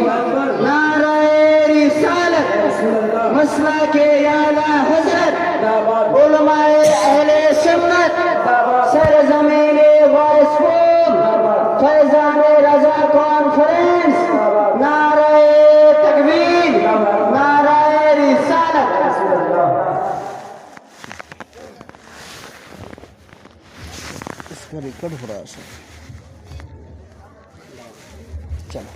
नाराए रिसालत मसला के आला हजरत उलमाए अहले सुन्नत सरजमीने वाइसफूल फैजान रजा कॉन्फ्रेंस नाराए तकबीर नाराए रिसालत। इसका रिकॉर्ड हो रहा है सर। चलो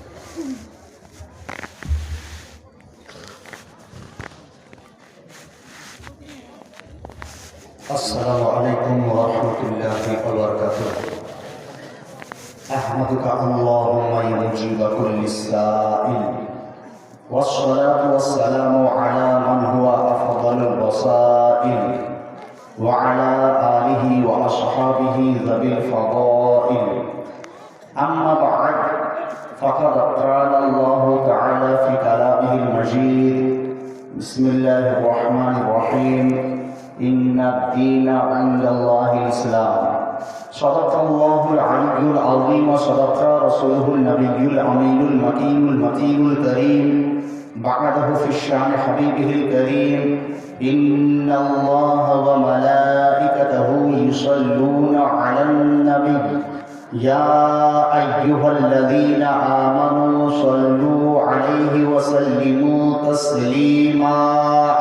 अस्सलामु अलैकुम वरहमतुल्लाहि वबरकातुह। अहमदुका अल्लाहुम्मा या मुजीब कुल्लि साइल वस्सलातु वस्सलामु अला मन हुवा अफदलुल वसाइल व अला आलिहि व अस्हाबिहि ज़बिल फ़दाइल। अम्मा बअद फ़क़द क़ाल अल्लाहु तआला फ़ी कलामिहिल मजीद बिस्मिल्लाहिर रहमानिर रहीम इन्ना दीना इंदल्लाहिल इस्लाम। सदक़ल्लाहुल अलियुल अज़ीम व सदक़ा रसूलुहुन नबियुल अमीनुल मकीनुल मतीनुल करीम बअदहु फ़िश्शान हबीबिहिल करीम इन्नल्लाहा व मलाइकतहु युसल्लूना अलन नबी या अय्युहल्लज़ीना आमनू सल्लू अलैहि व सल्लिमू तस्लीमा।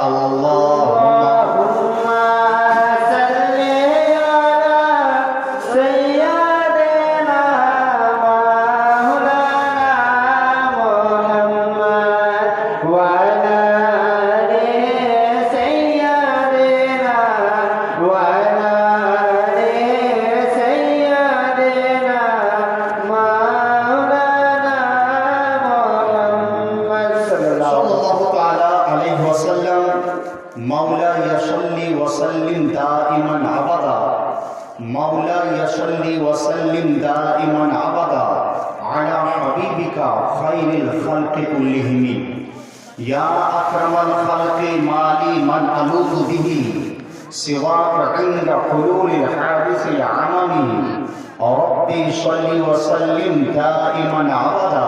अल्लाहुम्मा मौला यसल्ली वसल्लिम दाइमन अबदा मौला यसल्ली वसल्लिम दाइमन अबदा अला हबीबिका खैरिल खल्क़ि कुल्लिहिम या अकरमल खल्क़ि माली मन अलूज़ु बिही सिवाक इंद हुलूलिल हादिसिल अममी रब्बी सल्ली वसल्लिम दाइमन अबदा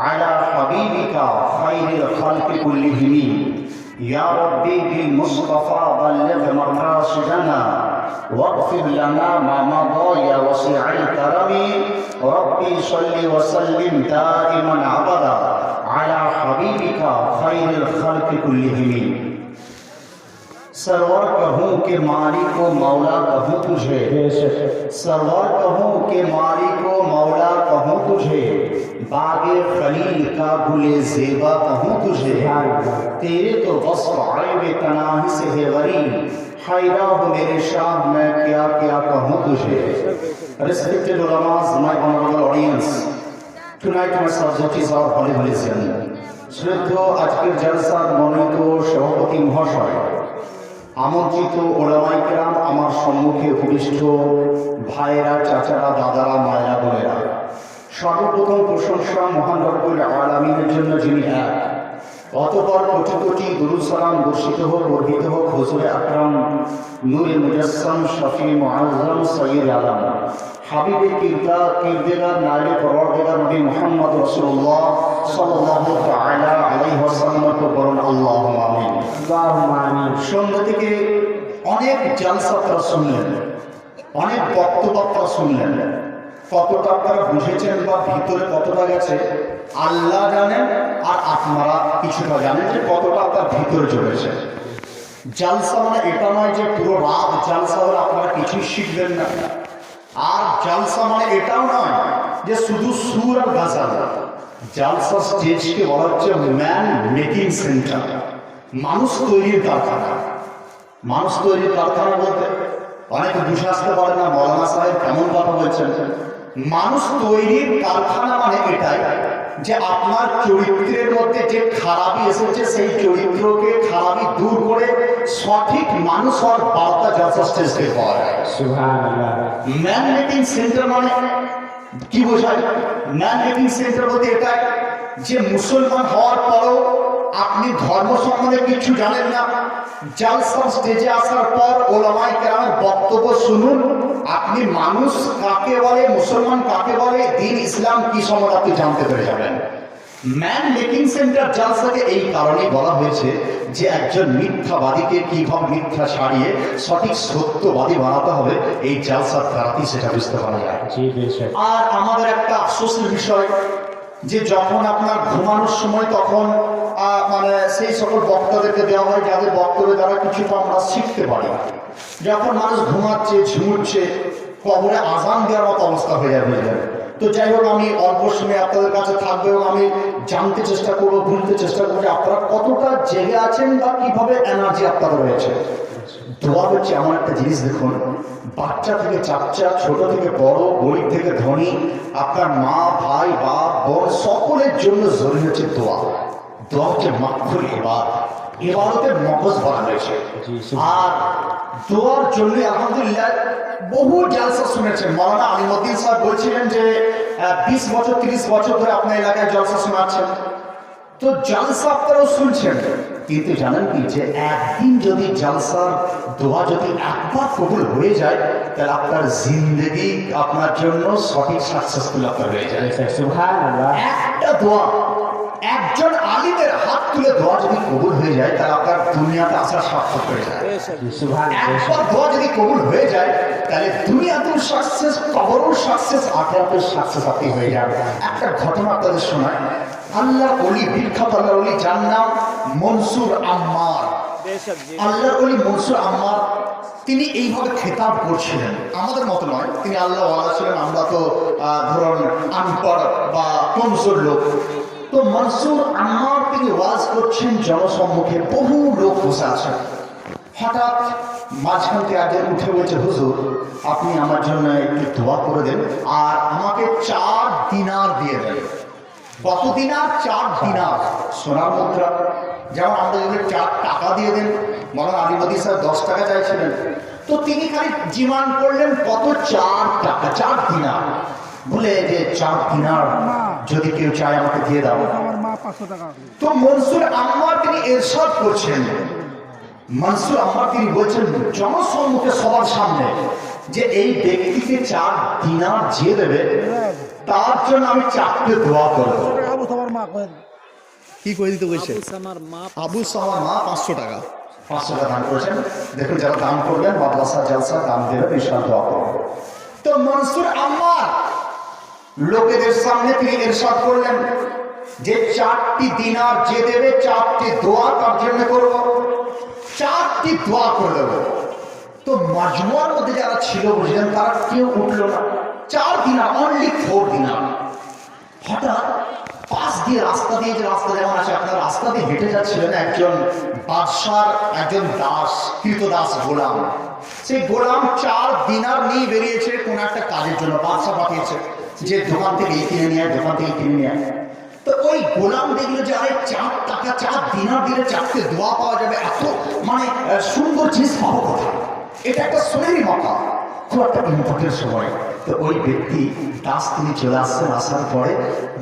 अला हबीबिका खैरिल खल्क़ि कुल्लिहिम या रब्बी बिल मुस्तफ़ा बल्लिग़ मक़ासिदना वग़फ़िर लना मा मज़ा या वसीअल करमी रब्बी सल्लि व सल्लिम दाइमन अबदा अला हबीबिका खैरिल खल्क़ि कुल्लिहिम। सरवर कहूँ के मालिक को मौला कहूँ तुझे, सरवर कहूँ के मालिक को मौला कहूँ तुझे, बागे खलील का गुले ज़ेबा कहूँ तुझे, तेरे तो बस आए तनाही से है गरीब, हैरा हो मेरे शाह मैं क्या क्या कहूँ तुझे। Respected ulamas, my honorable audience, tonight my subject is our holy religion. শ্রদ্ধেয় আজকের জলসার মনোনীত সভাপতি মহাশয়, আমন্ত্রিত ওলামায়ে কেরাম, আমার সম্মুখে উপবিষ্ট ভাইয়েরা, চাচারা, দাদারা, মায়েরা, বোনেরা, সর্বপ্রথম প্রশংসা মহান রব্বুল আলামিনের জন্য যিনি এক, অতঃপর কোটি কোটি দুরূদ সালাম বর্ষিত হোক, বর্ধিত হোক হুজুরে আকরাম নূরে মুজাসসাম শফি মুআজ্জম সৈয়দ আলম হাবিবে কিরদার নাইলে পরওয়ারদিগার নবী মুহাম্মদ রাসূলুল্লাহ সাল্লাল্লাহু তাআলা আলাইহি ওয়াসাল্লাম को বলুন আল্লাহুম্মা আমিন। अल्लाहुम्मा आमीन। সন্ধ্যা থেকে অনেক জালসা আপনারা শুনলেন, অনেক বক্তব্য আপনারা শুনলেন, কতটা আপনারা বুঝেছেন বা ভিতরে কতটা গেছে আল্লাহ জানেন, আর আপনারা কিছুটা জানেন যে কতটা আপনার ভিতরে চলেছে। জালসা মানে এটা নয় যে পুরো রাত জালসা হলে আপনারা কিছুই শিখবেন না, আর জালসা মানে এটাও নয় যে শুধু সুর আর গাজাল। জালসা স্টেজকে বলা হচ্ছে ম্যান মেকিং সেন্টার, মানুষ তৈরির কারখানা। মানুষ তৈরির কারখানা বলতে অনেকে বুঝে আসতে পারে না, মৌলানা সাহেব কেমন কথা বলছেন। মানুষ তৈরির কারখানা মানে এটাই যে আপনার চরিত্রের মধ্যে যে খারাপি এসেছে সেই চরিত্রকে খারাপি দূর করে সঠিক মানুষ হওয়ার বার্তা জালসা স্টেজ থেকে পাওয়া যায়। সুবহানাল্লাহ। ম্যান মেকিং সেন্টার মানে কি বোঝায়? ম্যান মেকিং সেন্টার বলতে এটা যে মুসলমান হওয়ার পরও আপনি ধর্ম সম্বন্ধে কিছু জানেন না, জালসা স্টেজে আসার পর ওলামায়ে কেরামের বক্তব্য শুনুন, আপনি মানুষ কাকে বলে, মুসলমান কাকে বলে, দ্বীন ইসলাম কি সম্বন্ধে আপনি জানতে পেরে যাবেন। ম্যান মেকিং সেন্টার জালসাকে এই কারণে বলা হয়েছে যে একজন মিথ্যাবাদীকে কিভাবে মিথ্যা ছাড়িয়ে সঠিক সত্যবাদী বানাতে হবে, এই জালসার দ্বারাতেই সেটা বুঝতে পারা যায়। জি বেশক। আর আমাদের একটা আফসোসের বিষয় যে যখন আপনার ঘুমানোর সময় তখন মানে সেই সকল বক্তাদেরকে দেওয়া হয় যাদের বক্তব্যের দ্বারা কিছুটা আমরা শিখতে পারি। যখন মানুষ ঘুমাচ্ছে ঝিমুচ্ছে কবরে আজান দেওয়ার মতো অবস্থা হয়ে যাবে। তো যাই হোক, আমি অল্প সময় আপনাদের কাছে থাকবে এবং আমি জানতে চেষ্টা করবো, বুঝতে চেষ্টা করবো যে আপনারা কতটা জেগে আছেন বা কিভাবে এনার্জি আপনাদের রয়েছে। দোয়া হচ্ছে এমন একটা জিনিস, দেখুন বাচ্চা থেকে বাচ্চা, ছোট থেকে বড়, গরিব থেকে ধনী, আপনার মা ভাই বাপ বোন সকলের জন্য জরুরি হচ্ছে দোয়া। দোয়া হচ্ছে মাখুল এবাদতের মগজ বলা হয়েছে। আর দোয়ার জন্য আলহামদুলিল্লাহ বহু জলসা শুনেছেন। মাওলানা আলিমউদ্দিন সাহেব বলছিলেন যে 20 বছর 30 বছর ধরে আপনার এলাকায় জলসা শোনাচ্ছেন, তো জলসা আপনারাও শুনছেন, কিন্তু জানেন কি যে একদিন যদি জলসার দোয়া যদি একবার কবুল হয়ে যায় তাহলে আপনার জিন্দেগি আপনার জন্য সঠিক সাকসেসফুল আপনার হয়ে যায়। সুবহানাল্লাহ। একটা দোয়া, একজন আলিমের হাত তুলে দোয়া যদি কবুল হয়ে যায় তাহলে আপনার দুনিয়াতে আসা সার্থক হয়ে যায়। সুবহানাল্লাহ। একবার দোয়া যদি কবুল হয়ে যায় তাহলে দুনিয়াতেও সাকসেস, কবরও সাকসেস, আখিরাতেও সাকসেস আপনি হয়ে যাবে। একটা ঘটনা আপনাদের শোনায়। আল্লাহর ওলি, বিখ্যাত আল্লাহর ওলি, যার নাম মনসুর আম্মার। আল্লাহর ওলি মনসুর আম্মার তিনি এইভাবে খেতাব করছিলেন, আমাদের মতো নয়, তিনি আল্লাহ ওয়ালা ছিলেন, আমরা তো ধরুন আনপড় বা কমজোর লোক। তো মনসুর আম্মার তিনি ওয়াজ করছেন জনসম্মুখে, বহু লোক বসে আছেন। হঠাৎ মাঝখান থেকে একজন উঠে বলছে, হুজুর আপনি আমার জন্য একটু দোয়া করে দেন আর আমাকে 4 দিনার দিয়ে দেন। কত দিনার? 4 দিনার, সোনার মুদ্রা। যেমন আমরা যদি 4 টাকা দিয়ে দেন, মাওলানা আলিমউদ্দিন সাহেব 10 টাকা চাইছিলেন, তো তিনি খালি জিমান করলেন কত? 4 টাকা, 4 দিনার। বলে যে 4 দিনার যদি কেউ চায় আমাকে দিয়ে দাও। তো মনসুর আম্মার তিনি ইরশাদ করছেন, মনসুর আম্মার তিনি বলছেন জনসম্মুখে সবার সামনে যে এই ব্যক্তিকে 4 দিনার যে দেবে তার জন্য আমি 4টে দোয়া করবো। কি করে দিতে বলছে? আবু সামার মা 500 টাকা 500 টাকা দান করেছেন। দেখুন যারা দান করবেন মাদ্রাসা জালসা দান দেবেন, ইনশাআল্লাহ দোয়া করবেন। তো মনসুর আম্মার লোকেদের সামনে তিনি ইরশাদ করলেন যে 4টি দিনার যে দেবে 4টি দোয়া তার জন্য করবো, 4টি দোয়া করে দেবো। তো মাজমুয়ার মধ্যে যারা ছিল বুঝলেন তারা কেউ উঠলো না। 4 দিনার, অনলি 4 দিনার। হঠাৎ পাশ দিয়ে রাস্তা দিয়ে, যে রাস্তা যেমন আছে আপনার, রাস্তা দিয়ে হেঁটে যাচ্ছিলেন একজন বাদশার একজন দাস, কৃতদাস গোলাম। সেই গোলাম 4 দিনার নিয়ে বেরিয়েছে কোন একটা কাজের জন্য, বাদশা পাঠিয়েছে যে দোকান থেকে এই কিনে নিয়ে, দোকান থেকে কিনে নিয়ে। তো ওই গোলাম দেখলো যে আরে 4 টাকা 4 দিনার দিলে 4টে দোয়া পাওয়া যাবে, এত মানে সুন্দর জিনিস পাবো কোথায়? এটা একটা সোনারি মকা, খুব একটা ইম্পর্টেন্ট সময়। তো ওই ব্যক্তি দাস তিনি চলে আসছেন, আসার পরে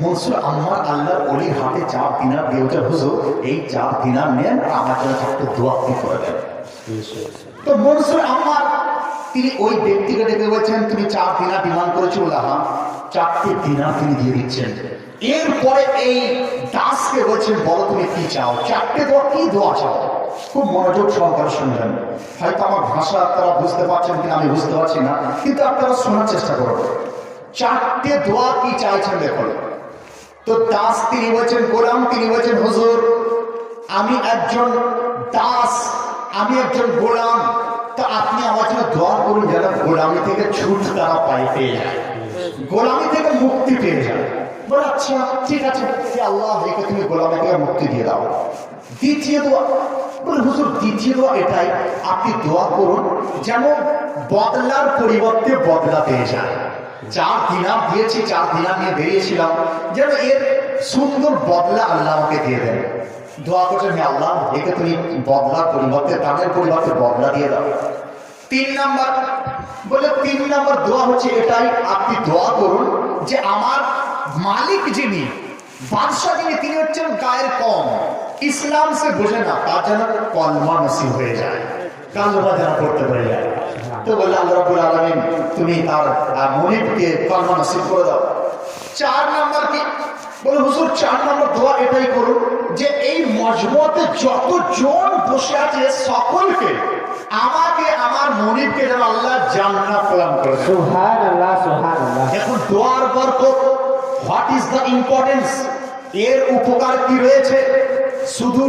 মনসুর আম্মার আল্লাহর ওলির হাতে 4 দিনার দিয়ে ওঠে, হুজুর এই 4 দিনার নেন আর আমার জন্য 4টে দোয়া আপনি করে দেন। তো মনসুর আম্মার তিনি ওই ব্যক্তিকে ডেকে বলছেন তুমি 4 দিনার ডিমান্ড করেছো? বলে হ্যাঁ। 4টে দিনার তিনি দিয়ে দিচ্ছেন। এরপরে এই দাসকে বলছেন বলো তুমি কি চাও, 4টে দোয়া, কি দোয়া চাও? খুব মনোযোগ সহকারে শুনবেন। হয়তো আমার ভাষা আপনারা বুঝতে পারছেন কিনা আমি বুঝতে পারছি না, কিন্তু আপনারা শোনার চেষ্টা করবেন। 4টে দোয়া কি চাইছেন দেখুন। তো দাস তিনি বলছেন, গোলাম তিনি বলছেন, হুজুর আমি একজন দাস, আমি একজন গোলাম, তো আপনি আমার জন্য দোয়া করুন যেন গোলামি থেকে ছুটকারা পেয়ে যায়, গোলামি থেকে মুক্তি পেয়ে যায়। বলে আচ্ছা ঠিক আছে, আল্লাহ একে তুমি গোলামি থেকে মুক্তি দিয়ে দাও। দ্বিতীয় দোয়া, বলে হুজুর দ্বিতীয় দোয়া এটাই, আপনি দোয়া করুন যেন বদলার পরিবর্তে বদলা পেয়ে যায়। 4 দিনার দিয়েছি, 4 দিনার নিয়ে বেরিয়েছিলাম, যেন এর সুন্দর বদলা আল্লাহ আমাকে দিয়ে দেন। দোয়া করছেন হে আল্লাহ একে তুমি বদলার পরিবর্তে, দানের পরিবর্তে বদলা দিয়ে দাও। 3 নাম্বার, বলে 3 নাম্বার দোয়া হচ্ছে এটাই, আপনি দোয়া করুন যে আমার মালিক যিনি, বাদশাহ যিনি, তিনি হচ্ছেন গায়ের কম, ইসলাম সে বোঝে না, তার যেন কলমা নসিব হয়ে যায়, কালমা যেন করতে পারে যায়। তো বললে আল্লাহ রাব্বুল আলামিন তুমি তার মনিবকে কলমা নসিব করে দাও। 4 নাম্বার কি, বলে হুজুর 4 নম্বর দোয়া এটাই করুন যে এই মজমুয়াতে যতজন বসে আছে সকলকে আমাকে আমার মনিবকে যেন আল্লাহ জান্নাত প্রদান করে দেন। সুবহানাল্লাহ সুবহানাল্লাহ। এখন দোয়ার বরকত, হোয়াট ইজ দ্য ইম্পর্টেন্স, এর উপকার কি রয়েছে? শুধু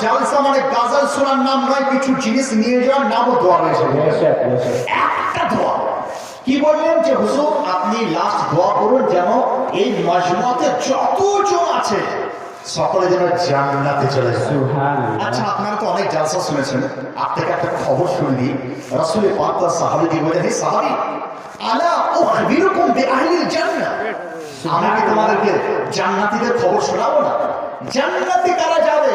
জালসা মানে গাজাল শোনার নাম নয়, কিছু জিনিস নিয়ে যাওয়ার নামও দোয়া রয়েছে। বেশক বেশক। একটা দোয়া কি বললেন যে হুজুর আপনি লাস্ট দোয়া করুন যেন এই মজমুয়াতে যতজন আছে সকলে যেন জান্নাতে চলে যায়। সুবহানাল্লাহ। আচ্ছা আপনারা তো অনেক জালসা শুনেছেন, আপনাকে একটা খবর শুনলি রাসূল পাক তার সাহাবীকে বলেন, হে সাহাবী আলা উখবিরুকুম বিআহলিল জান্নাহ, আমি কি তোমাদেরকে জান্নাতীদের খবর শোনাবো না? জান্নাতে কারা যাবে,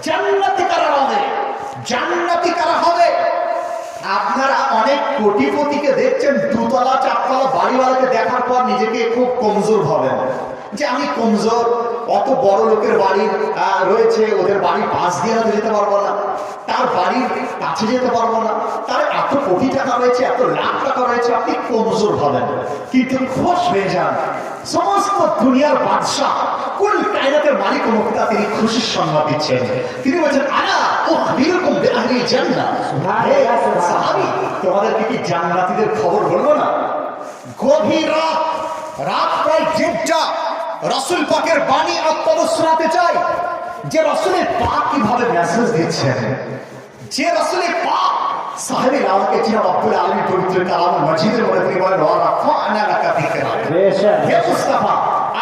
জান্নাতে কারা হবে, জান্নাতি কারা হবে? আপনারা অনেক কোটিপতিকে দেখছেন দুতলা চারতলা বাড়িওয়ালাকে দেখার পর নিজেকে খুব কমজোর ভাবেন যে আমি কমজোর, অত বড় লোকের বাড়ি রয়েছে, ওদের বাড়ির পাশ দিয়ে হয়তো যেতে পারবো না, তার বাড়ির কাছে যেতে পারবো না, তার এত কোটি টাকা রয়েছে, এত লাখ টাকা রয়েছে, আপনি কমজোর ভাবেন। কিন্তু খুশ হয়ে যান, সমস্ত দুনিয়ার বাদশাহ কুল কায়নাতের মালিক ও মুক্তা তিনি খুশির সংবাদ দিচ্ছেন। তিনি বলছেন আলা উখবিরুকুম বিআহলিল জান্নাহ, সাহাবী তোমাদেরকে কি জান্নাতীদের খবর বলবো না? গভীর রাত, রাত প্রায় 1:30, রাসূল পাকের বাণী আপনাদের শোনাতে চাই যে রাসূলের পাক কিভাবে মেসেজ দিচ্ছেন, যে রাসূলের পাক সাহেবে লাওয়াকে চিনা আব্দুল আলমী পবিত্র কালাম মজিদের মধ্যে তিনি বলেন ওয়া রাফা'না লাকা যিকরা, বেশক। হে মুস্তাফা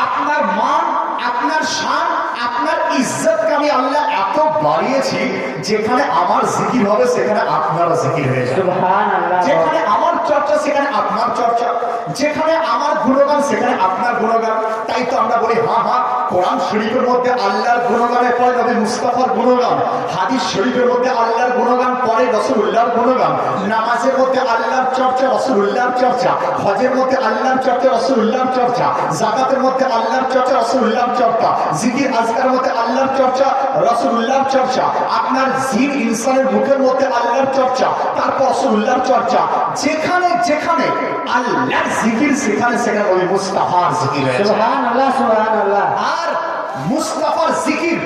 আপনার মান, আপনার শান, আপনার ইজ্জতকে আমি আল্লাহ এত বাড়িয়েছি যেখানে আমার জিকির হবে সেখানে আপনার জিকির হয়ে যাবে, সুবহানাল্লাহ। যেখানে আমার চর্চা সেখানে আপনার চর্চা, যেখানে আমার গুণগান সেখানে আপনার গুণগান। তাই তো আমরা বলি হ্যাঁ হ্যাঁ কোরআন শরীফের মধ্যে আল্লাহর গুণগানের পরে নবী মুস্তাফার গুণগান, হাদিস শরীফের মধ্যে আল্লাহর গুণগান পরে রাসূলুল্লাহর গুণগান, নামাজের মধ্যে আল্লাহর চর্চা রাসূলুল্লাহর চর্চা, হজের মধ্যে আল্লাহর চর্চা রাসূলুল্লাহর চর্চা, যাকাতের মধ্যে আল্লাহর চর্চা রাসূলুল্লাহর চর্চা, জিকির আজকারের মধ্যে আল্লাহর চর্চা রাসূলুল্লাহর চর্চা, আপনার জিন ইনসানের মুখের মধ্যে আল্লাহর চর্চা, তারপর রাসূলুল্লাহর চর্চা, যেখানে যেখানে আল্লাহর জিকির সেখানে সেখানে ওই মুস্তাফার জিকির হয়েছে। সুবহানাল্লাহ সুবহানাল্লাহ। আর মুস্তাফার জিকির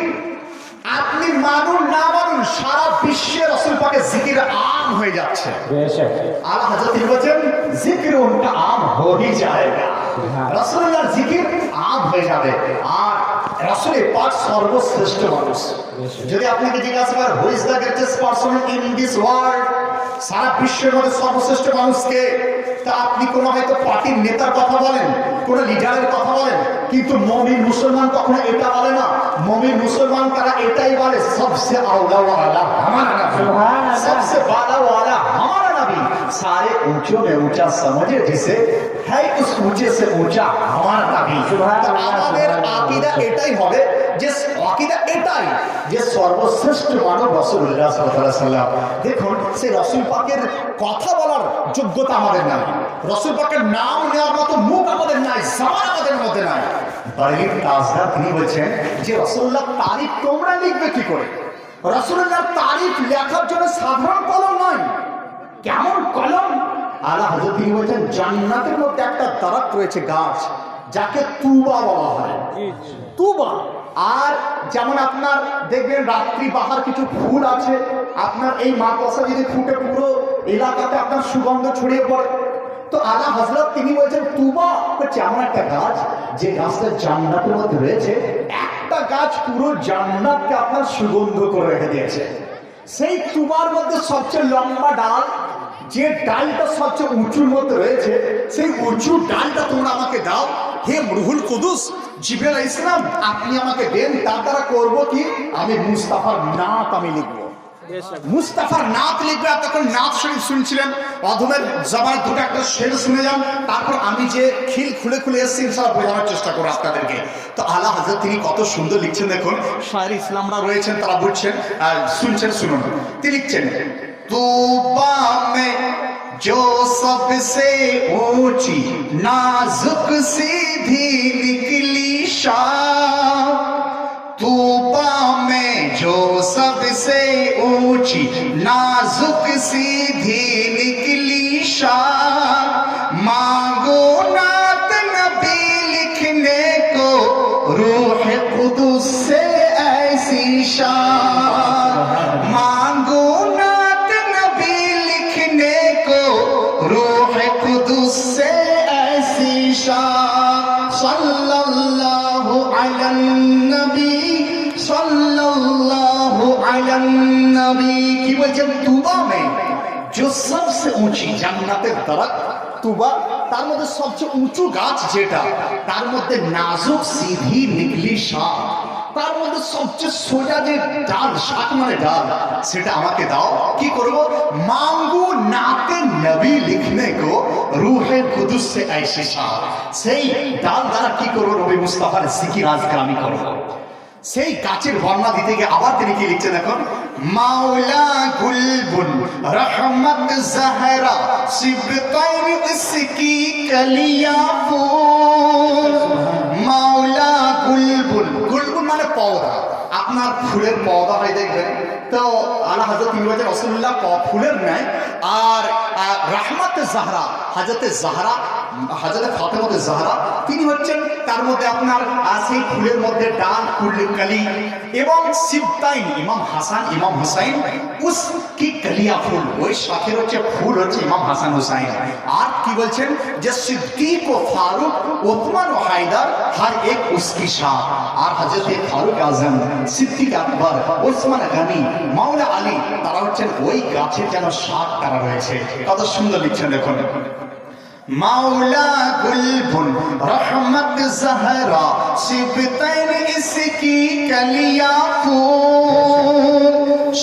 আপনি মানুন না মানুন সারা বিশ্বে রাসূল পাকের জিকির আম হয়ে যাচ্ছে। বেশক। আলা হযরত তিনি বলেন জিকির উনকা আম हो ही जाएगा, রাসূলুল্লাহর জিকির আম হয়ে যাবে। আর রাসূলের পাক সর্বশ্রেষ্ঠ মানুষ। যদি আপনাকে জিজ্ঞাসা করেন who is the greatest person in this world, সারা বিশ্বের মধ্যে সর্বশ্রেষ্ঠ মানুষকে, তা আপনি কোন হয়তো পার্টির নেতার কথা বলেন, কোন লিডারের কথা বলেন, কিন্তু মুমিন মুসলমান কখনো এটা বলে না। মুমিন মুসলমান তারা এটাই বলে সবসে আওলা ওয়ালা হামারা নবী, সুবহানাল্লাহ। सबसे बाला वाला हमारा नबी, सारे ऊंचों में ऊंचा समझे जिसे है उस ऊंचे से ऊंचा हमारा नबी। আমাদের আকীদা এটাই হবে যে আকীদা এটাই যে সর্বশ্রেষ্ঠ মানব রাসূলুল্লাহ সাল্লাল্লাহু আলাইহি সাল্লাম। দেখুন সেই রাসূল পাকের কথা বলার যোগ্যতা আমাদের নাই, রাসূল পাকের নাম নেওয়ার মতো মুখ আমাদের নাই, জবান আমাদের মধ্যে নাই। বারেলির তাজদার তিনি বলছেন যে রাসূলুল্লাহ তারিখ তোমরা লিখবে কি করে? রাসূলুল্লাহর তারিখ লেখার জন্য সাধারণ কলম নয়, কেমন কলম? আলা হযরত তিনি বলেছেন জান্নাতের মধ্যে একটা দারাত রয়েছে, গাছ, যাকে তুবা বলা হয়, তুবা। আর যেমন আপনার দেখবেন রাত্রি বাহার কিছু ফুল আছে, আপনার এই মাদ্রাসা যদি ফুটে পুরো এলাকাতে আপনার সুগন্ধ ছড়িয়ে পড়ে, তো আলা হযরত তিনি বলেছেন তুবা হচ্ছে এমন একটা গাছ যে গাছটা জান্নাতের মধ্যে রয়েছে, একটা গাছ পুরো জান্নাতকে আপনার সুগন্ধ করে রেখে দিয়েছে। সেই তুবার মধ্যে সবচেয়ে লম্বা ডাল, যে ডালটা সবচেয়ে উঁচুর মধ্যে রয়েছে, সেই উঁচু ডালটা তোমরা আমাকে দাও, হে রুহুল কুদুস জিবরাইল আলাইহিস সালাম আপনি আমাকে দেন, তার দ্বারা করবো কি আমি মুস্তাফার নাত আমি লিখবো, মুস্তাফার নাত লিখবে। তখন নাত শরীফ শুনছিলেন, অধমের জবানে দুটো একটা শের শুনে যান, তারপর আমি যে খিল খুলে খুলে এসেছি ইনশাআল্লাহ বোঝানোর চেষ্টা করবো আপনাদেরকে। তো আলা হযরত তিনি কত সুন্দর লিখছেন দেখুন, শায়ের ইসলামরা রয়েছেন তারা বুঝছেন আর শুনছেন, শুনুন। তিনি লিখছেন तूबा में जो सबसे ऊंची नाजुक सीधी निकली शाह, तूबा में जो सबसे ऊंची नाजुक सीधी निकली शाह, मांगो नात नबी लिखने को शान मांगो नात नबी लिखने को रूह कुदुस से ऐसी शान सल्लल्लाहु अलैहि नबी सल्लल्लाहु अलैहि नबी की वजह तुबा में जो सबसे ऊंची জান্নাতের দরজা তুবা তার মধ্যে সবচেয়ে উঁচু গাছ যেটা তার মধ্যে নাজুক সিধি নিকলি শাখ তার মধ্যে সবচেয়ে সোজা যে ডাল শাখ মানে ডাল সেটা আমাকে দাও কি করব মাঙ্গু নাতে নবী লিখনে কো রূহে কুদুস সে ऐसे শাখ সেই ডাল দ্বারা কি করব নবী মুস্তাফার জিকির আজকার আমি করব সেই গাছের বর্ণনা দিতে গিয়ে আবার তিনি কি লিখছেন এখন মাওলা গুলবুন রহমত জাহরা সিবতাইন ইসকি কলিয়া ফুল মাওলা গুলবুন গুলবুন মানে পওধা আপনার ফুলের পওধা হয় দেখবেন তো আলা হযরত ইমাম রাসূলুল্লাহ ফুলের নাই আর রহমত জাহরা হযরত জাহরা হযরত ফাতেমা জাহরা তিনি হচ্ছেন তার মধ্যে আপনার সেই ফুলের মধ্যে ডাল ফুল কলি এবং সিবতাইন ইমাম হাসান ইমাম হুসাইন উস কি কলিয়া ফুল ওই শাখের হচ্ছে ফুল হচ্ছে ইমাম হাসান হুসাইন আর কি বলছেন যে সিদ্দিক ও ফারুক ওসমান ও হায়দার হর এক উসকি শাখ আর হযরত ফারুক আজম সিদ্দিক আকবর ওসমান গনি মাওলা আলী তারা হচ্ছেন ওই গাছের যেন শাখ তারা রয়েছে কত সুন্দর লিখছেন দেখুন মাওলা গুলবুন রহমত জাহরা সিবতাইন ইসকি কলিয়া ফুল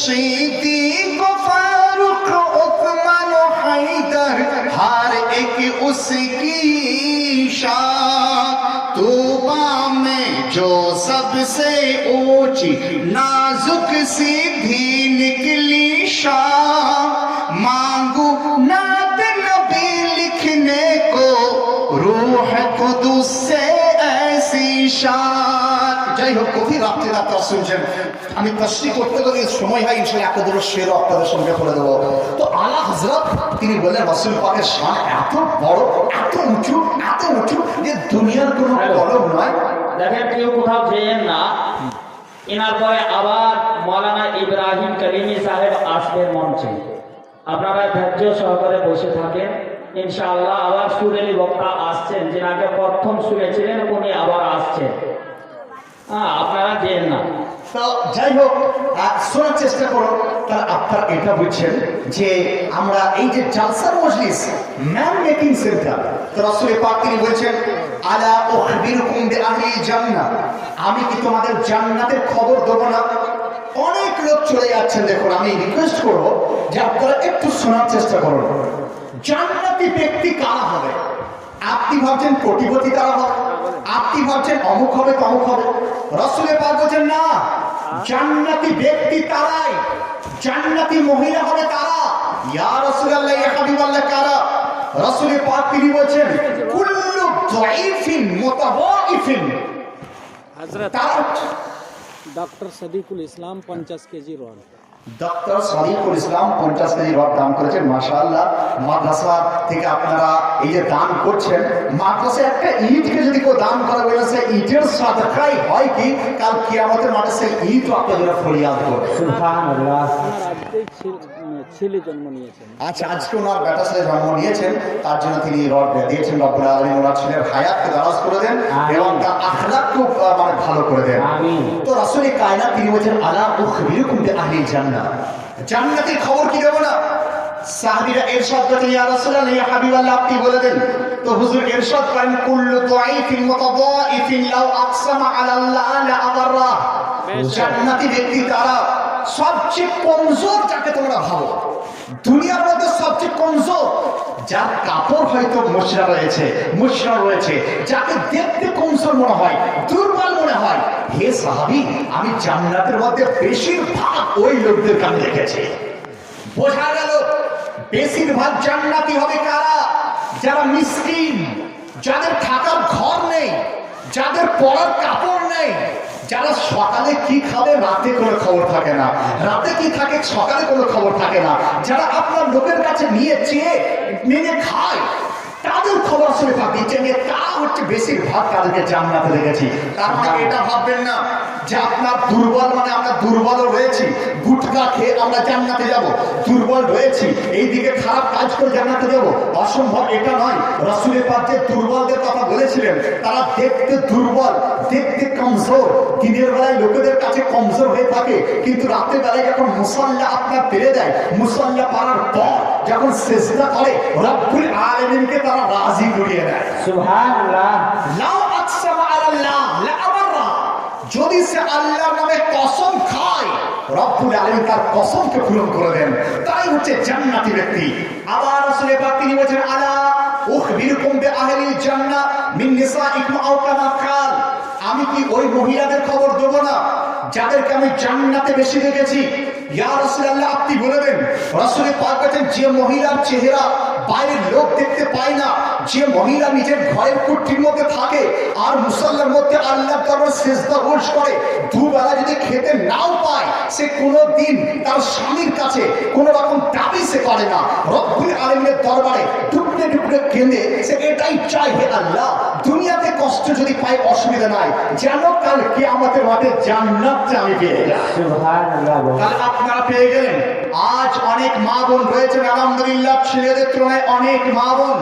সিদ্দিক ফারুক ওসমান হায়দার हर एक उसकी शान तूबा में जो सबसे ऊंची नाजुक सीधी निकली शान मांगू नात नबी लिखने को रूह कुदुस से ऐसी शान যাই হোক গভীর রাত্রে রাত্রে শুনছেন আমি তশরিহ করতে গেলে সময় হয় ইনশাআল্লাহ একটা দুটো শের আপনাদের সঙ্গে বলে দেবো তো আলা হযরত তিনি বললেন রাসূল পাকের শান এত বড় এত উঁচু যে দুনিয়ার কোনো কলম নয় দেখেন কেউ কোথাও যেয়েন না এনার পরে আবার মাওলানা ইব্রাহিম কলিমি সাহেব আসবেন মঞ্চে আপনারা ধৈর্য সহকারে বসে থাকেন ইনশাআল্লাহ আবার সুরেলি বক্তা আসছেন যিনাকে প্রথম শুনেছিলেন উনি আবার আসছেন আপনারা যেয়েন না তো যাই হোক শোনার চেষ্টা করুন তাহলে আপনারা এটা বুঝছেন যে আমরা এই যে জালসার মজলিস ম্যান মেকিং সেন্টার তো রাসূল পাক তিনি বলছেন আলা উখবিরুকুম বিআহলি জান্নাহ আমি কি তোমাদের জান্নাতের খবর দেব না অনেক লোক চলে যাচ্ছেন দেখুন আমি রিকোয়েস্ট করব যে আপনারা একটু শোনার চেষ্টা করুন জান্নাতি ব্যক্তি কারা হবে আপনি ভাবছেন কোটিপতি কারা হবে আপনি ভাবছেন অমুক হবে তমুক হবে রাসূল পাক বলেন না জান্নাতি ব্যক্তি তারাই জান্নাতি মহিলা হবে তারা ইয়া রাসূলুল্লাহ ইয়া হাবিবাল্লাহ কারা রাসূল পাক তিনি বলেন কুল্লু যায়িফিন মুতাওয়াইফিন হযরত ডক্টর সদিকুল ইসলাম 50 কেজি রড ডক্টর সদিকুল ইসলাম 50 কেজি রড দান করেছেন মাশাআল্লাহ মাদ্রাসা থেকে আপনারা এই যে দান করছেন মাদ্রাসা একটা ইটকে যদি কেউ দান করে বলে সে ইটের সাদকাই হয় কি কাল কিয়ামতের মাঠে সেই ইটও আপনাদের ফরিয়াদ করবে সুবহানাল্লাহ ছেলে জন্ম নিয়েছেন আচ্ছা আজকে ওনার বেটা ছেলে জন্ম নিয়েছেন তার জন্য তিনি রড দিয়েছেন রব্বুল আলামিন ওনার ছেলের হায়াতকে দারাজ করে দেন এবং তার আখলাককে মানে ভালো করে দেন আমিন তো রাসূল কায়নাত তিনি বলেন আলা উখবিরুকুম বিআহলি জান্নাহ জান্নাতের খবর কি দেব না সাহাবীরা ইরশাদ করেন ইয়া রাসূলুল্লাহ ইয়া হাবিবাল্লাহ আপনি বলে দেন তো হুজুর ইরশাদ করেন কুল্লু দাঈফিন মুতাদাঈফিন লাউ আকসামা আলা আল্লাহ লা আবাররা জান্নাতি ব্যক্তি তারা সবচেয়ে কমজোর যাকে তোমরা ভাবো দুনিয়ার মধ্যে সবচেয়ে কমজোর যার কাপড় হয়তো মুশরা রয়েছে যাকে দেখতে কমজোর মনে হয় দুর্বল মনে হয় হে সাহাবী আমি জান্নাতের মধ্যে বেশিরভাগ ওই লোকদেরকে আমি দেখেছি বোঝা গেল বেশিরভাগ জান্নাতি হবে কারা যারা মিসকিন যাদের থাকার ঘর নেই যাদের পরার কাপড় নেই যারা সকালে কি খাবে রাতে কোনো খবর থাকে না রাতে কি থাকে সকালে কোনো খবর থাকে না যারা আপনার লোকের কাছে নিয়ে খায় তাদের খবর শুনে থাকি যে তা হচ্ছে বেশিরভাগ তাদেরকে জান্নাতে দেখেছি তার মানে এটা ভাববেন না যে আপনার দুর্বল মানে আমরা দুর্বল রয়েছি, গুটকা খেয়ে আমরা জান্নাতে যাব, দুর্বল রয়েছি এইদিকে খারাপ কাজ করে জান্নাতে যাব, অসম্ভব এটা নয়। রাসূলের পাক যে দুর্বলদের কথা বলেছিলেন তারা দেখতে দুর্বল, দেখতে কমজোর, দিনের বেলায় লোকেদের কাছে কমজোর হয়ে থাকে, কিন্তু রাতের বেলায় যখন মুসাল্লা আপনার পেরে দেয়, মুসাল্লা পারার পর যখন সিজদা করে রব্বুল আলামিনকে তারা রাজি করিয়ে দেয়। সুবহানাল্লাহ। লাউ আকসামা আলাল্লাহ লা আবাররা, যদি সে আল্লাহর নামে কসম খায় রব্বুল আলামিন তার কসমকে পূরণ করে দেন, তাই হচ্ছে জান্নাতি ব্যক্তি। আবার রাসূল পাক তিনি বলেছেন আলা উখবিরুকুম বিআহলিল জান্নাহ মিন নিসাইকুম আও কামা কাল, আমি কি ওই মহিলাদের খবর দেব না যাদেরকে আমি জান্নাতে বেশি দেখেছি? ইয়া রাসূলুল্লাহ আপনি বলে দেন। রাসূল পাক বলেন যে মহিলার চেহারা বাইরের লোক দেখতে পায় না, যে মহিলা নিজের ঘরের কুঠির মধ্যে থাকে আর মুসাল্লার মধ্যে আল্লাহর দরবারে সিজদা রোজ করে, দুবেলা যদি খেতে নাও পায় সে কোনোদিন তার স্বামীর কাছে কোনো রকম দাবি সে করে না, রব্বুল আলামিনের দরবারে টুকরে টুকরে কেঁদে সে এটাই চায়, হে আল্লাহ দুনিয়াতে কষ্ট যদি পাই অসুবিধা নাই, যেন কাল কিয়ামতের মাঠে জান্নাতটা আমি পেয়ে যাই। সুবহানাল্লাহ। কাল আপনারা পেয়ে গেলেন। আজ অনেক মা বোন রয়েছেন আলহামদুলিল্লাহ, ছেলেদের তুলনায় অনেক মা বোন।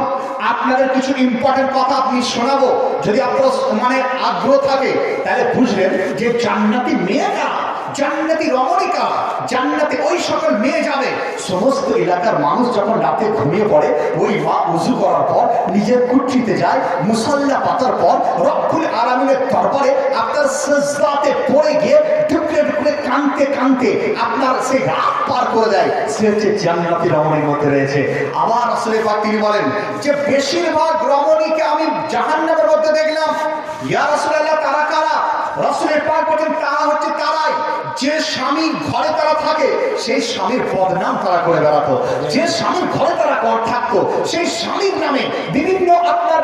আপনাদের কিছু ইম্পর্টেন্ট কথা আপনি শোনাবো, যদি আপনার মানে আগ্রহ থাকে তাহলে বুঝলেন যে জান্নাতি মেয়ে কারা, জান্নাতি রমণিকা, জান্নাতে ওই সকল মেয়ে যাবে। সমস্ত এলাকার মানুষ যখন রাতে ঘুমিয়ে পড়ে ওই মা উযু করার পর নিজের কুঠিতে যায়, মুসাল্লা পাতার পর রব্বুল আলামিনের দরবারে আপনার সিজদাতে পড়ে গিয়ে টুকরে টুকরে কাঁদতে কাঁদতে আপনার সেই রাত পার করে দেয়, সে হচ্ছে জান্নাতি রমণীর মধ্যে রয়েছে। আবার রাসূল পাক তিনি বলেন যে বেশিরভাগ রমণীকে আমি জাহান্নামের মধ্যে দেখলাম। ইয়া রাসূলুল্লাহ তারা কারা? রাসূল পাক বলেন তারা হচ্ছে তারাই যে স্বামীর ঘরে তারা থাকে সেই স্বামীর বদনাম তারা করে বেড়াতো, যে স্বামীর ঘরে তারা থাকতো সেই স্বামীর নামে বিভিন্ন আপনার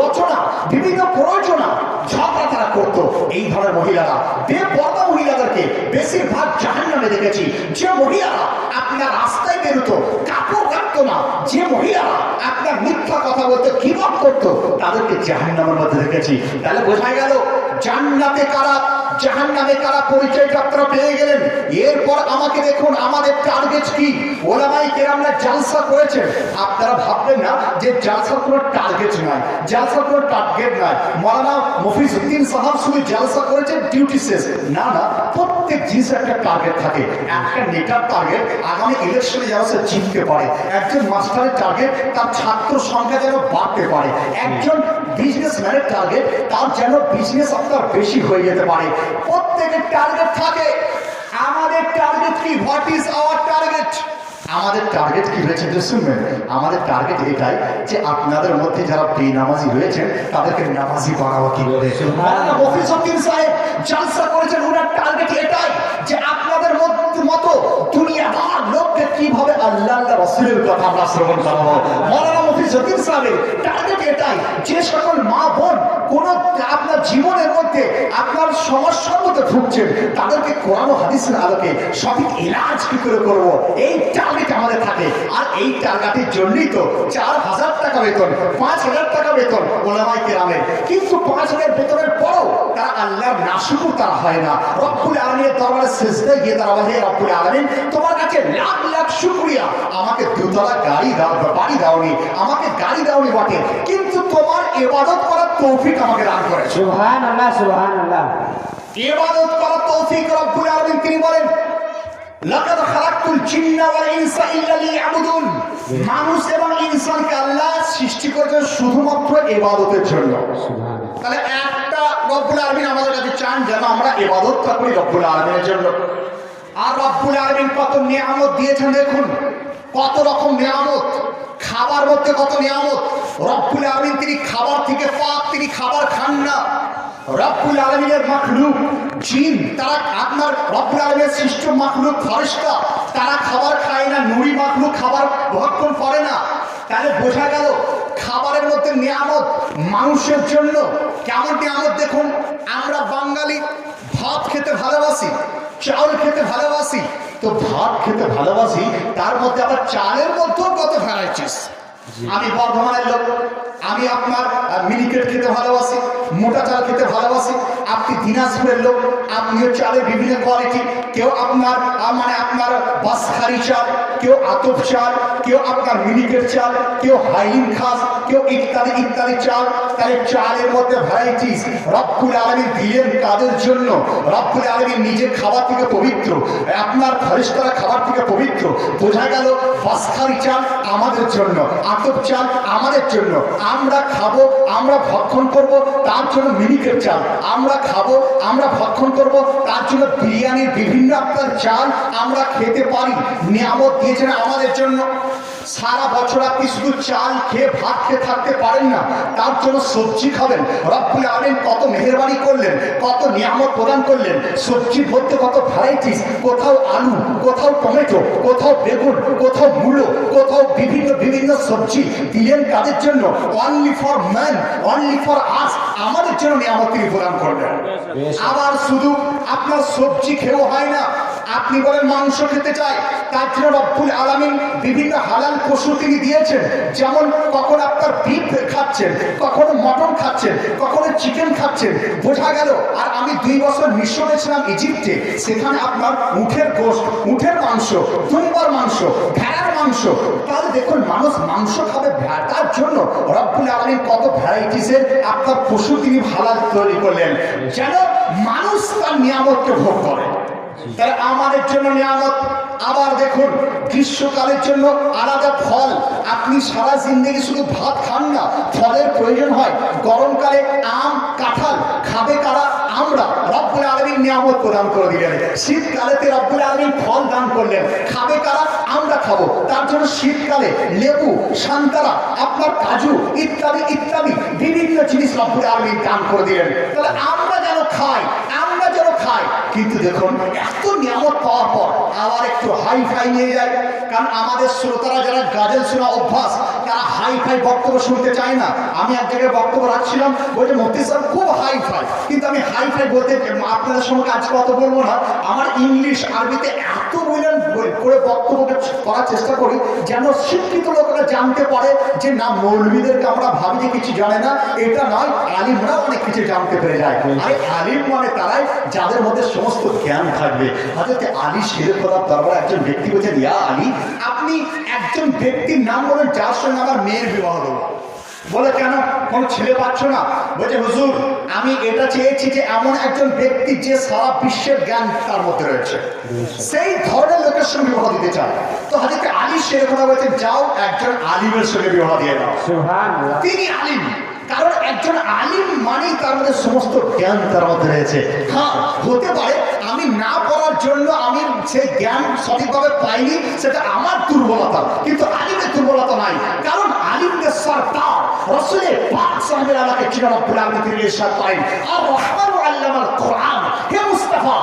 রচনা, বিভিন্ন প্রয়োজনা ঝগড়া তারা করতো। এই ধরনের মহিলারা, বেপরদা মহিলাদেরকে বেশিরভাগ জাহান্নামে দেখেছি। যে মহিলারা আপনার রাস্তায় বেরোতো কাপড় রাখতো না, যে মহিলারা আপনার মিথ্যা কথা বলতে গীবত করতো, তাদেরকে জাহান্নামের মধ্যে দেখেছি। তাহলে বোঝা গেল জান্নাতে কারা জাহান্নামে কারা পরিচয়টা আপনারা পেয়ে গেলেন। এরপর আমাকে দেখুন আমাদের টার্গেট কি। ওলামায়ে কেরামরা জালসা করেছেন, আপনারা ভাববেন না যে জালসার কোনো টার্গেট নয়, জালসার কোনো টার্গেট নয়। মাওলানা মফিজউদ্দিন সাহেব শুধু জালসা করেছেন ডিউটি শেষ, না না, প্রত্যেক জিনিসের একটা টার্গেট থাকে। একটা নেতার টার্গেট আগামী ইলেকশনে যেন সে জিততে পারে, একজন মাস্টারের টার্গেট তার ছাত্র সংখ্যা যেন বাড়তে পারে, একজন বিজনেসম্যানের টার্গেট তার যেন বিজনেস আপনার বেশি হয়ে যেতে পারে। প্রত্যেকের টার্গেট থাকে। আমাদের টার্গেট কি? What is our target? আমাদের টার্গেট কি রয়েছে শুনবেন। আমাদের টার্গেট এটাই যে আপনাদের মধ্যে যারা বেনামাজি রয়েছেন তাদেরকে নামাজি বানাবো কি করে। মফিজউদ্দিন সাহেব জালসা করেছেন, ওনার টার্গেট এটাই যে আপনাদের মতো দুনিয়াদার লোককে কিভাবে আল্লাহ আল্লাহ রাসূলের কথা আমরা শ্রবণ করাবো। মাওলানা মফিজউদ্দিন সাহেবের টার্গেট এটাই যে সকল মা বোন কোন আপনার জীবনের মধ্যে আপনার সমস্যার মধ্যে ভুগছেন তাদেরকে কোরআন ও হাদিসের আলোকে সঠিক ইলাজ কি করে করবো, এই টার্গেট আমাদের থাকে। আর এই টার্গেটের জন্যই তো 4000 টাকা বেতন, 5000 টাকা বেতন ওলামায়ে কেরামের। কিন্তু 5000 বেতনের পরও তারা আল্লাহর নাশুকর তারা হয় না। রব্বুল আলামিনের দরবারে সিজদায় গিয়ে তারা বলে, হে রব্বুল আলামিন তোমার কাছে লাখ লাখ শুকরিয়া, আমাকে দুতলা গাড়ি দাও, বাড়ি দাওনি, আমাকে গাড়ি দাওনি বটে, কিন্তু তোমার ইবাদত করার তৌফিক আমাকে দান করেছো। সুবহানাল্লাহ। সুবহানাল্লাহ। ইবাদত করার তৌফিক রব্বুল আলামিন তিনি বলেন লাকাদ খালাকতুল জিন্না ওয়াল ইনসা ইল্লা লিয়াবুদুন, মানুষ এবং ইনসানকে আল্লাহ সৃষ্টি করেছেন শুধুমাত্র ইবাদতের জন্য। তাহলে একটা রব্বুল আলামিন আমাদের কাছে চান যেন আমরা ইবাদতটা করি রব্বুল আলামিনের জন্য। আর রব্বুল আলামিন কত নিয়ামত দিয়েছেন দেখুন, কত রকম নিয়ামত। খাবার মধ্যে কত নিয়ামত। রব্বুল আলামিন তিনি খাবার থেকে পাক, তিনি খাবার খান না। রব্বুল আলামিনের মাখলুক জিন, তারা আপনার রব্বুল আলামিনের সৃষ্ট মাখলুক ফেরেশতা, তারা খাবার খায় না, নুরি মাখলুক খাবার ভক্ষণ করে না। তাহলে বোঝা গেল খাবারের মধ্যে নিয়ামত মানুষের জন্য। কেমন নিয়ামত দেখুন, আমরা বাঙালি ভাত খেতে ভালোবাসি, চাউল খেতে ভালোবাসি, তো ভাত খেতে ভালোবাসি তার মধ্যে আবার চালের মধ্যেও কত ভ্যারাইটিস। আমি বর্ধমানের লোক, আমি আপনার মিনিকেট খেতে ভালোবাসি, মোটা চাল খেতে ভালোবাসি। আপনি দিনাজপুরের লোক, আপনিও চালের বিভিন্ন কোয়ালিটি, কেউ আপনার মানে আপনার বাসখারি চাল, কেউ আতপ চাল, কেউ আপনার মিনিকেট চাল, কেউ হাইলিন খাস, কেউ ইত্যাদি ইত্যাদি চাল। তাহলে চালের মধ্যে ভ্যারাইটিস রব্বুল আলামিন দিলেন কাদের জন্য? রব্বুল আলামিন নিজে খাবার থেকে পবিত্র, আপনার ফেরেশতারা খাবার থেকে পবিত্র। বোঝা গেল বাসখারি চাল আমাদের জন্য, আতপ চাল আমাদের জন্য। আমরা খাবো, আমরা ভক্ষণ করব, তার জন্য মিনিকেট চাল আমরা খাবো, আমরা ভক্ষণ করব, তার জন্য বিরিয়ানির বিভিন্ন আপনার চাল আমরা খেতে পারি। নিয়ামত দিয়েছেন আমাদের জন্য। সারা বছর আপনি শুধু চাল খেয়ে ভাত খেয়ে থাকতে পারেন না, তার জন্য সবজি খাবেন। রব্বুল আলামিন কত মেহেরবানি করলেন, কত নিয়ামত প্রদান করলেন। সবজির মধ্যে কত ভ্যারাইটিস, কোথাও আলু, কোথাও টমেটো, কোথাও বেগুন, কোথাও মূলো, কোথাও বিভিন্ন বিভিন্ন সবজি দিলেন কাদের জন্য? Only for man, only for us, আমাদের জন্য নিয়ামত তিনি প্রদান করলেন। আবার শুধু আপনার সবজি খেয়েও হয় না, আপনি বলেন মাংস খেতে চাই, তার জন্য রব্বুল আলামিন বিভিন্ন হালাল পশু তিনি দিয়েছেন। যেমন কখন আপনার বিফ খাচ্ছেন, কখনো মটন খাচ্ছেন, কখনো চিকেন খাচ্ছেন। বোঝা গেল। আর আমি 2 বছর মিশরে ছিলাম, ইজিপ্টে, সেখানে আপনার উটের গোশত, উটের মাংস, দুম্বার মাংস, ভেড়ার মাংস। তাহলে দেখুন মানুষ মাংস খাবে, তার জন্য রব্বুল আলামিন কত ভ্যারাইটিসের আপনার পশু তিনি হালাল তৈরি করলেন, যেন মানুষ তার নিয়ামতকে ভোগ করে। তাহলে আমাদের জন্য নিয়ামত। আবার দেখুন গ্রীষ্মকালের জন্য আলাদা ফল। আপনি সারা জিন্দেগি শুধু ভাত খান না, ফলের প্রয়োজন হয়। গরমকালে আম, কাঁঠাল খাবে কারা? আমরা। রব্বুল আলামিন নিয়ামত প্রদান করে দিলেন। শীতকালেতে রব্বুল আলামিন ফল দান করলেন, খাবে কারা? আমরা খাবো। তার জন্য শীতকালে লেবু, সান্তারা, আপনার কাজু ইত্যাদি ইত্যাদি বিভিন্ন জিনিস রব্বুল আলামিন দান করে দিলেন। তাহলে আমরা যেন খাই, আমরা যেন খাই। কিন্তু দেখুন এত নিয়ামত পাওয়ার পর আবার একটু হাই ফাই নিয়ে যায়। কারণ আমাদের শ্রোতারা যারা গাজল শোনা অভ্যাস, তারা হাই ফাই বক্তব্য শুনতে চায় না। আমি এক জায়গায় বক্তব্য রাখছিলাম, বলছে মুফতি সাহেব খুব হাই ফাই, কিন্তু আমি হাই ফাই বলতে আপনাদের সঙ্গে আজ কত বলবো না। আমার ইংলিশ আরবিতে এত বললেন করে বক্তব্য করার চেষ্টা করি যেন শিক্ষিত লোকেরা জানতে পারে যে না, মৌলবীদেরকে আমরা ভাবি যে কিছু জানে না, এটা নয়, আলিমরা অনেক কিছু জানতে পেরে যায়। আর আলিম মানে তারাই যাদের মধ্যে সমস্ত জ্ঞান থাকবে। হযরত আলী শের খোদার দরবারে একজন ব্যক্তি বলছেন, ইয়া আলী, আপনি একজন ব্যক্তির নাম বলেন যার সঙ্গে আমার মেয়ের বিবাহ দেবো। বলে কেন, কোনো ছেলে পাচ্ছ না? বলছে হুজুর আমি এটা চেয়েছি যে এমন একজন ব্যক্তি যে সারা বিশ্বের জ্ঞান তার মধ্যে রয়েছে, সেই ধরনের লোকের সঙ্গে বিবাহ দিতে চান। তো হযরত আলী শের খোদা বলছেন যাও একজন আলিমের সঙ্গে বিবাহ দিয়ে দাও। সুবহানাল্লাহ। তিনি আলিম, কারণ একজন আলিম মানেই তার মধ্যে সমস্ত জ্ঞান তার মধ্যে রয়েছে। হ্যাঁ হতে পারে আমি না পড়ার জন্য আমি সেই জ্ঞান সঠিকভাবে পাইনি, সেটা আমার দুর্বলতা, কিন্তু আলিমের দুর্বলতা নাই। কারণ আলিমদের সরকার রাসূলের পাক সাল্লাল্লাহু আলাইহি ওয়াসাল্লাম তিনি ইরশাদ করেন, আর রহমানু আল্লামাল কোরআন। হে মুস্তাফা,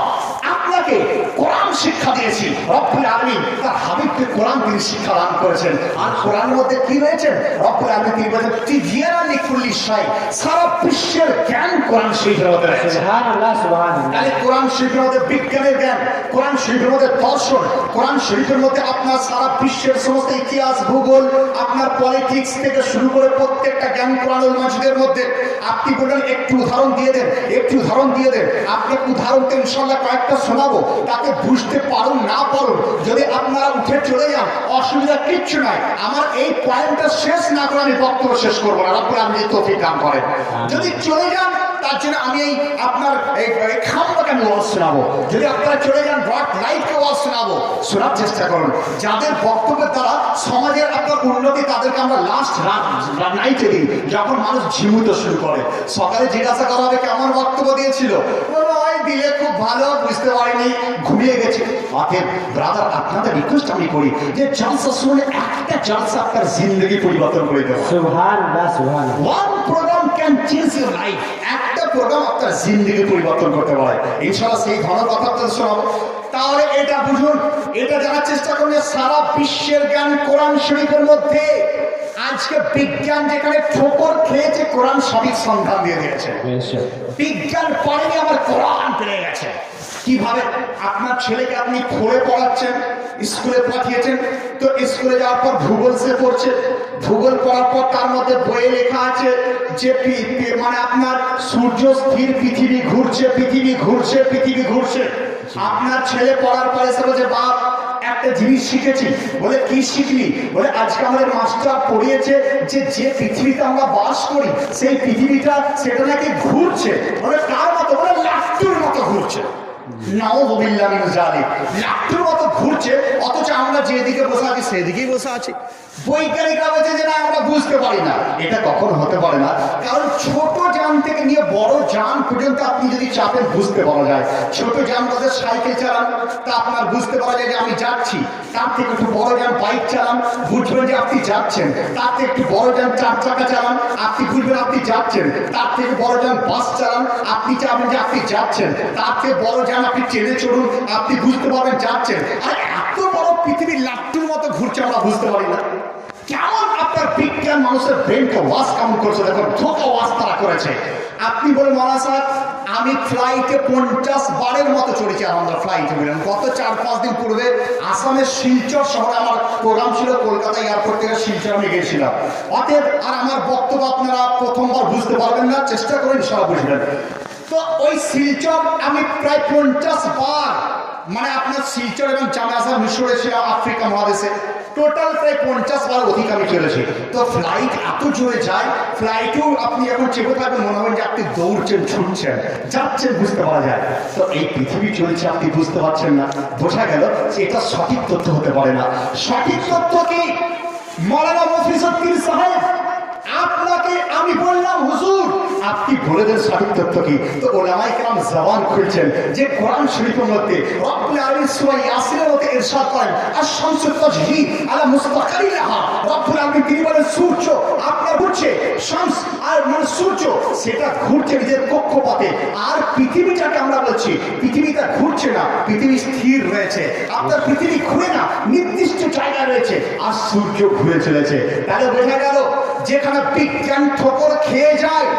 আপনাকে কোরআন শিক্ষা দিয়েছি। রব্বুল আলামিন তার হাবিবকে কোরআন তিনি শিক্ষা দান করেছেন। আর কোরআনের মধ্যে কি রয়েছে? রব্বুল আলামিন তিনি বলেন তিবিয়ানান লিকুল্লি শাই, সারা বিশ্বের জ্ঞান কোরআন শরীফের মধ্যে রয়েছে। সুবহানাল্লাহ, সুবহানাল্লাহ। তাহলে কোরআন শরীফের মধ্যে বিজ্ঞানের জ্ঞান, কোরআন শরীফের মধ্যে দর্শন, কোরআন শরীফের মধ্যে আপনার সারা বিশ্বের সমস্ত ইতিহাস, ভূগোল, আপনার পলিটিক্স থেকে শুরু করে প্রত্যেকটা জ্ঞান কোরআনুল মাজিদের মধ্যে। আপনি বলেন একটু উদাহরণ দিয়ে দেন, একটু উদাহরণ দিয়ে দেন। আপনাকে উদাহরণ তো ইনশাআল্লাহ কয়েকটা শোনাবো, তাতে বুঝতে পারুন না পারুন, যদি আপনারা উঠে চলে যান অসুবিধা কিচ্ছু নাই। আমার এই পয়েন্টটা শেষ না করে আমি বক্তব্য শেষ করবো না, রব্বুল আলামিন তৌফিক দান করেন। যদি চলে যান তার জন্য আমি এই আপনার এই খাম্বাকে আমি ওয়াজ শোনাবো। যদি আপনারা চলে যান ব্রড লাইটকে ওয়াজ শোনাবো, শোনার চেষ্টা করুন। যাদের বক্তব্যের দ্বারা সমাজের আপনার উন্নতি, তাদেরকে আমরা লাস্ট নাইটে দিই, যখন মানুষ ঝিমুতে শুরু করে। সকালে জিজ্ঞাসা করা হবে কেমন বক্তব্য দিয়েছিল, দিলে খুব ভালো, বুঝতে পারিনি, ঘুমিয়ে গেছে। অতএব ব্রাদার আপনাদের রিকোয়েস্ট আমি করি যে জলসা শুনে একটা জলসা আপনার জিন্দগি পরিবর্তন করে দেবে। সুবহানাল্লাহ, সুবহানাল্লাহ। One programme can change your life. একটা প্রোগ্রাম আপনার জিন্দগি পরিবর্তন করতে পারে। ইনশাআল্লাহ সেই ধরনের কথা আপনাদের শোনাবো। তাহলে এটা বুঝুন, এটা জানার চেষ্টা করলে সারা বিশ্বের জ্ঞান কোরআন শরীফের মধ্যে। আজকে বিজ্ঞান যেখানে ঠোকর খেয়েছে, কোরআন সঠিক সন্ধান দিয়ে দিয়েছে। বিজ্ঞান পড়েনি, আমার কোরআন পেয়ে গেছে। কিভাবে? আপনার ছেলেকে আপনি পড়ে পড়াচ্ছেন, স্কুলে পাঠিয়েছেন, তো স্কুলে যাওয়ার পর ভূগোল সে পড়ছে, ভূগোল পড়ার পর তার মধ্যে বইয়ে লেখা আছে যে মানে আপনার সূর্য স্থির, পৃথিবী ঘুরছে, পৃথিবী ঘুরছে, পৃথিবী ঘুরছে। আপনার ছেলে পড়ার পরে এসে বলছে, বাপ একটা জিনিস শিখেছি। বলে কি শিখলি? বলে আজকে আমাদের মাস্টার পড়িয়েছে যে যে পৃথিবীতে আমরা বাস করি সেই পৃথিবীটা সেটা নাকি ঘুরছে। বলে কার মতো? বলে লাট্টুর মতো ঘুরছে। নাউযুবিল্লাহি মিন যালিক, লাট্টুর মতো ঘুরছে, অথচ আমরা যেদিকে বসে আছি সেদিকেই বসে আছি। বৈজ্ঞানিকরা বলছে যে না, আমরা বুঝতে পারি না। এটা কখনো হতে পারে না, কারণ ছোট যান থেকে নিয়ে বড় যান পর্যন্ত আপনি যদি চাপেন বুঝতে পারা যায়। ছোট যান বলতে সাইকেল চালান, তা আপনার বুঝতে পারা যায় যে আমি যাচ্ছি। তার থেকে একটু বড় যান বাইক চালান, বুঝবেন যে আপনি যাচ্ছেন। তার থেকে একটু বড় যান 4 চাকা চালান, আপনি বুঝবেন আপনি যাচ্ছেন। তার থেকে বড় যান বাস চালান, আপনি চাবেন যে আপনি যাচ্ছেন। তার থেকে বড় যান আপনি ট্রেনে চড়ুন, আপনি বুঝতে পারবেন যাচ্ছেন। আর এত বড় পৃথিবীর লাট্টুর মতো ঘুরছে, আমরা বুঝতে পারি না। কেমন আপনার বিজ্ঞান মানুষের ব্রেনকে ওয়াশ কেমন করছে, দেখুন ধোকা ওয়াশ তারা করেছে। আপনি বলে মৌলানা সাহেব আমি ফ্লাইটে 50 বারের মতো চড়েছি। আমরা ফ্লাইটে বললাম গত 4-5 দিন পূর্বে আসামের শিলচর শহরে আমার প্রোগ্রাম ছিল, কলকাতা এয়ারপোর্ট থেকে শিলচর আমি গিয়েছিলাম। অতএব আর আমার বক্তব্য আপনারা প্রথমবার বুঝতে পারবেন না, চেষ্টা করেন সব বুঝবেন। তো ওই শিলচর আমি প্রায় 50 বার, মানে আপনার শিলচর এবং জামে আসা মিশরে ছিলাম, আফ্রিকা মহাদেশে, টোটাল প্রায় 50 বার অধিক আমি চলেছি। তো ফ্লাইট এত জোরে যায়, ফ্লাইটেও আপনি এখন চেপে থাকবেন, মনে হয় যে আপনি দৌড়ছেন, ছুটছেন, যাচ্ছেন, বুঝতে পারা যায়। তো এই পৃথিবী চলছে, আপনি বুঝতে পারছেন না। বোঝা গেল যে এটা সঠিক তথ্য হতে পারে না। সঠিক তথ্য কি? মৌলানা মফিজউদ্দিন সাহেব আপনাকে আমি বললাম হুজুর আপনি বলে দেন সঠিক তথ্য কি? তো ওলামায়ে কেরাম জবান খুলছেন যে কোরআন শরীফের মধ্যে রব্বুল আলামিন সূরা ইয়াসিনের মধ্যে ইরশাদ করেন আশ-শামসু তাজরি আলা মুস্তাকারিহা। রব্বুল আলামিন তিনি বলেন সূর্য আপনার ঘুরছে, শামস আর মানে সূর্য সেটা ঘুরছে নিজের কক্ষপথে। আর পৃথিবীটাকে আমরা বলছি পৃথিবীটা ঘুরছে না, পৃথিবী স্থির রয়েছে। আপনার পৃথিবী ঘুরে না, নির্দিষ্ট জায়গায় রয়েছে, আর সূর্য ঘুরে চলেছে। তাহলে বোঝা গেল যেখানে বিজ্ঞান ঠোকর খেয়ে যায়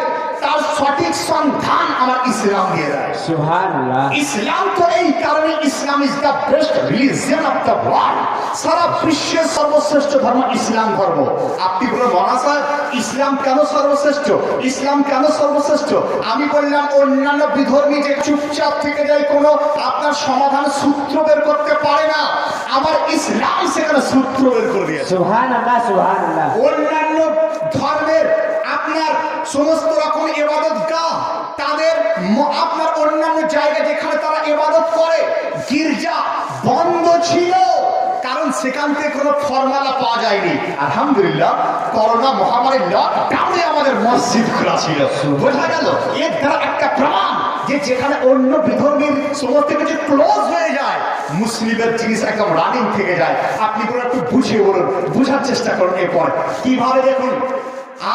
তার সঠিক সন্ধান আমার ইসলাম দিয়ে দেয়। সুবহানাল্লাহ। ইসলাম তো এই কারণে, Islam is the best religion of the world. সারা বিশ্বের সর্বশ্রেষ্ঠ ধর্ম ইসলাম ধর্ম। আপনি বলেন মৌলানা সাহেব ইসলাম কেন সর্বশ্রেষ্ঠ? ইসলাম কেন সর্বশ্রেষ্ঠ? আমি বললাম অন্যান্য বিধর্মী যে চুপচাপ থেকে যায়, কোনো আপনার সমাধান সূত্র বের করতে পারে না, আমার ইসলাম সেখানে সূত্র বের করে দিয়েছে। সুবহানাল্লাহ, সুবহানাল্লাহ। অন্যান্য ধর্মের আপনার সমস্ত রকম ইবাদত গাহ, তাদের আপনার অন্যান্য জায়গা যেখানে তারা ইবাদত করে, গির্জা বন্ধ ছিল, কারণ সেখান থেকে কোনো ফর্মালা পাওয়া যায়নি। আলহামদুলিল্লাহ করোনা মহামারীর লকডাউনে আমাদের মসজিদ খোলা ছিল। বোঝা গেল এর দ্বারা একটা প্রমাণ যে যেখানে অন্য বিধর্মীর সমস্ত কিছু ক্লোজ হয়ে যায়, মুসলিমের জিনিস একদম রানিং থেকে যায়। আপনি কোনো একটু বুঝিয়ে বলুন, বুঝার চেষ্টা করুন এরপর কিভাবে। দেখুন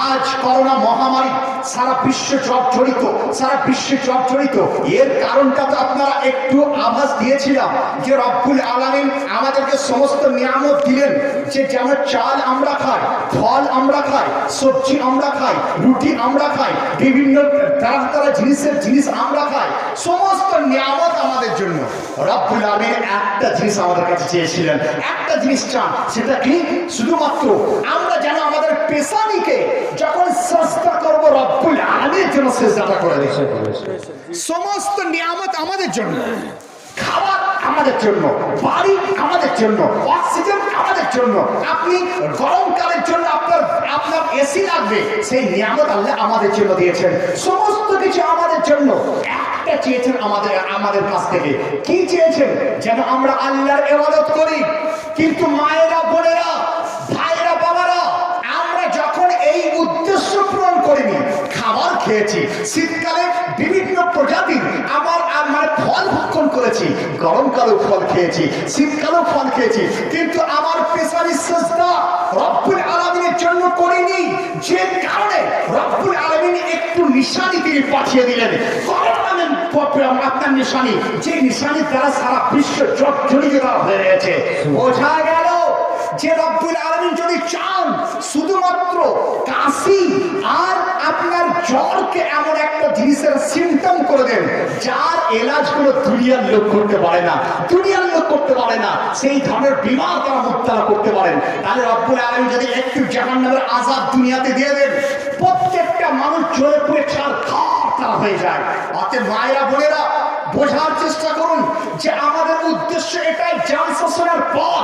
আজ করোনা মহামারী সারা বিশ্ব জর্জরিত, সারা বিশ্বে জর্জরিত। এর কারণটা তো আপনারা একটু আভাস দিয়েছিলাম যে রব্বুল আলামিন আমাদেরকে সমস্ত নিয়ামত দিলেন, যে যেমন চাল আমরা খাই, ফল আমরা খাই, সবজি আমরা খাই, রুটি আমরা খাই, বিভিন্ন তারা তারা জিনিস আমরা খাই, সমস্ত নিয়ামত আমাদের জন্য। রব্বুল আলামিন একটা জিনিস আমাদের কাছে চেয়েছিলেন, একটা জিনিস চান, সেটা কি? শুধুমাত্র আমরা যেন আমাদের পেশানিকে যখন সস্তা করবো রব্বুল আলামিনের জন্য সিজদাটা করে দিয়েছে। সমস্ত নিয়ামত আমাদের জন্য, খাবার আমাদের জন্য, বাড়ি আমাদের জন্য, অক্সিজেন আমাদের জন্য। আপনি গরমকালের জন্য আপনার এসি লাগবে, সেই নিয়ামত আল্লাহ আমাদের জন্য দিয়েছেন। সমস্ত কিছু আমাদের জন্য। একটা চেয়েছেন আমাদের কাছ থেকে, কি চেয়েছেন? যেন আমরা আল্লাহর ইবাদত করি। কিন্তু মায়েরা, বোনেরা, ভাইরা, বাবারা, আমরা যখন এই উদ্দেশ্য পূরণ করিনি, খাবার খেয়েছি, শীতকালে বিভিন্ন প্রজাতির আমার ফল ভক্ষণ করেছি, গরমকালেও ফল খেয়েছি, শীতকালেও ফল খেয়েছি, কিন্তু আমার পেশারি সিজদা রব্বুল আলামিনের জন্য করিনি। যে কারণে রব্বুল আলামিন একটু নিশানি তিনি পাঠিয়ে দিলেন, আপনার নিশানি, যে নিশানির দ্বারা সারা বিশ্ব জর্জরিত হয়ে গেছে। বোঝা গেল যে রব্বুল আলামিন যদি চান শুধুমাত্র কাশি আর আপনার জ্বরকে এমন একটা জিনিসের সিমটম করে দেন যার এলাজ কোনো দুনিয়ার লোক করতে পারে না, দুনিয়ার লোক করতে পারে না, সেই ধরনের বিমার তারা মুক্তালা করতে পারেন, তাহলে রব্বুল আলামিন যদি একটু জাহান্নামের আযাব দুনিয়াতে দিয়ে দেন, প্রত্যেকটা মানুষ জ্বরে পুড়ে ছারখার তারা হয়ে যায়। অতএব মায়েরা বোনেরা বোঝার চেষ্টা করুন যে আমাদের উদ্দেশ্য এটাই, জালসা শোনার পর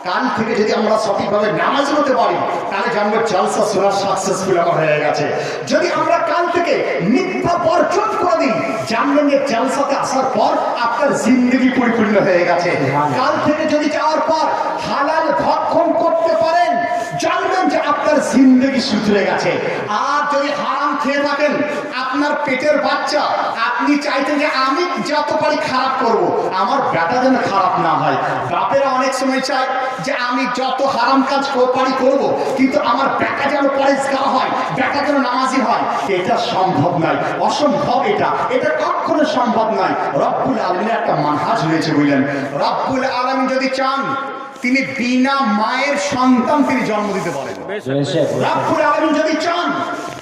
কাল থেকে যদি আমরা সঠিকভাবে নামাজ পড়তে পারি তাহলে জানবো জালসা শোনা সাকসেসফুল আমার হয়ে গেছে। যদি আমরা কাল থেকে মিথ্যা বর্জন করে দিই, জানবেন যে জালসাতে আসার পর আপনার জিন্দগি পরিপূর্ণ হয়ে গেছে। কাল থেকে যদি যাওয়ার পর হালাল ভক্ষণ করতে পারেন, জানবেন যে আপনার জিন্দগি সুধরে গেছে। আর যদি হারাম খেয়ে থাকেন, আপনার পেটের বাচ্চা, আপনি চাইতেন যে আমি যত পারি খারাপ করব, আমার বেটা যেন খারাপ না হয়। বাপেরা অনেক সময় চায় যে আমি যত হারাম কাজ পারি করব, কিন্তু আমার বেটা যেন পরেজগার হয়, বেটা যেন নামাজি হয়। এটা সম্ভব নয়, অসম্ভব। এটা কখনো সম্ভব নয়। রব্বুল আলামিনের একটা মানহাজ রয়েছে, বুঝলেন? রব্বুল আলামিন যদি চান, তিনি বিনা মায়ের সন্তান তিনি জন্ম দিতে পারেন। রব্বুল আলামিন যদি চান,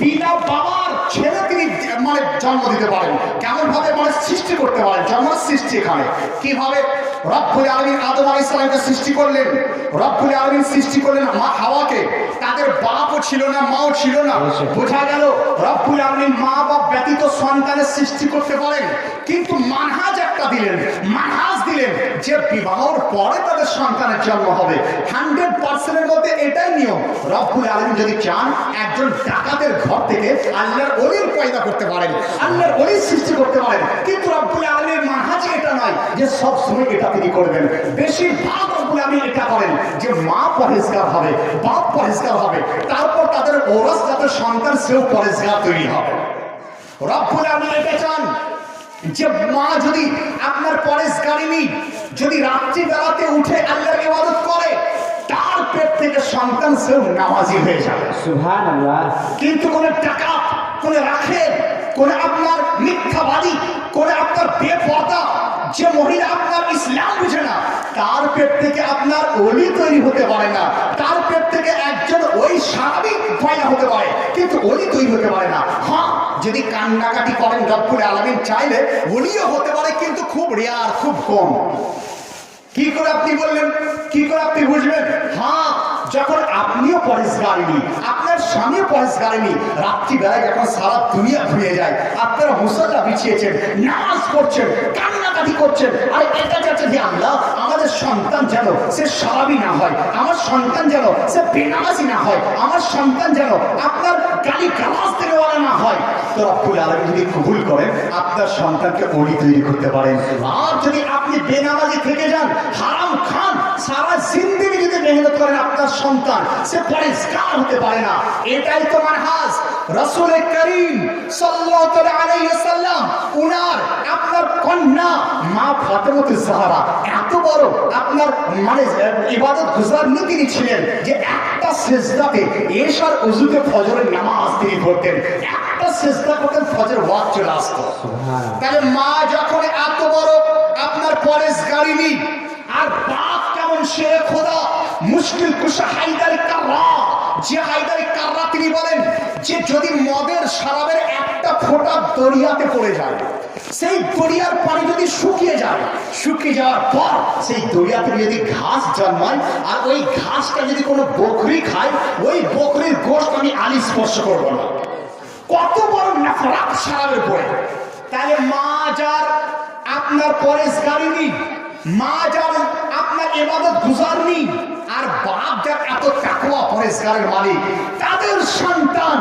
বিনা বাবার ছেলে তিনি মানে জন্ম দিতে পারেন। কেমন ভাবে মানে সৃষ্টি করতে পারেন? জন্ম সৃষ্টি এখানে কিভাবে? রব্বুল আলামিন আদম আলাইহিস সালামকে সৃষ্টি করলেন, রব্বুল আলামিন সৃষ্টি করলেন মা হাওয়াকে। তাদের বাপও ছিল না, মাও ছিল না। বোঝা গেল রব্বুল আলামিন মা বাপ ব্যতীত সন্তানের সৃষ্টি করতে পারেন, কিন্তু মানহাজ একটা দিলেন, মানহাজ দিলেন যে বিবাহর পরে তাদের সন্তানের জন্ম হবে। 100% মধ্যে এটাই নিয়ম। রব্বুল আলামিন যদি চান, একজন ডাকাতের ঘর থেকে আল্লাহর ওলির পয়দা করতে পারেন, আল্লাহর ওলির সৃষ্টি করতে পারেন, কিন্তু রব্বুল আলামিনের মানহাজ এটা নয় যে সব সময় এটা তিনি করবেন। বেশিরভাগ রব্বুল আলামিন এটা করেন যে মা পরেজগার হবে, বাপ পরেজগার হবে, তারপর তাদের ওরাস যাতে সন্তান সেও পরেজগার তৈরি হবে। রব্বুল আলামিন এটা চান যে মা যদি আপনার পরেজগারিনী যদি রাত্রি বেলাতে উঠে আল্লাহর ইবাদত করে, তার পেট থেকে সন্তান সেও নামাজি হয়ে যাবে। সুবহানাল্লাহ। কিন্তু কোন ডাকাত, কোন রাখেল, কোন আপনার মিথ্যাবাদী, কোন আপনার বেপরদা যে মহিলা আপনার ইসলাম বুঝে না, তার পেট থেকে আপনার ওলি তৈরি হতে পারে না। তার পেট থেকে একজন ওই স্বাভাবিক পয়দা হতে পারে, কিন্তু ওলি তৈরি হতে পারে না। হ্যাঁ, যদি কান্নাকাটি করেন, রব্বুল আলামিন চাইলে ওলিও হতে পারে, কিন্তু খুব রেয়ার, খুব কম। কি করে আপনি বললেন? কি করে আপনি বুঝবেন? হ্যাঁ, যখন আপনিও পরেজগারিনী, আপনার স্বামীও পরেজগারিনী, রাত্রিবেলায় যখন সারা দুনিয়া ঘুরিয়ে যায়, আপনারা মুসল্লা বিছিয়েছেন, নামাজ পড়ছেন, কান্নাকাটি করছেন, আর এটা চাচ্ছে যে আল্লাহ আমাদের সন্তান যেন সে সারাবি না হয়, আমার সন্তান যেন সে বেনামাজি না হয়, আমার সন্তান যেন আপনার গালি গালাজ দেওয়ালা না হয়। তো রব্বুল আলামিন যদি কবুল করেন, আপনার সন্তানকে ওলি তৈরি করতে পারেন। আর যদি আপনি বেনামাজি থেকে যান, হারাম খান, সারা জিন্দেগি যদি মেহনত করেন, আপনার সন্তান সে পরেজগার হতে পারে না। এটাই তো মানহাজ। রাসূল করিম সাল্লাল্লাহু আলাইহি ওয়াসাল্লাম উনার আপনার কন্যা মা ফাতেমাতুজ জাহরা এত বড় আপনার মানে ইবাদত গুজার তিনি ছিলেন যে একটা সিজদাতে এশার ওযুতে ফজরের নামাজ তিনি পড়তেন, একটা সিজদা করতেন, ফজর ওয়াক্ত চলে আসতো। তাহলে মা যখন এত বড় আপনার পরেজগারিনী, আর বাপ কেমন শেরে খোদা মুশকিল কুশা হায়দার কাররা, যে হায়দার কাররা তিনি বলেন যে যদি মদের শরাবের একটা ফোঁটা দরিয়াতে পড়ে যায়, সেই দরিয়ার পানি যদি শুকিয়ে যায়, শুকিয়ে যাওয়ার পর সেই দরিয়াতে যদি ঘাস জন্মায়, আর ওই ঘাসটা যদি কোনো বকরি খায়, ওই বকরির গোশত আমি আলি স্পর্শ করবো না। কত বড় নফরত শরাবের পরে। তাহলে মা যার আপনার পরেজগারিনী, মা যার আপনার ইবাদত গুজারনি, আর বাপ যার এত তাকওয়া পরেজগারের মালিক, তাদের সন্তান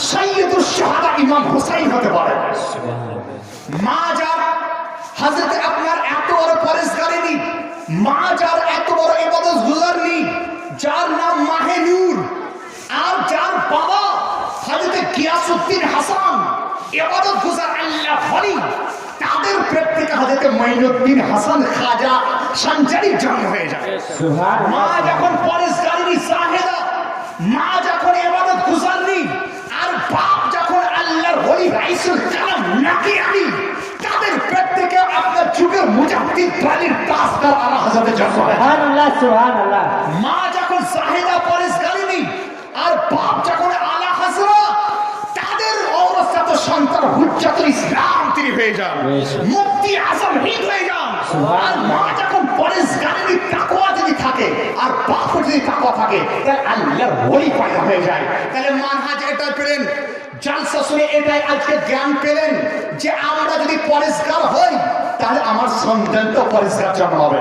সাইয়্যিদুশ শুহাদা ইমাম হুসাইন হতে পারে। মা যার হযরত আপনার এত বড় পরেজগারিনী, মা যার এত বড় ইবাদত গুজারনি, যার নাম মাহে নূর, আর যার বাবা হযরত গিয়াসউদ্দিন হাসান ইবাদত গুজার আল্লাহ ওলি, তাদের পেট থেকে হযরত মাইনুদ্দিন হাসান খাজা সঞ্জারির জন্ম হয়ে যায়। মা যখন পরেজগারিনী জাহেদা, মা যখন ইবাদত গুজারনি, আর বাপ যখন আল্লাহর ওলি রাইসুল কালাম নাকি আলী, তাদের পেট থেকে আপনার যুগের মুজাদ্দিদ ওয়ালির তাসদার আলা হযরত জন্ম হয়। সুবহানাল্লাহ, সুবহানাল্লাহ। মা যখন জাহেদা পরেশগারিনী আর বাপ যখন আলা হযরত, তাদের ঔরসাত সন্তান হুজ্জাতুল ইসলাম তিনি হয়ে যান, মুফতি আজম হিন্দ হয়ে যান। আর মা যখন পরেশগারিনী তাকওয়া যদি থাকে আর বাপ যদি তাকওয়া থাকে, তাহলে আল্লাহর ওলি পয়দা হয়ে যায়। তাহলে মানহাজ এটা পেলেন, জালসা শুনে এটাই আজকে জ্ঞান পেলেন যে আমরা যদি পরেশগার হই তাহলে আমার সন্তান তো পরেশগার জন্ম হবে।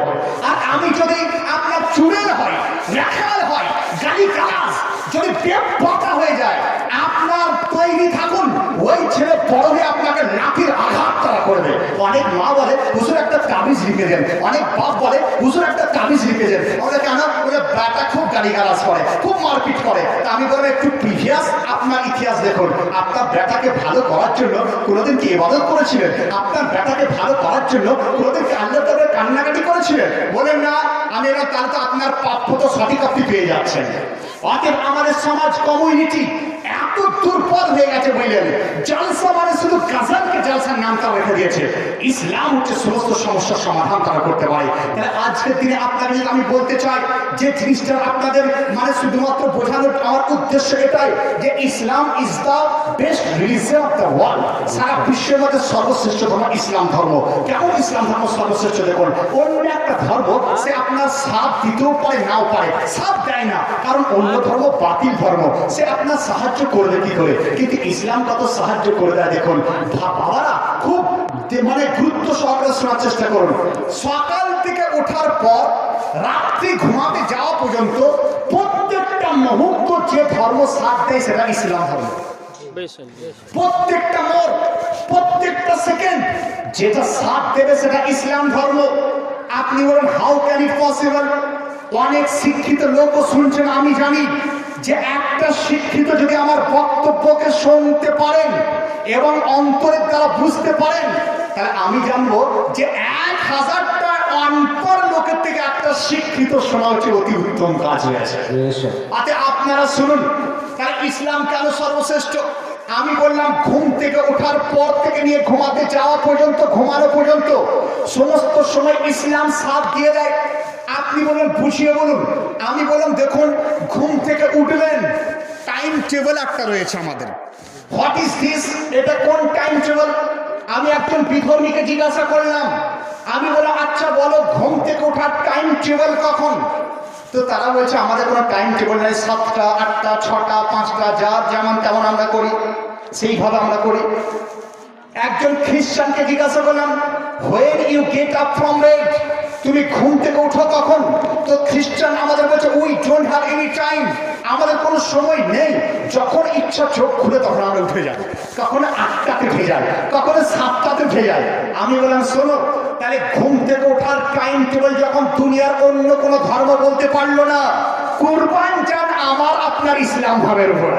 আর আমি যদি আপনার চুরের হয়, রাখাল হয়, গালি গালাজ যদি বেপরোয়া হয়ে যায়, আপনার তৈরি থাকুন, ওই ছেলে বড় হয়ে আপনাকে লাঠির আঘাত তারা করবে। অনেক মা বলে হুজুর একটা তাবিজ লিখে দেন, অনেক বাপ বলে হুজুর একটা তাবিজ লিখে দেন। ওরা কেন? ওরা বেটা খুব গালি গালাজ করে, খুব মারপিট করে। তা আমি বলবো একটু প্রিভিয়াস আপনার ইতিহাস দেখুন। আপনার বেটাকে ভালো করার জন্য কোনোদিন কি ইবাদত করেছিলেন? আপনার বেটাকে ভালো করার জন্য কোনোদিন কি আল্লাহর দরবারে কান্নাকাটি করেছিলেন? বলেন না। আমি এবার তাহলে তো আপনার প্রাপ্য তো সঠিক আপনি পেয়ে যাচ্ছেন। অতএব আমাদের সমাজ কমিউনিটি এত দুর্বল হয়ে গেছে, বুঝলেন? জালসা মানে শুধু গাজালকে জালসার নামটা রেখে দিয়েছে। ইসলাম হচ্ছে সমস্ত সমস্যার সমাধান তারা করতে পারে। তাহলে আজকের দিনে আপনাকে যদি আমি বলতে চাই যে জিনিসটা আপনাদের মানে শুধুমাত্র বোঝানোর আমার উদ্দেশ্য এটাই যে Islam is the best religion of the world. সারা বিশ্বের মধ্যে সর্বশ্রেষ্ঠ ধর্ম ইসলাম ধর্ম। কেমন ইসলাম ধর্ম সর্বশ্রেষ্ঠ? দেখুন, অন্য একটা ধর্ম সে আপনার সাথ দিতেও পারে, নাও পারে, সাথ দেয় না, কারণ অন্য ধর্ম বাতিল ধর্ম, সে আপনার সাহায্য করবে কি করে। কিন্তু ইসলাম কত সাহায্য করে দেয় দেখুন। বাবারা খুব মানে গুরুত্ব সহকারে শোনার চেষ্টা করুন। সকাল থেকে ওঠার পর রাত্রি ঘুমাতে যাওয়া পর্যন্ত প্রত্যেকটা মুহূর্ত যে ধর্ম সাথ দেয় সেটা ইসলাম ধর্ম। প্রত্যেকটা মোড়, প্রত্যেকটা সেকেন্ড যেটা সাথ দেবে সেটা ইসলাম ধর্ম। আপনি বলেন হাউ ক্যান ইট পসিবল? অনেক শিক্ষিত লোকও শুনছেন, আমি জানি যে একটা শিক্ষিত যদি আমার বক্তব্যকে শুনতে পারেন এবং অন্তরের দ্বারা বুঝতে পারেন, তাহলে আমি জানবো যে 1000টা অন্তর লোকের থেকে একটা শিক্ষিত শোনা হচ্ছে অতি উত্তম কাজ হয়েছে। আতে আপনারা শুনুন, তাহলে ইসলাম কেন সর্বশ্রেষ্ঠ? আমি বললাম ঘুম থেকে ওঠার পর থেকে নিয়ে ঘুমাতে যাওয়া পর্যন্ত, ঘুমানো পর্যন্ত সমস্ত সময় ইসলাম সাথ দিয়ে দেয়। আপনি বলুন, বুঝিয়ে বলুন। আমি বললাম দেখুন, ঘুম থেকে উঠলেন, টাইম টেবিল একটা রয়েছে আমাদের। What is this? এটা কোন টাইম টেবিল? আমি একজন বিধর্মীকে জিজ্ঞাসা করলাম, আমি বললাম আচ্ছা বলো ঘুম থেকে ওঠার টাইম টেবিল কখন? তো তারা বলছে আমাদের কোনো টাইম টেবিল নেই, 7টা, 8টা, 6টা, 5টা, যার যেমন তেমন আমরা করি, সেইভাবে আমরা করি। একজন খ্রিস্টানকে জিজ্ঞাসা করলাম, when you get up from bed, তুমি ঘুম থেকে উঠো কখন? তো খ্রিস্টান আমাদের বলছে we don't have any time, আমাদের কোনো সময় নেই, যখন ইচ্ছা চোখ খুলে তখন আমরা উঠে যাই। কখনো 8টাতে উঠে যায়, কখনো 7টাতে উঠে যায়। আমি বললাম শোনো, তাহলে ঘুম থেকে ওঠার টাইম টেবিল যখন দুনিয়ার অন্য কোনো ধর্ম বলতে পারলো না, কুরবান যান আমার আপনার ইসলাম ধর্মের উপরে।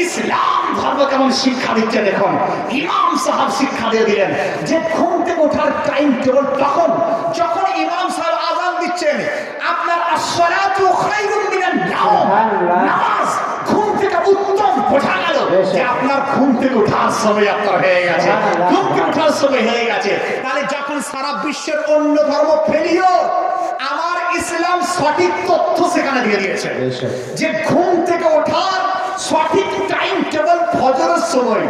ইসলাম ধর্ম কেমন শিক্ষা দিচ্ছে দেখুন। ইমাম সাহেব শিক্ষা দিয়ে দিলেন যে ঘুম থেকে ওঠার টাইম টেবিল তখন যখন ইমাম সাহেব আযান দিচ্ছেন, আপনার আসসালাতু খায়রুম মিনান নাওম, নামাজ ঘুম থেকে উত্তম। বোঝা গেল যে আপনার ঘুম থেকে ওঠার সময় আপনার হয়ে গেছে, ঘুম থেকে ওঠার সময় হয়ে গেছে। তাহলে যখন সারা বিশ্বের অন্য ধর্ম ফেলিও, আমার ইসলাম সঠিক তথ্য সেখানে দিয়ে দিয়েছে যে ঘুম থেকে ওঠার সঠিক টাইম টেবিল ফজরের সময়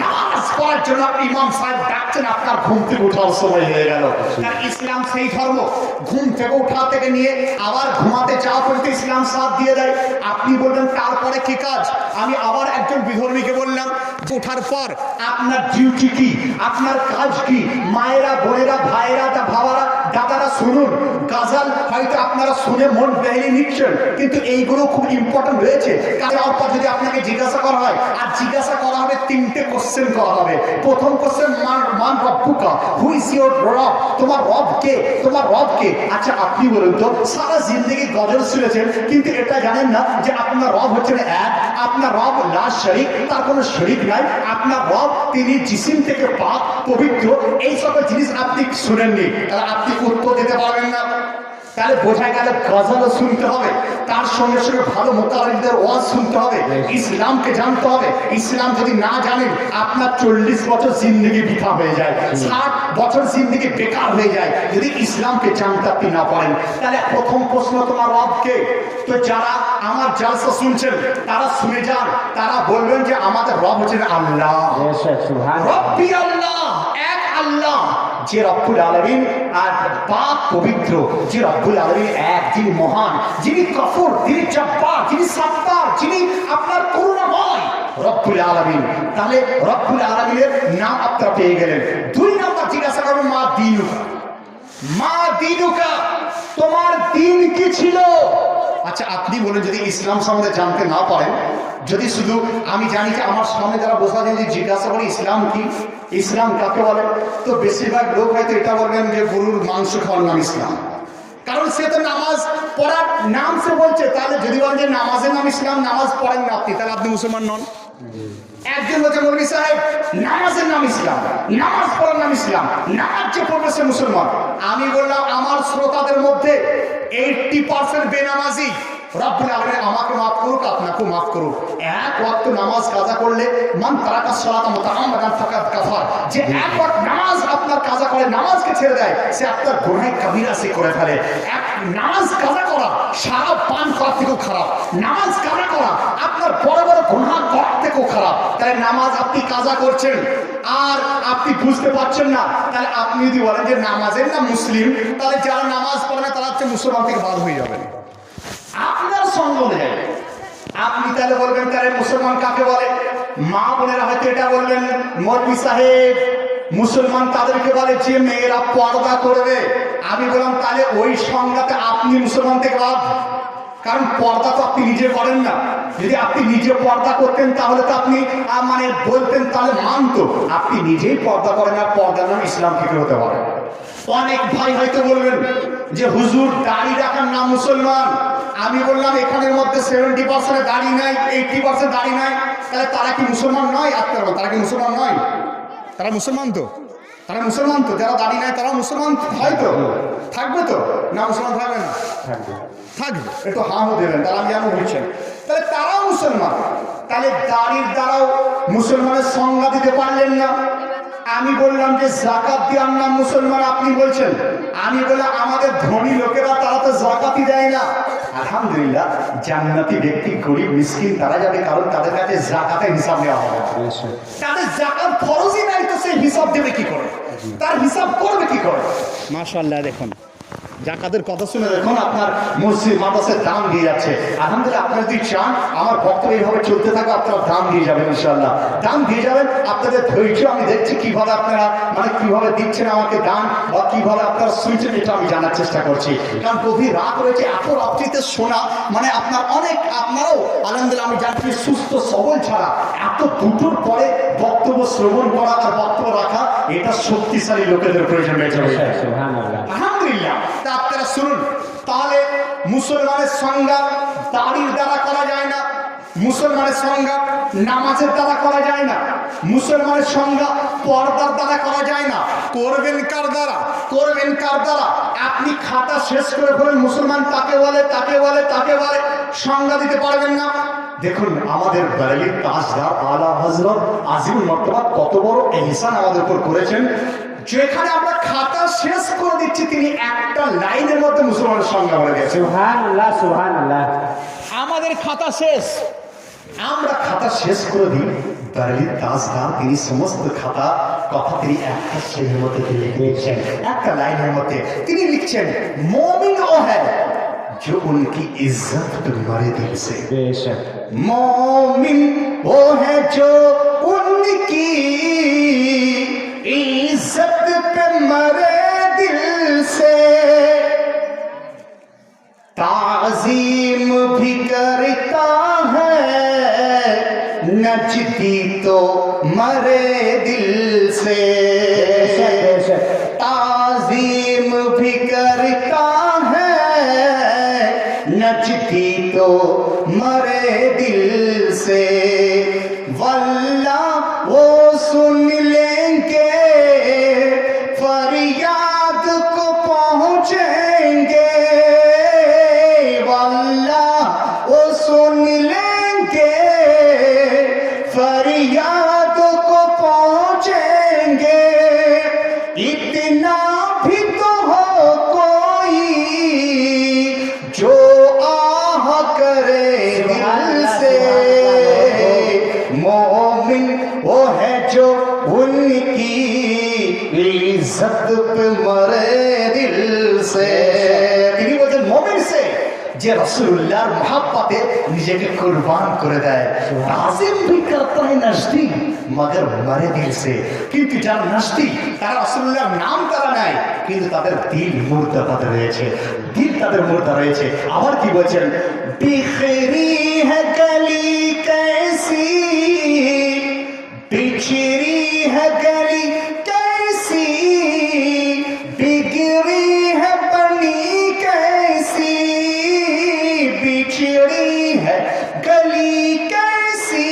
নামাজ পড়ার জন্য ইমাম সাহেব ডাকছেন, আপনার ঘুম থেকে ওঠার সময় হয়ে গেল। তার ইসলাম সেই ধর্ম, ঘুম থেকে ওঠা থেকে নিয়ে আবার ঘুমাতে যাওয়া পর্যন্ত ইসলাম সাথ দিয়ে দেয়। আপনি বললেন তারপরে কি কাজ? আমি আবার একজন বিধর্মীকে বললাম ওঠার পর আপনার ডিউটি কি, আপনার কাজ কি? মায়েরা, বোনেরা, ভাইয়েরা, ভাবারা, দাদারা শুনুন, গাজাল হয়তো আপনারা শুনে মন বেরিয়ে নিচ্ছেন, কিন্তু এইগুলো খুব ইম্পর্টেন্ট রয়েছে। কারণ অর্থাৎ যদি আপনাকে জিজ্ঞাসা করা হয়, আর জিজ্ঞাসা করা হবে 3টে কোশ্চেন করা হবে। প্রথম কোশ্চেন মান রব্বুকা, হু ইজ ইওর রব? তোমার রব কে? তোমার রব কে? আচ্ছা আপনি বলুন তো, সারা জিন্দগি গজল শুনেছেন কিন্তু এটা জানেন না যে আপনার রব হচ্ছেন এক, আপনার রব লা শরীক, তার কোনো শরীক নাই, আপনার রব তিনি জিসিম থেকে পাক, পবিত্র, এই সকল জিনিস আপনি শুনেননি, তাহলে আপনি উত্তর দিতে পারবেন না। তাহলে বোঝা গেল গজলও শুনতে হবে, তার সঙ্গে সঙ্গে ভালো মোকাররিদের ওয়াজ শুনতে হবে, ইসলামকে জানতে হবে। ইসলাম যদি না জানেন আপনার 40 বছর জিন্দগি বৃথা হয়ে যায়, 60 বছর জিন্দগি বেকার হয়ে যায় যদি ইসলামকে জানতে আপনি না পারেন। তাহলে প্রথম প্রশ্ন তোমার রবকে। তো যারা আমার জালসা শুনছেন তারা শুনে যান, তারা বলবেন যে আমাদের রব হচ্ছেন আল্লাহ। बेशक सुभान রব্বি আল্লাহ, এক আল্লাহ, যে রব্বুল আলামিন আর পাক পবিত্র, যে রব্বুল আলামিন এক, যিনি মহান, যিনি গফুর, যিনি জব্বার, যিনি সাত্তার, যিনি আপনার করুণাময়, রব্বুল আলামিন। তাহলে রব্বুল আলামিনের নাম আপনারা পেয়ে গেলেন। 2 নাম্বার জিজ্ঞাসা করবেন মা দিনুকা, মা দিনুকা, তোমার দিন কি ছিল? আচ্ছা আপনি বলেন, যদি ইসলাম সম্বন্ধে জানতে না পারেন, যদি শুধু আমি জানি যে আমার সামনে যারা বসে আছেন যদি জিজ্ঞাসা করি ইসলাম কি, ইসলাম কাকে বলে, তো বেশিরভাগ লোক হয়তো এটা বলবেন যে গরুর মাংস খাওয়ার নাম ইসলাম, কারণ সে তো নামাজ পড়ার নাম সে বলছে। তাহলে যদি বলেন যে নামাজের নাম ইসলাম, নামাজ পড়েন না আপনি, তাহলে আপনি মুসলমান নন। একজন বলছে মৌলভী সাহেব নামাজের নাম ইসলাম, নামাজ পড়ার নাম ইসলাম, নামাজ যে পড়বে সে মুসলমান। আমি বললাম আমার শ্রোতাদের মধ্যে 80% বেনামাজি। রব্বুল আলামিন আমাকে মাফ করুক, আপনাকেও মাফ করুক। এক ওয়াক্ত নামাজ কাজা করলে মান তারাকা সালাতা মুতাআম্মাদান ফাকাদ কাফার, যে এক ওয়াক্ত নামাজ আপনার কাজা করে, নামাজকে ছেড়ে দেয়, সে আপনার গুনাহ কবিরা সে করে ফেলে। এক নামাজ কাজা করা সারা পান করার থেকেও খারাপ, নামাজ কাজা করা আপনার বড় বড় গুনাহ করার থেকেও খারাপ। তাহলে নামাজ আপনি কাজা করছেন আর আপনি বুঝতে পারছেন না, তাহলে আপনি যদি বলেন যে নামাজের নাম মুসলিম, তাহলে যারা নামাজ পড়ে না তারা হচ্ছে মুসলমান থেকে বাদ হয়ে যাবেন আপনার সঙ্গ অনুযায়ী। আপনি তাহলে বলবেন তাহলে মুসলমান কাকে বলে? মা বোনেরা হয়তো এটা বলবেন মৌলভী সাহেব মুসলমান তাদেরকে বলে যে মেয়েরা পর্দা করবে। আমি বললাম তাহলে ওই সংজ্ঞাতে আপনি মুসলমান থেকে বাদ, কারণ পর্দা তো আপনি নিজে করেন না। যদি আপনি নিজে পর্দা করতেন তাহলে তো আপনি মানে বলতেন, তাহলে মানতো। আপনি নিজেই পর্দা করেন না, পর্দার নাম ইসলাম কি করে হতে পারে? অনেক ভাই হয়তো বলবেন যে হুজুর দাড়ি রাখার নাম মুসলমান। আমি বললাম এখানের মধ্যে 70% দাড়ি নাই, 80% দাড়ি নাই, তাহলে তারা কি মুসলমান নয়? আপনার তারা কি মুসলমান নয়? তারা মুসলমান তো, তারা মুসলমান তো, যারা দাড়ি নাই তারা মুসলমান হয়তো থাকবে তো না? মুসলমান থাকবে না? থাকবে। একটু হাঁ দেবেন, তাহলে আমি যেন বলছেন তাহলে তারাও মুসলমান। তাহলে দাড়ির দ্বারাও মুসলমানের সংজ্ঞা দিতে পারলেন না। আমি বললাম যে যাকাত দেওয়ার নাম মুসলমান, আপনি বলছেন। আমি বললাম আমাদের ধনী লোকেরা তারা তো যাকাতই দেয় না। আলহামদুলিল্লাহ জান্নাতি ব্যক্তি গরিব মিসকিন তারা যাবে, কারণ তাদের কাছে যাকাতের হিসাব নেওয়া হবে। তাদের যাকাত ফরজই নাই, তো সে হিসাব দেবে কি করে? তার হিসাব করবে কি করে? মাশাআল্লাহ দেখুন জাকাতের কথা শুনে দেখুন আপনার মসজিদ মাদ্রাসার দাম দিয়ে যাচ্ছে। আলহামদুলিল্লাহ আপনারা যদি চান আমার বক্তব্য এইভাবে চলতে থাকে, আপনারা দাম দিয়ে যাবেন ইনশাআল্লাহ, দাম দিয়ে যাবেন। আপনাদের ধৈর্য আমি দেখছি কিভাবে আপনারা মানে কিভাবে দিচ্ছেন আমাকে দান, বা কিভাবে আপনারা শুনছেন, এটা আমি জানার চেষ্টা করছি। কারণ গভীর রাত রয়েছে, এত রাত্রিতে শোনা মানে আপনার অনেক, আপনারাও আলহামদুলিল্লাহ আমি জানছি সুস্থ সবল ছাড়া এত দুটোর পরে বক্তব্য শ্রবণ করা আর বক্তব্য রাখা, এটা শক্তিশালী লোকেদের প্রয়োজন রয়েছে। सुभान अल्लाह আলহামদুলিল্লাহ। তা আপনারা শুনুন, তাহলে মুসলমানের সংজ্ঞা দাড়ির দ্বারা করা যায় না, মুসলমানের সংজ্ঞা নামাজের দ্বারা করা যায় না, মুসলমানের সংজ্ঞা পর্দার দ্বারা করা যায় না। করবেন কার দ্বারা? করবেন কার দ্বারা? আপনি খাতা শেষ করে ফেলেন মুসলমান তাকে বলে, তাকে বলে, তাকে বলে, সংজ্ঞা দিতে পারবেন না। দেখুন আমাদের বেরেলির তাজদার আলা হযরত আজিমুল মর্তবা কত বড় ইহসান আমাদের উপর করেছেন, যেখানে আমরা খাতা শেষ করে দিচ্ছি তিনি একটা লাইনের মধ্যে মুসলমানের সংজ্ঞা বলে দিয়েছেন। सुभान अल्लाह আমাদের খাতা শেষ, আমরা খাতা শেষ করে দিই, বেরেলির তাজদার তিনি সমস্ত খাতা কথা তিনি একটা শ্রেণীর মধ্যে তিনি লিখছেন, একটা লাইনের মধ্যে তিনি লিখছেন मोमिन वो है जो उनकी इज्जत पे मरे दिल से। बेशक मोमिन वो है जो उनकी इज्जत पे मरे दिल से, ताजीम भी करता है नजदी तो मरे दिल से, ताजीम भी करता है नजदी तो मरे दिल से, वल्लाह वो सुन लेंगे फरियाद को पहुंचेंगे, इज्जत पे मरे दिल से তিনি বলেন মুমিন সে যে রাসূলুল্লাহর মহব্বতে নিজেকে কুরবান করে দেয় তাজিম भी करता है नजदीक मगर मरे दिल से কিন্তু যারা নজদীক তারা রাসূলুল্লাহর নাম তারা নেয় কিন্তু তাদের দিল মুর্দাবাদ রয়েছে দিল তাদের মুর্দা রয়েছে আবার কি বলেন बिखरी है गली कैसी बिछड़ी है गली कैसी बिगड़ी है बनी कैसी बिछड़ी है गली कैसी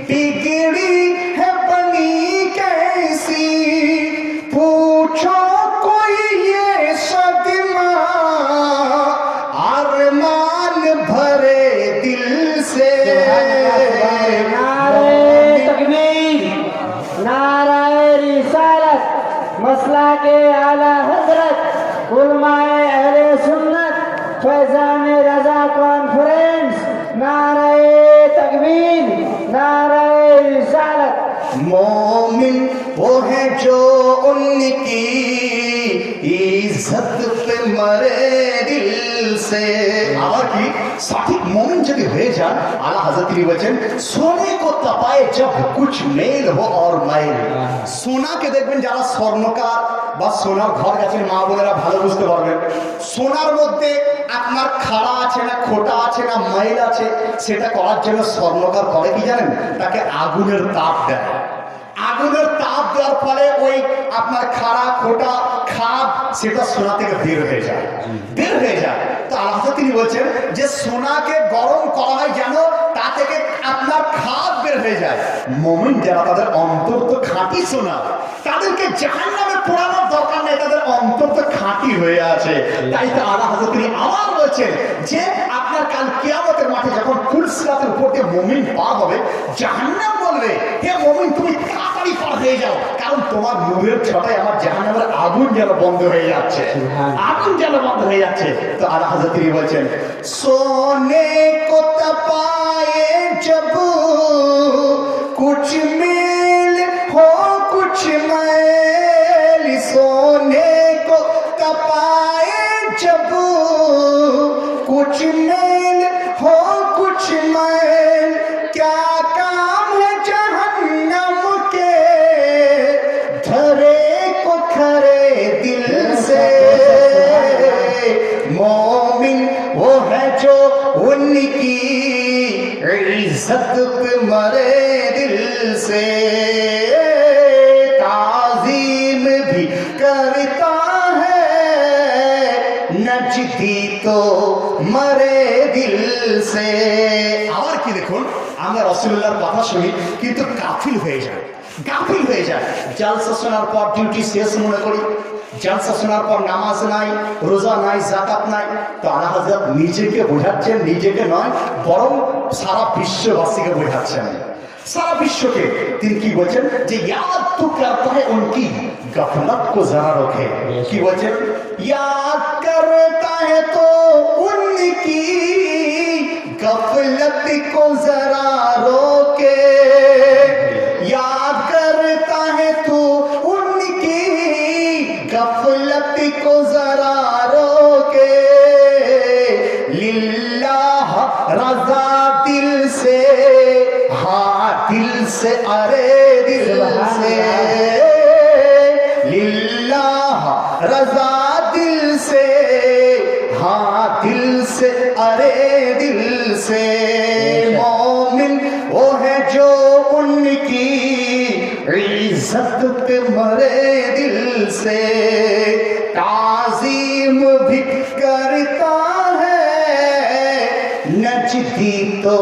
बिगड़ी है बनी कैसी पूछो कोई ये सदमा अरमान भरे दिल से नारे तकबीर, नारे रिसालत, मसला के आला हजरत, उलमाए अहले सुन्नत, फैजान रजा कॉन्फ्रेंस, नारे तकबीर, नारे रिसालत। मोमिन वो है जो उनकी इज्जत पे मरे दिल से আবার কি সঠিক মোমিন যদি হয়ে যান আলা হযরত তিনি বলেন সোনে কো तपाए जब कुछ मेल हो और मैल সোনাকে দেখবেন যারা স্বর্ণকার বা সোনার ঘর গেছেন মা বোনেরা ভালো বুঝতে পারবেন সোনার মধ্যে আপনার খাড়া আছে না খোটা আছে না মাইল আছে সেটা করার জন্য স্বর্ণকার করে কি জানেন তাকে আগুনের তাপ দেয় আগুনের তাপ দেওয়ার ফলে ওই আপনার খাড়া খোটা খাদ সেটা সোনা থেকে বের হয়ে যায় তো আল্লাহ তিনি বলছেন যে সোনাকে গরম করা হয় যেন তা থেকে আপনার খাদ বের হয়ে যায় মুমিন যারা তাদের অন্তর তো খাঁটি সোনা তাদেরকে জাহান্নামে পোড়ানোর দরকার নেই তাদের অন্তর তো খাঁটি হয়ে আছে তাই তো আল্লাহ তিনি আবার বলছেন যে আপনার কাল কিয়ামতের মাঠে যখন ফুলসিরাতের উপর দিয়ে মুমিন পার হবে জাহান্নাম বলবে হে মুমিন তুমি তাড়াতাড়ি পার হয়ে যাও কারণ তোমার নূরের ছটায় আমার জাহান্নামের আগুন যেন বন্ধ হয়ে যাচ্ছে তো আল্লাহ হযরত তিনি বলছেন সোনে কো तपाए जब कुछ मेल हो कुछ मैल सोने को तपाए जब कुछ मेल हो कुछ मैल क्या काम है जहन्नम के धरे को खरे दिल से मोमिन वो है जो उनकी इज्जत पे मरे दिल से ताजीम भी करता है नजदी तो मरे दिल से और की देखুন আমরা রাসূলুল্লাহর কথা শুনি কিন্তু গাফিল হয়ে যায় জালসা শোনার পর ডিউটি শেষ মনে করি জালসা শোনার পর নামাজ নাই রোজা নাই যাকাত নাই তো আলা হযরত নিজেকে বোঝাচ্ছেন নিজেকে নয় বরং সারা বিশ্ববাসীকে বোঝাচ্ছেন सारा विश्व के दिन की वचन जे याद तो करता है उनकी गफलत को जरा रोके की वचन याद करता है तो उनकी गफलत को जरा रोके याद करता है तो उनकी गफलत को जरा रोके लिल्लाह रजा दिल से हाँ दिल से अरे दिल से लिल्लाह रजा दिल से हाँ दिल से अरे दिल से मोमिन वो है जो उनकी इज्जत पे मरे दिल से ताजीम भी करता है नजदी तो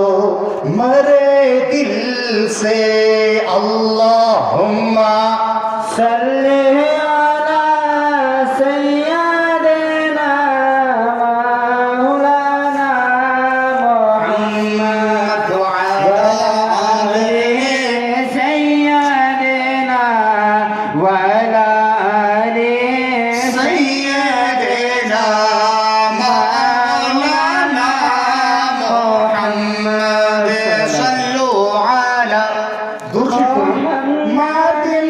मरे दिल से अल्लाहुम्मा सल्ले अला सय्यदिना मौलाना मुहम्मद व अला सय्यदिना व अला सय्यदिना मौलाना मुहम्मद सल्लल्लाहु अलैहि दुर्शुकुर मादिल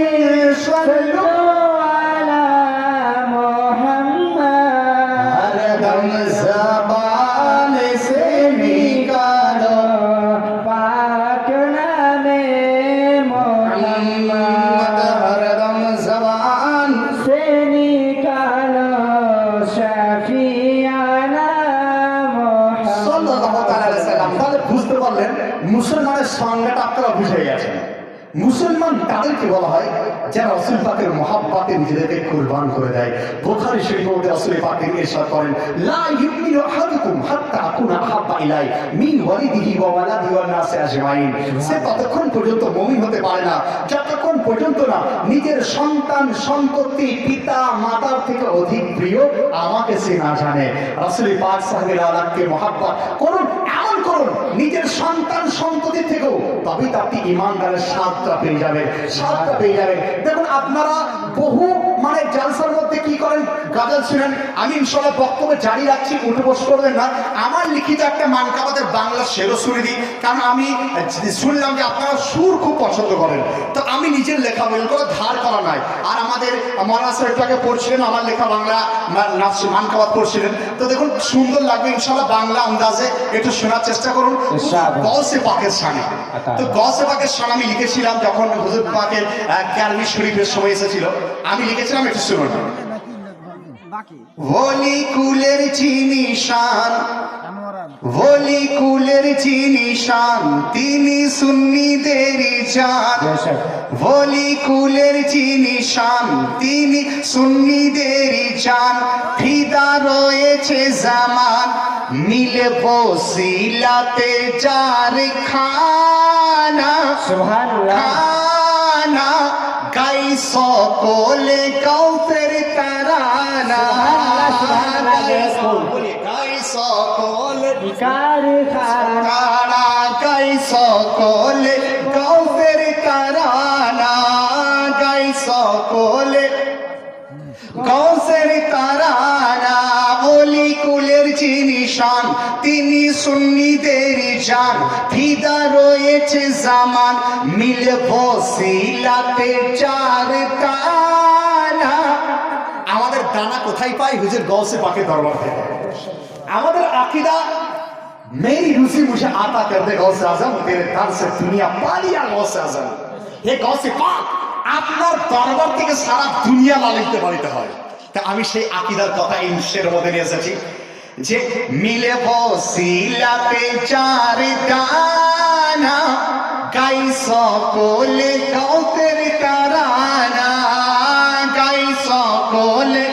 सल्लल्लाहु মুসলমানের সংজ্ঞাটা আপনারা বুঝে গেছেন। মুসলমান তাদেরকে বলা হয় যারা রাসূল পাকের মহাব্বতে নিজেদেরকে কুরবান করে দেয়। বুখারী শরীফে রাসূল পাক ইরশাদ করেন, লা ইউমিনু আহাদুকুম হাত্তা আকুনা আহাব্বা ইলাই মিন ওয়ালিদিহি ওয়া ওয়ালাদিহি ওয়ান নাসি আজমাইন। সে ততক্ষণ পর্যন্ত মুমিন হতে পারে না যতক্ষণ পর্যন্ত না নিজের সন্তান সন্ততি পিতা মাতার থেকে অধিক প্রিয় আমাকে সে না জানে। রাসূল পাক সাহেবের আলাদকে মহাব্বত করুন, এমন করুন নিজের সন্তান সন্ততি থেকেও, তবেই তো আপনি ঈমানদারের স্বাদটা পেয়ে যাবেন, স্বাদটা পেয়ে যাবেন। দেখুন আপনারা বহু মানে জালসার মধ্যে কি করেন, গাজল শুনেন। আমি ইনশাআল্লাহ বক্তব্য জারি রাখছি, উঠে বস করবেন না। আমার লিখিত একটা মানকাবাদের বাংলা শেরও শুনে দিই, কারণ আমি শুনলাম যে আপনারা সুর খুব পছন্দ করেন। তো আমি নিজের লেখা বলে করে ধার করা নাই। আর আমাদের মৌলানা সাহেব একটু আগে পড়ছিলেন, আমার লেখা বাংলা মানকাবাদ পড়ছিলেন। তো দেখুন সুন্দর লাগবে ইনশাআল্লাহ, বাংলা আন্দাজে একটু শোনার চেষ্টা করুন। গৌসে পাকের শানে, তো গৌসে পাকের শান আমি লিখেছিলাম যখন হুজুর পাকের কারমি শরীফের সময় এসেছিল, আমি লিখেছিলাম, একটু শুনুন। ওলি কুলের চিনি শান, ওলি কুলের চিনি শান, তিনি সুন্নিদের জান। ওলি কুলের চিনি শান, তিনি সুন্নিদের জান। ফিদা রয়েছে জামান, মিলে বসিলাতে যার খানা, খানা গাই সকলে কাউফের তারানা, গাই সকলে কারখানা, গাই সকলে কাউফের তারানা, গাই সকলে গৌসের তারানা। ওলি কুলের চিনি শান, তিনি সুন্নিদের জান। ফিদা রয়েছে জামান, মিলে বসিলাতে চার কানা। আমাদের দানা কোথায় পাই? হুজুর গৌসে পাকের দরবার থেকে। আমাদের আকীদা मेरी रूसी मुझे आता करते गौसे आजम, तेरे दर से दुनिया पालिया गौसे आजम। हे गौसे पाक, আপনার দরবার থেকে সারা দুনিয়া লালিত পালিত হয়। তা আমি সেই আকীদার কথা এই শের মধ্যে নিয়ে এসেছি যে মিলে বসিলাতে চার দানা, গাই সকলে কাউসের তারানা, গাই সকলে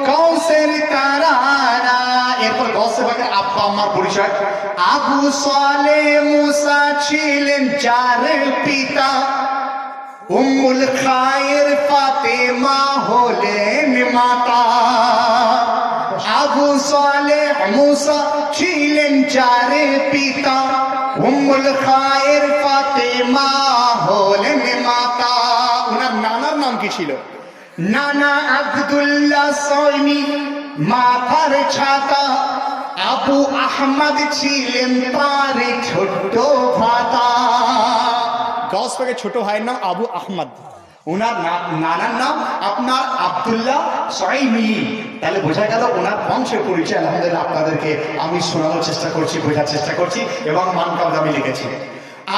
কাউসের তারানা। এরপর গৌসে পাকের আব্বা আম্মার পরিচয়। আবু সালেহ মুসা ছিলেন যার পিতা, উম্মুল খায়ের ফাতেমা হলেন মাতা। আবু সালেহ মুসা ছিলেন যার পিতা, উম্মুল খায়ের ফাতেমা হলেন মাতা। ওনার নানার নাম কি ছিল? নানা আব্দুল্লাহ সৈনি, মাথার ছাতা। আবু আহমদ ছিলেন তার ছোট্ট ভ্রাতা। গৌস পাকের ছোট ভাইয়ের নাম আবু আহমদ, ওনার নানার নাম আপনার আব্দুল্লাহ সৈনি। তাহলে বোঝা গেল ওনার বংশের পরিচয়। আলহামদুলিল্লাহ আপনাদেরকে আমি শোনানোর চেষ্টা করছি, বোঝার চেষ্টা করছি, এবং মানকাবাদ আমি লিখেছি।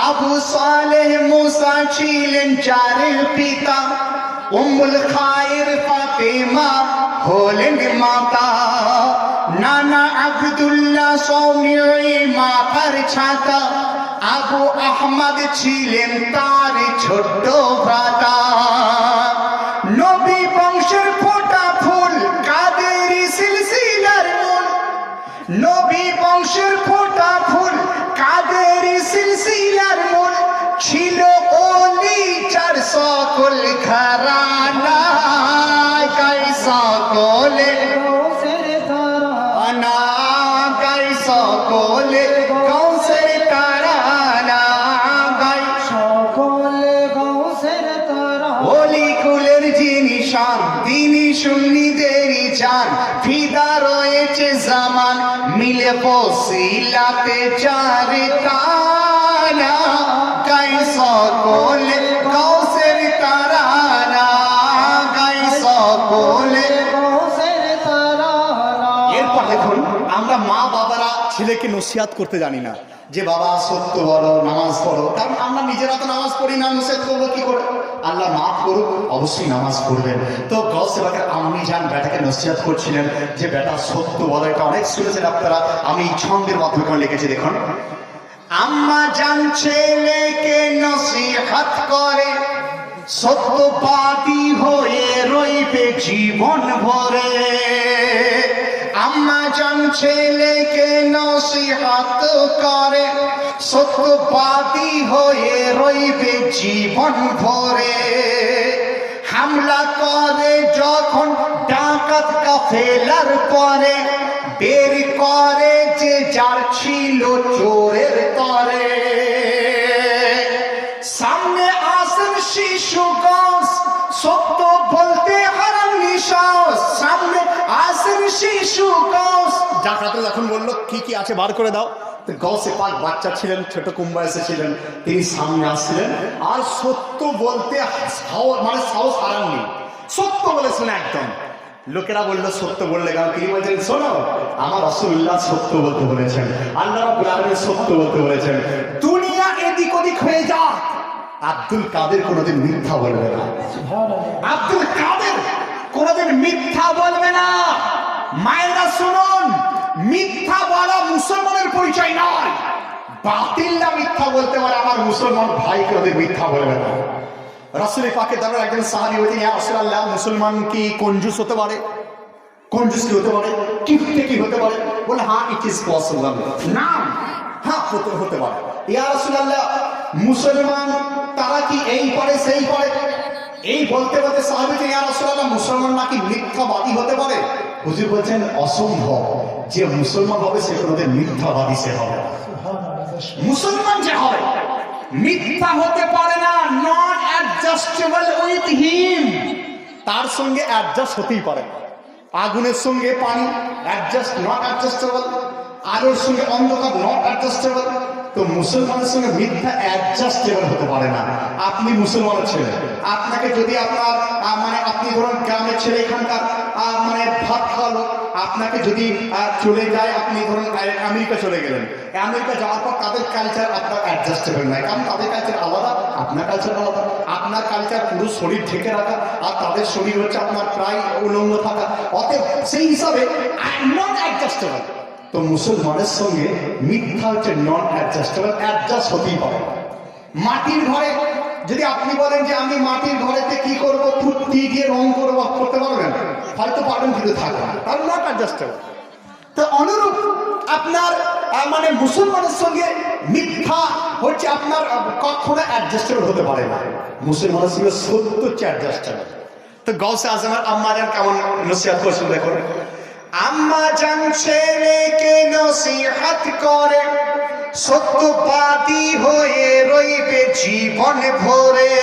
আবু সালেহ মুসা ছিলেন চার পিতা, উম্মুল খায়ের ফাতেমা হলেন মাতা। নানা আব্দুল্লাহ সৌমি মাথার ছাতা, আবু আহমদ ছিলেন তার ছোট্ট ভ্রাতা। নবী বংশের ফোটা ফুল, কাদেরি সিলসিলার মূল। নবী বংশের ফোটা ফুল, কাদেরি সিলসিলার মূল। ছিল ওলি চার সকল ঘরানা, গাই সকলে গৌসের তারানা, গাই সকলে গৌসের তারানা, গাই সকলে গৌসের তারানা। ওলি কুলের যিনি শান, তিনি সুন্নিদের জান। ফিদা রয়েছে জামান, মিলে বসিলাতে চার কানা, গাই সকলে গৌসের তারানা, গাই সকলে গৌসের তারানা। এরপর দেখুন, আমরা মা বাবারা ছেলেকে নসিহত করতে জানি না যে বাবা সত্য বলো, নামাজ পড়ো। কারণ আমরা নিজেরা তো নামাজ পড়ি না, নসিহত করবো কি করে? আল্লাহ মাফ করুক, অবশ্যই নামাজ পড়বেন। তো গৌসে পাকের আম্মি জান বেটাকে নসিহত করছিলেন যে বেটা সত্য বলো। এটা অনেক শুনেছেন আপনারা, আমি ছন্দের মাধ্যমে লিখেছি। দেখুন, আম্মা জান ছেলেকে নসিহত করে, সত্যবাদী হয়ে রইবে জীবন ভরে। আম্মা জান ছেলেকে নসিহত করে, সত্যবাদী হয়ে রইবে জীবন ভরে। হামলা করে যখন ডাকাত কাফেলার পরে, বের করে যে যার ছিল চোরের তরে। সামনে আসেন শিশুগঞ্জ, সত্য বলতে হারাম নিঃশ্বাস। সামনে আসেন শিশুগঞ্জ, ডাকাতরা যখন বললো কি কি আছে বার করে দাও, তো গৌসে পাক বাচ্চা ছিলেন, ছোট কুম্বা এসেছিলেন, তিনি সামনে আসছিলেন আর সত্য বলতে সাহস হারাননি, সত্য বলেছিলেন একদম। লোকেরা বললো সত্য বললে কেন? তিনি বলছেন শোনো, আমার রাসূলুল্লাহ সত্য বলতে বলেছেন, আল্লাহ রাব্বুল আলামিন সত্য বলতে বলেছেন। দুনিয়া এদিক ওদিক হয়ে যা, আব্দুল কাদের কোনোদিন মিথ্যা বলবে না। আব্দুল কাদের কোনোদিন মিথ্যা বলবে না। মায়েরা শুনুন, মিথ্যা বলা মুসলমানের পরিচয় নয়। বাতিলরা মিথ্যা বলতে পারে, আমার মুসলমান ভাই কোনোদিন মিথ্যা বলবে না। রাসূল পাকের দরবারে একজন সাহাবী বললেন, ইয়া রাসূলুল্লাহ, মুসলমান কি কঞ্জুস হতে পারে? কঞ্জুস কি হতে পারে? কিপটে কি হতে পারে? বলে হ্যাঁ, ইট ইজ পসিবল। না, হ্যাঁ হতে পারে। ইয়া রাসূলুল্লাহ, মুসলমান তারা কি এই পারে সেই পারে? এই বলতে বলতে সাহাবী বললেন, ইয়া রাসূলুল্লাহ, মুসলমান নাকি মিথ্যাবাদী হতে পারে? হুজুর বলছেন অসম্ভব, যে মুসলমান হবে সে কোনোদিন মিথ্যাবাদী সে হবে। মুসলমান যে হবে মিথ্যা হতে পারে না। নট অ্যাডজাস্টেবল উইথ হিম, তার সঙ্গে অ্যাডজাস্ট হতেই পারে না। আগুনের সঙ্গে পানি অ্যাডজাস্ট, নট অ্যাডজাস্টেবল। আলোর সঙ্গে অন্ধকার, নট অ্যাডজাস্টেবল। তো মুসলমানের সঙ্গে মিথ্যা অ্যাডজাস্টেবল হতে পারে না। আপনি মুসলমানের ছেলে, আপনাকে যদি আপনার আপনি ধরুন গ্রামের ছেলে, এখানকার ভাত খাওয়ালো, আপনাকে যদি চলে যায়, আপনি ধরুন আমেরিকা চলে গেলেন, আমেরিকা যাওয়ার পর তাদের কালচার আপনার অ্যাডজাস্টেবল নয়, কারণ তাদের কালচার আলাদা, আপনার কালচার আলাদা। আপনার কালচার পুরো শরীর ঢেকে রাখা, আর তাদের শরীর হচ্ছে আপনার প্রায় উলঙ্গ থাকা, অতএব সেই হিসাবে নট অ্যাডজাস্টেবল। তো মুসলমানের সঙ্গে মিথ্যা হচ্ছে নন অ্যাডজাস্টেবল, অ্যাডজাস্ট হতেই পারে। মাটির ঘরে যদি আপনি বলেন যে আমি মাটির ঘরেতে কি করবো, পুট্টি দিয়ে রং করবো, করতে পারবেন? হয়তো পারবেন, কিন্তু থাকবে না, তার নট অ্যাডজাস্টেবল। তো অনুরূপ আপনার মুসলমানের সঙ্গে মিথ্যা হচ্ছে আপনার কখনো অ্যাডজাস্টেবল হতে পারে না। মুসলমানের সঙ্গে সত্য হচ্ছে অ্যাডজাস্টেবল। তো গৌসে আজমের আম্মা জান কেমন নসিহত করছেন দেখুন। আম্মা জান ছেলেকে নসিহত করে, সত্যবাদী হয়ে রইবে জীবন ভরে।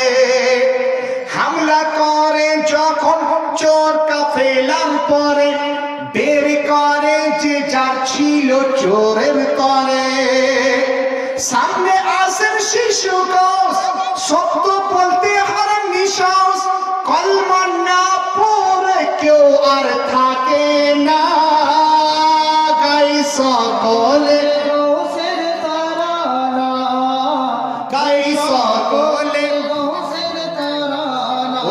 হামলা করে যখন চোর কাফেলার পরে, বের করে যে যার ছিল চোরের তরে। সামনে আসেন শিশুগঞ্জ, সত্য বলতে হারাম নিঃশ্বাস। কলমা না পড়ে কেউ আর থাকে না, গাই সকলে গৌসের তারানা, গাই সকলে গৌসের তারানা।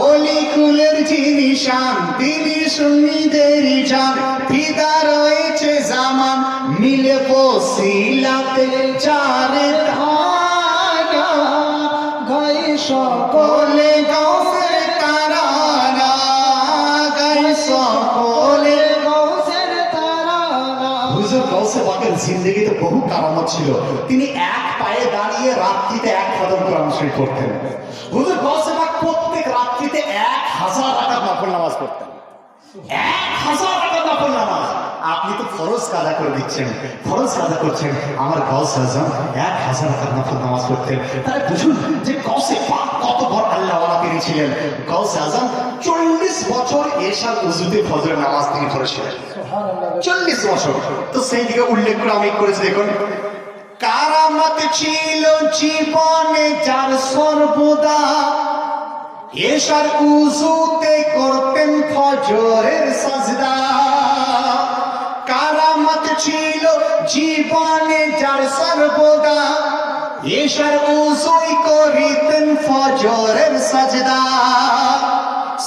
অলি কুলের যিনি শান, তিনি সুন্নিদের জান। ফিদা রয়েছে জামান, মিলে বসিলাতে চারে ধারা। গাই সকলে গৌসের তারানা, গাই সকলে। গৌসের তারানা। হুজুর গৌসে পাকের জিন্দেগিতে বহু কারামত ছিল। তিনি এক পায়ে দাঁড়িয়ে রাত্রিতে 1 কদম কোরআন শরীফ পড়তেন। হুজুর গৌসে পাক প্রত্যেক রাত্রিতে 1000 রাকাত নফল নামাজ পড়তেন। 1000 রাকাত নফল নামাজ। আপনি তো ফরজ কাজা করে দিচ্ছেন, ফরজ কাজা করছেন। আমার গৌসে আজম 1000 রাকাত নফল নামাজ পড়তেন। তাহলে বুঝুন যে গৌসে পাক কত বড় আল্লাহওয়ালা তিনি ছিলেন। গৌসে আজম 40 বছর এশার উজুতে ফজরের নামাজ তিনি পড়েছিলেন। 40 বছর। তো সেই দিকে উল্লেখ করে আমি করেছি দেখুন। কারামত ছিল জীবনে যার সর্বদা, এশার উজুতে করতেন ফজরের সাজদা। কারামত ছিল জীবনে যার সর্বদা, এশার উজুই করিতেন ফজরের সাজদা।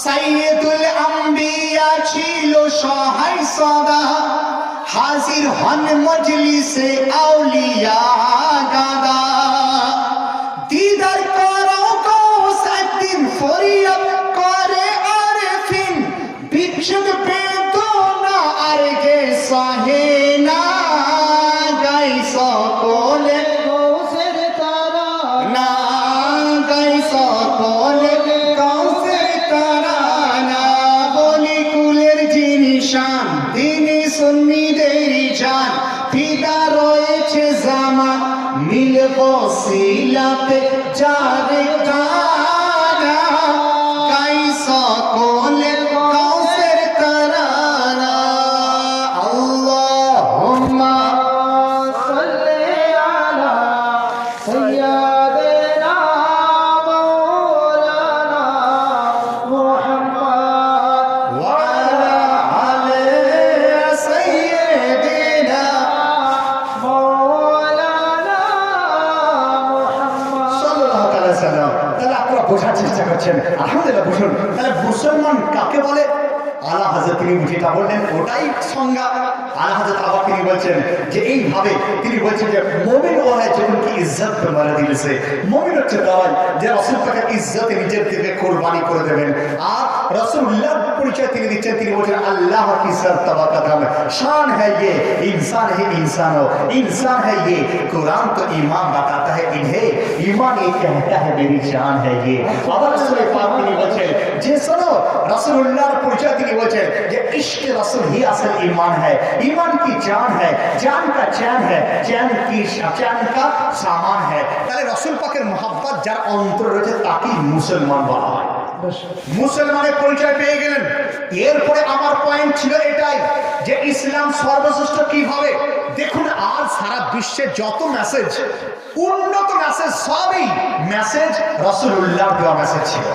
সাইয়্যিদুল আম্বিয়া ছিল সহায় সদা, হাজির হন মজলিসে আউলিয়া গাদা। ইমান দিনী সুন্নিদেরই জান ফিদা রয়েছে জামান মিলব সিলাতে যারে কানা গাই সকলে কাউসের তারানা আল্লাহুম্মা صلی علی سیدنا مولانا محمد وعلى آل سيدنا مولانا محمد সাল্লাল্লাহু আলাইহি ওয়াসাল্লাম। তাহলে আপনারা বোঝার চেষ্টা করছেন, আলহামদুলিল্লাহ বুঝুন। তাহলে মুসলমান কাকে বলে? আলা হাজরত তিনি যেটা বললেন ওটাই সংজ্ঞা। আলা হাজরত আবার তিনি বলছেন যে এইভাবে তিনি বলছেন যে মুমিন ও হয় যখন কি ইজ্জত पे মারা দিয়েছে। মুমিন হচ্ছে তাই যে রাসূল পাকের ইজ্জতে নিজের থেকে কুরবানি করে দেবেন। আর রাসূলুল্লাহ পরিচয় তিনি দিচ্ছেন, তিনি বলছেন আল্লাহ কি সরতবা কদম शान है ये इंसान है इंसानो इंसान है ये कुरान तो ईमान बताता है इन्हें ईमान ये कहता है मेरी जान है ये। আবার রাসূল পাক তিনি বলছেন যে শোনো রাসূলুল্লাহর পরিচয় তিনি বলছেন যে ইশক রাসূল ही असल ईमान है ईमान की जान है जान का चैन है चैन का सामान है। তাহলে রাসূল পাকের মহব্বত যার অন্তরে রয়েছে তাকেই মুসলমান বলা হয়। মুসলমানের পরিচয় পেয়ে গেলেন। এরপরে আমার পয়েন্ট ছিল এটাই যে ইসলাম সর্বশ্রেষ্ঠ কিভাবে। দেখুন আজ সারা বিশ্বে যত মেসেজ উন্নত মেসেজ সবই মেসেজ রাসূলুল্লাহর দেওয়া মেসেজ ছিল,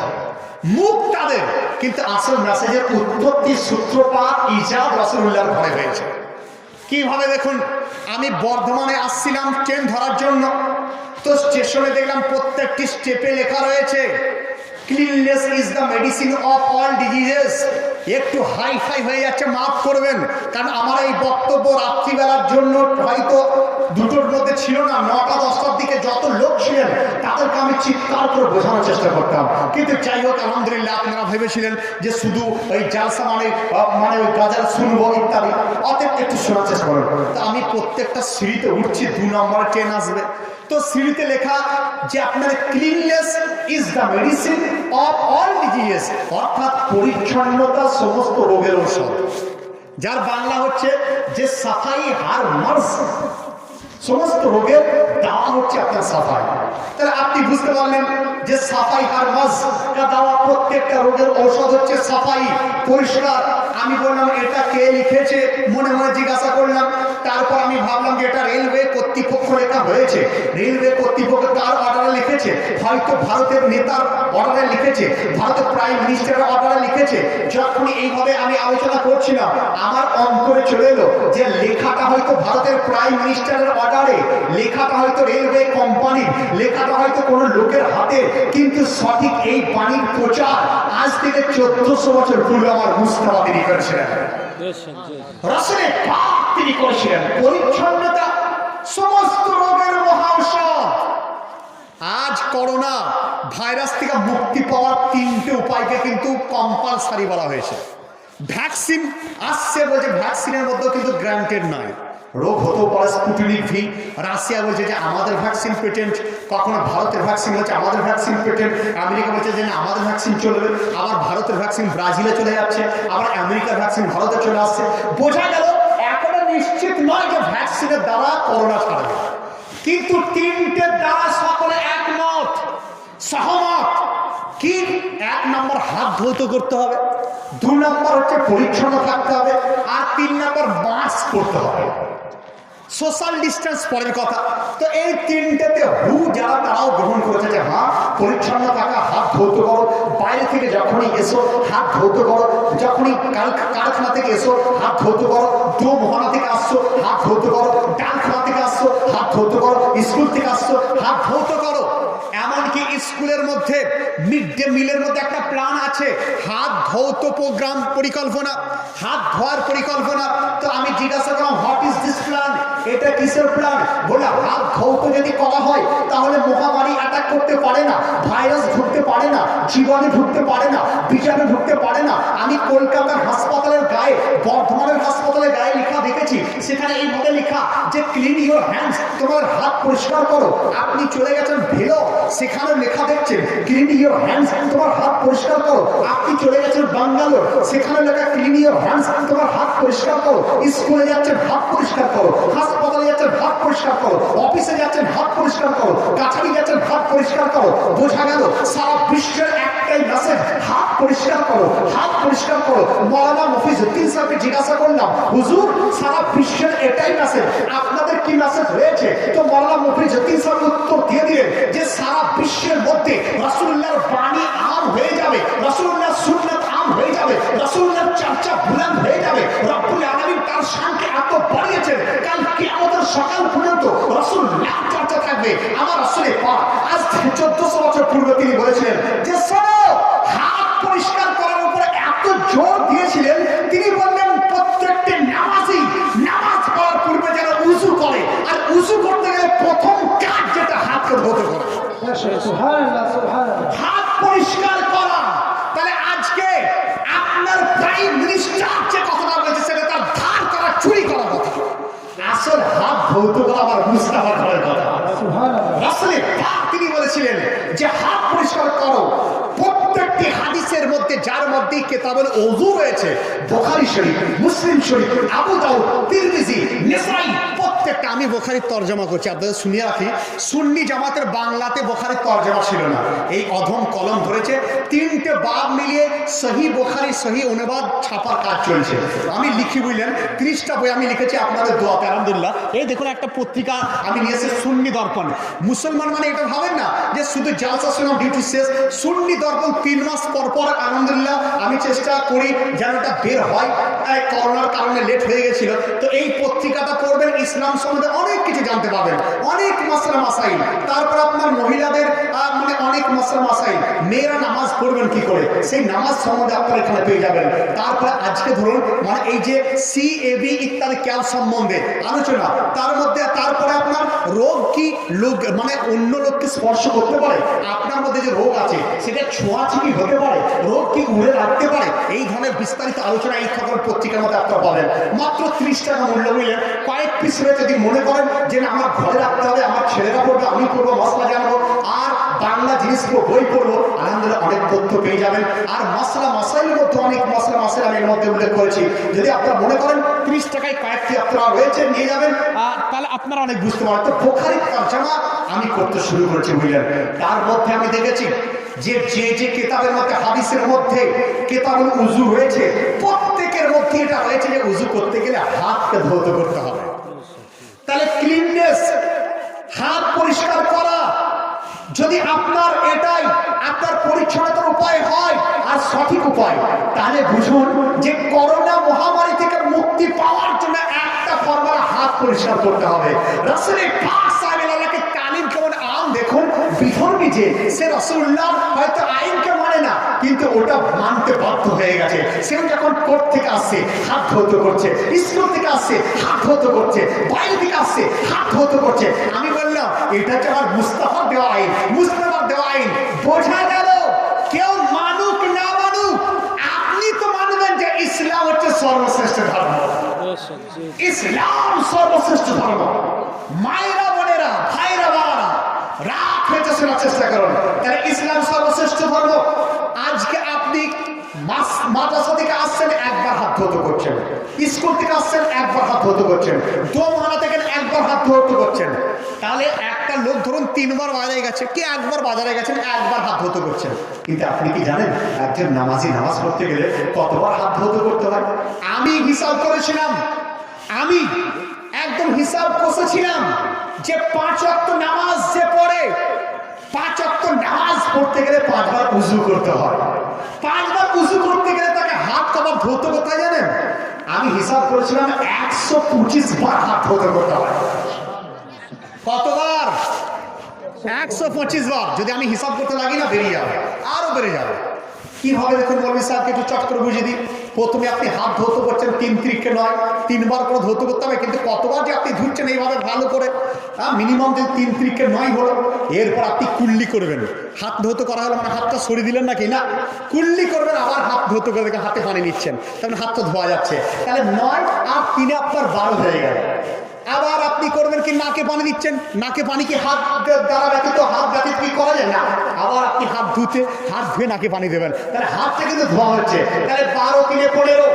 মুখ তাদের, কিন্তু আসল মেসেজের উৎপত্তি সূত্রপাত ইজাদ রাসূলুল্লাহর ঘরে হয়েছে। কিভাবে দেখুন, আমি বর্ধমানে আসছিলাম ট্রেন ধরার জন্য, তো স্টেশনে দেখলাম প্রত্যেকটি স্টেপে লেখা রয়েছে cleanness is the medicine of all diseases. একটু হাই ফাই হয়ে যাচ্ছে, মাফ করবেন, কারণ আমার এই বক্তব্য রাত্রিবেলার জন্য হয়তো দুটোর মধ্যে ছিল না, 9টা 10টার দিকে যত লোক ছিলেন তাদেরকে আমি চিৎকার করে বোঝানোর চেষ্টা করতাম। কিন্তু যাই হোক আলহামদুলিল্লাহ আপনারা ভেবেছিলেন যে শুধু ওই জালসা মানে ওই গাজার শুনবো ইত্যাদি, অতএব একটু শোনার চেষ্টা করুন। তো আমি প্রত্যেকটা সিঁড়িতে উঠছি, 2 নম্বরে ট্রেন আসবে, তো সিঁড়িতে লেখা যে আপনার cleanness is the medicine of all diseases, অর্থাৎ পরিচ্ছন্নতা সমস্ত রোগের ঔষধ। যার বাংলা হচ্ছে যে সাফাই হার মার্স, সমস্ত রোগের দাওয়া হচ্ছে আপনার সাফাই। তাহলে আপনি বুঝতে পারলেন যে সাফাই হার মার্স কা দাওয়া, প্রত্যেকটা রোগের ঔষধ হচ্ছে সাফাই, পরিষ্কার। আমি বললাম এটা কে লিখেছে, মনে মনে জিজ্ঞাসা করলাম। তারপর আমি ভাবলাম যে এটা রেলওয়ে কর্তৃপক্ষ লেখা হয়েছে, রেলওয়ে কর্তৃপক্ষ কার অর্ডারে লিখেছে, হয়তো ভারতের নেতার অর্ডারে লিখেছে, ভারতের প্রাইম মিনিস্টারের অর্ডারে লিখেছে। যখনই এইভাবে আমি আলোচনা করছিলাম আমার অন্তরে চলে এলো যে লেখাটা হয়তো ভারতের প্রাইম মিনিস্টারের অর্ডারে, লেখাটা হয়তো রেলওয়ে কোম্পানির, লেখাটা হয়তো কোনো লোকের হাতে, কিন্তু সঠিক এই বাণীর প্রচার আজ থেকে 1400 বছর পূর্বে আমার মুস্তাফা তিনি করেছিলেন, রাসূলের পাক তিনি করেছিলেন। পরিচ্ছন্নতা সমস্ত রোগের মহা ঔষধ। আজ করোনা ভাইরাস থেকে মুক্তি পাওয়ার 3টে উপায়কে কিন্তু কম্পালসারি বলা হয়েছে। ভ্যাকসিন আসছে বলছে, ভ্যাকসিনের মধ্যেও কিন্তু গ্রান্টেড নয়, রোগ হতেও পারে স্পুটনিক ভি। রাশিয়া বলছে যে আমাদের ভ্যাকসিন পেটেন্ট, কখনো ভারতের ভ্যাকসিন হচ্ছে আমাদের ভ্যাকসিন পেটেন্ট, আমেরিকা বলছে যে না আমাদের ভ্যাকসিন চলবে, আবার ভারতের ভ্যাকসিন ব্রাজিলে চলে যাচ্ছে, আবার আমেরিকার ভ্যাকসিন ভারতে চলে আসছে। বোঝা গেল এখনো নিশ্চিত নয় যে ভ্যাকসিনের দ্বারা করোনা ছাড়বে, কিন্তু 3টে দ্বারা সকলে একমত সহমত। কি? 1 নম্বর হাত ধৌত করতে হবে, 2 নম্বর হচ্ছে পরিচ্ছন্ন থাকতে হবে, আর 3 নম্বর মাস্ক পরতে হবে। সোশ্যাল ডিস্টেন্স পরের কথা। তো এই 3টেতে যারা তারাও গ্রহণ করেছে যে হ্যাঁ পরিচ্ছন্ন থাকা, হাত ধৌত করো, বাইরে থেকে যখনই এসো হাত ধৌত করো, যখনই কারখানা থেকে এসো হাত ধৌত করো, মহানা থেকে আসছো হাত ধৌত করো, ডালখানা থেকে আসছো হাত ধৌত করো, স্কুল থেকে আসছো হাত ধৌত করো। এমনকি স্কুলের মধ্যে মিড ডে মিলের মধ্যে একটা প্ল্যান আছে, হাত ধৌত প্রোগ্রাম, পরিকল্পনা, হাত ধোয়ার পরিকল্পনা। তো আমি জিজ্ঞাসা করলাম হোয়াট ইজ দিস প্ল্যান, এটা কিসের প্ল্যান? বলে হাত ধৌত যদি করা হয় তাহলে মহামারী অ্যাটাক করতে পারে না, ভাইরাস ঢুকতে পারে না, জীবাণু ঢুকতে পারে না, বীজাণু ঢুকতে পারে না। আমি কলকাতার হাসপাতালের গায়ে, বর্ধমানের হাসপাতালের গায়ে লেখা দেখেছি, সে সেখানে এই মধ্যে লেখা যে ক্লিন ইউর হ্যান্ডস, তোমার হাত পরিষ্কার করো। আপনি চলে গেছেন ভেলো, সেখানে লেখা দেখছেন ক্লিন ইউর হ্যান্ডস, তোমার হাত পরিষ্কার করো। আপনি চলে গেছেন বাঙ্গালোর, সেখানে লেখা ক্লিন ইউর হ্যান্ডস, তোমার হাত পরিষ্কার করো। স্কুলে যাচ্ছেন হাত পরিষ্কার করো, হাসপাতালে যাচ্ছেন হাত পরিষ্কার করো, অফিসে যাচ্ছেন হাত পরিষ্কার করো, কাছারি যাচ্ছেন হাত পরিষ্কার করো। বোঝা গেল সারা বিশ্বের একটাই মেসেজ, হাত পরিষ্কার করো, হাত পরিষ্কার করো। মৌলানা মফিজউদ্দিন সাহেবকে জিজ্ঞাসা করলাম, হুজুর সারা বিশ্বের এটাই মেসেজ, আপনাদের কি মেসেজ হয়েছে? তো মৌলানা মফিজউদ্দিন সাহেব উত্তর দিয়ে দিলেন যে সারা বিশ্বের মধ্যে রাসূলুল্লাহর বাণী আম হয়ে যাবে, রাসূলুল্লাহর সুন্নাত আম হয়ে যাবে, রাসূলুল্লাহর চর্চা বুলন্দ হয়ে যাবে। রব্বুল আলামিন তার শানকে এত বাড়িয়েছেন, কাল কিয়ামতের সকাল পর্যন্ত রাসূলুল্লাহর চর্চা থাকবে। আমার রাসূলে পাক আজ থেকে 1400 বছর পূর্বে তিনি বলেছিলেন যে শোনো, হাত পরিষ্কার করার উপরে এত জোর দিয়েছিলেন, তিনি বললেন প্রত্যেকটি নামাজি নামাজ পড়ার পূর্বে যেন উযু করে, আর উযু করতে গেলে প্রথম কাজ যেটা হাতকে ধুতে করে, সুবহানাল্লাহ সুবহানাল্লাহ। হাত পরিষ্কার করা। তাহলে আজকে আপনার প্রাইম মিনিস্টার যে কথাটা বলেছে সেটা তার ধার করা, চুরি করা কথা। আসল হাত ধৌত করা আমার মুস্তাফা ঘরের কথা। সুবহানাল্লাহ। রাসূলে পাক তিনি বলেছিলেন যে হাত পরিষ্কার করো। প্রত্যেকটি হাদিসের মধ্যে যার মধ্যে কিতাবুল ওযু রয়েছে, বুখারী শরীফ, মুসলিম শরীফ, আবু দাউদ, তিরমিজি, নাসাই, প্রত্যেকটা আমি বুখারীর তরজমা করছি, আপনাদের শুনিয়ে রাখি। সুন্নি জামাতের বাংলাতে বুখারীর তরজমা ছিল না, এই অধম কলম ধরেছে। 3টে বাব মিলিয়ে সহি বুখারী সহি অনুবাদ ছাপার কাজ চলছে। আমি লিখি বুঝলেন 30টা বই আমি লিখেছি আপনাদের দোয়াতে আলহামদুলিল্লাহ। এই দেখুন একটা পত্রিকা আমি নিয়েছি, সুন্নি দর্পণ। মুসলমান মানে এটা ভাবেন না যে শুধু জালসা শুনলাম ডিউটি শেষ। সুন্নি দর্পণ 3 মাস পর পর আলহামদুলিল্লাহ আমি চেষ্টা করি যেন এটা বের হয়। করোনার কারণে লেট হয়ে গেছিল। তো এই পত্রিকাটা পড়বেন, ইসলাম সম্বন্ধে অনেক কিছু জানতে পারবেন, অনেক মাসলা মাসাইল। তারপর আপনার মহিলাদের মানে অনেক মাসলা মাসাইল, মেয়েরা নামাজ পড়বেন কি করে সেই নামাজ সম্বন্ধে আপনারা এখানে পেয়ে যাবেন। তারপরে আজকে ধরুন মানে এই যে CAB ইত্যাদি ক্যাব সম্বন্ধে আলোচনা, তার মধ্যে তারপরে আপনার রোগ কি লোক মানে অন্য লোককে স্পর্শ করতে পারে, আপনার মধ্যে যে রোগ আছে সেটা ছোঁয়াছুঁয়ি হতে পারে, রোগ কি উড়ে রাখতে পারে, এই ধরনের বিস্তারিত আলোচনা এই খবর পত্রিকার মধ্যে আপনারা পাবেন। মাত্র 30 টাকা মূল্য মিলে কয়েক পিস রয়েছে। যদি মনে করেন যে না আমার ঘরে রাখতে হবে, আমার ছেলেরা পড়বে, আমি পড়বো, মশলা জানবো আর বাংলা জিনিস বই পড়বো, আলহামদুলিল্লাহ অনেক তথ্য পেয়ে যাবেন। আর মশলা মাসাইলের মধ্যে অনেক মশলা মাসাইল আমি এর মধ্যে উল্লেখ করেছি। যদি আপনারা মনে করেন 30 টাকায় কয়েকটি আপনারা রয়েছে নিয়ে যাবেন, তাহলে আপনারা অনেক বুঝতে পারেন। তো বুখারীর তরজমা আমি করতে শুরু করেছি বুঝলেন। তার মধ্যে আমি দেখেছি যে যে কিতাবের মধ্যে হাদিসের মধ্যে কিতাবুল উযু রয়েছে, প্রত্যেকের মধ্যে এটা রয়েছে যে উযু করতে গেলে হাতকে ধৌত করতে হবে। তাহলে ক্লিননেস, হাত পরিষ্কার করা, যদি আপনার এটাই আপনার পরিচ্ছন্নতার উপায় হয় আর সঠিক উপায়, তাহলে বুঝুন যে করোনা মহামারী থেকে মুক্তি পাওয়ার জন্য একটা ফর্মুলা, হাত পরিষ্কার করতে হবে। রাসূলে পাক সাল্লাল্লাহু আলাইহি তালিম কেমন আম দেখুন, বিধর্মী যে সে রাসূলুল্লাহ হয়তো আইনকে মানে না, কিন্তু ওটা মানতে বাধ্য হয়ে গেছে। সে যখন কোর্ট থেকে আসছে হাত ধৌত করছে, স্কুল থেকে আসছে হাত ধৌত করছে, বাইরে থেকে আসছে হাত ধৌত করছে। আমি বললাম এটা হচ্ছে আমার মুস্তাফার দেওয়া আইন, মুস্তাফার দেওয়া আইন। বোঝা গেল কেউ মানুক না মানুক, আপনি তো মানবেন যে ইসলাম হচ্ছে সর্বশ্রেষ্ঠ ধর্ম, ইসলাম সর্বশ্রেষ্ঠ ধর্ম। মায়েরা বোনেরা, ভাইরা বাবারা, রাত হয়েছে শোনার চেষ্টা করুন। তাহলে ইসলাম সর্বশ্রেষ্ঠ ধর্ম। আজকে আপনি মাদ্রাসা থেকে আসছেন একবার হাত ধৌত করছেন, স্কুল থেকে আসছেন একবার হাত ধৌত করছেন, দোমহানা থেকে একবার হাত ধৌত করছেন। তাহলে একটা লোক ধরুন 3 বার বাজারে গেছে, কি একবার বাজারে গেছেন, একবার হাত ধৌত করছেন। কিন্তু আপনি কি জানেন একজন নামাজি নামাজ পড়তে গেলে কতবার হাত ধৌত করতে হয়? আমি হিসাব করেছিলাম, আমি একদম হিসাব কষেছিলাম যে 5 ওয়াক্ত নামাজ যে পড়ে, 5 ওয়াক্ত নামাজ পড়তে গেলে 5 বার উযু করতে হয়। 5 বার উযু করতে গেলে তাকে হাত কবার ধৌত করতে হয় জানেন? আমি হিসাব করেছিলাম 125 বার হাত ধৌত করতে হয়। কতবার? 125 বার। যদি আমি হিসাব করতে লাগি না বেরিয়ে যাবে, আরো বেড়ে যাবে। কিভাবে দেখুন মৌলভী সাহেবকে একটু চট করে বুঝিয়ে দিই। প্রথমে আপনি হাত ধৌত করছেন 3 ত্রিকে নয়, 3 বার করে ধৌত করতে হবে, কিন্তু কতবার যে আপনি ধুচ্ছেন এইভাবে ভালো করে, মিনিমাম যে 3 ত্রিকে 9 হলো। এরপর আপনি কুল্লি করবেন। হাত ধৌত করা হলো মানে হাতটা সরিয়ে দিলেন নাকি না, কুল্লি করবেন, আবার হাত ধৌত করে দেখেন হাতে পানি নিচ্ছেন, তার মানে হাত তো ধোয়া যাচ্ছে। তাহলে 9 আর 3 আপনার 12 হয়ে গেল। আবার আপনি করবেন কি, নাকে পানি দিচ্ছেন, নাকে পানি কি হাত দ্বারা ব্যতীত, হাত ব্যতীত কি করা যায় না, আবার আপনি হাত ধুয়ে নাকে পানি দেবেন, তাহলে হাতটা কিন্তু ধোয়া হচ্ছে। তাহলে 12 3 15।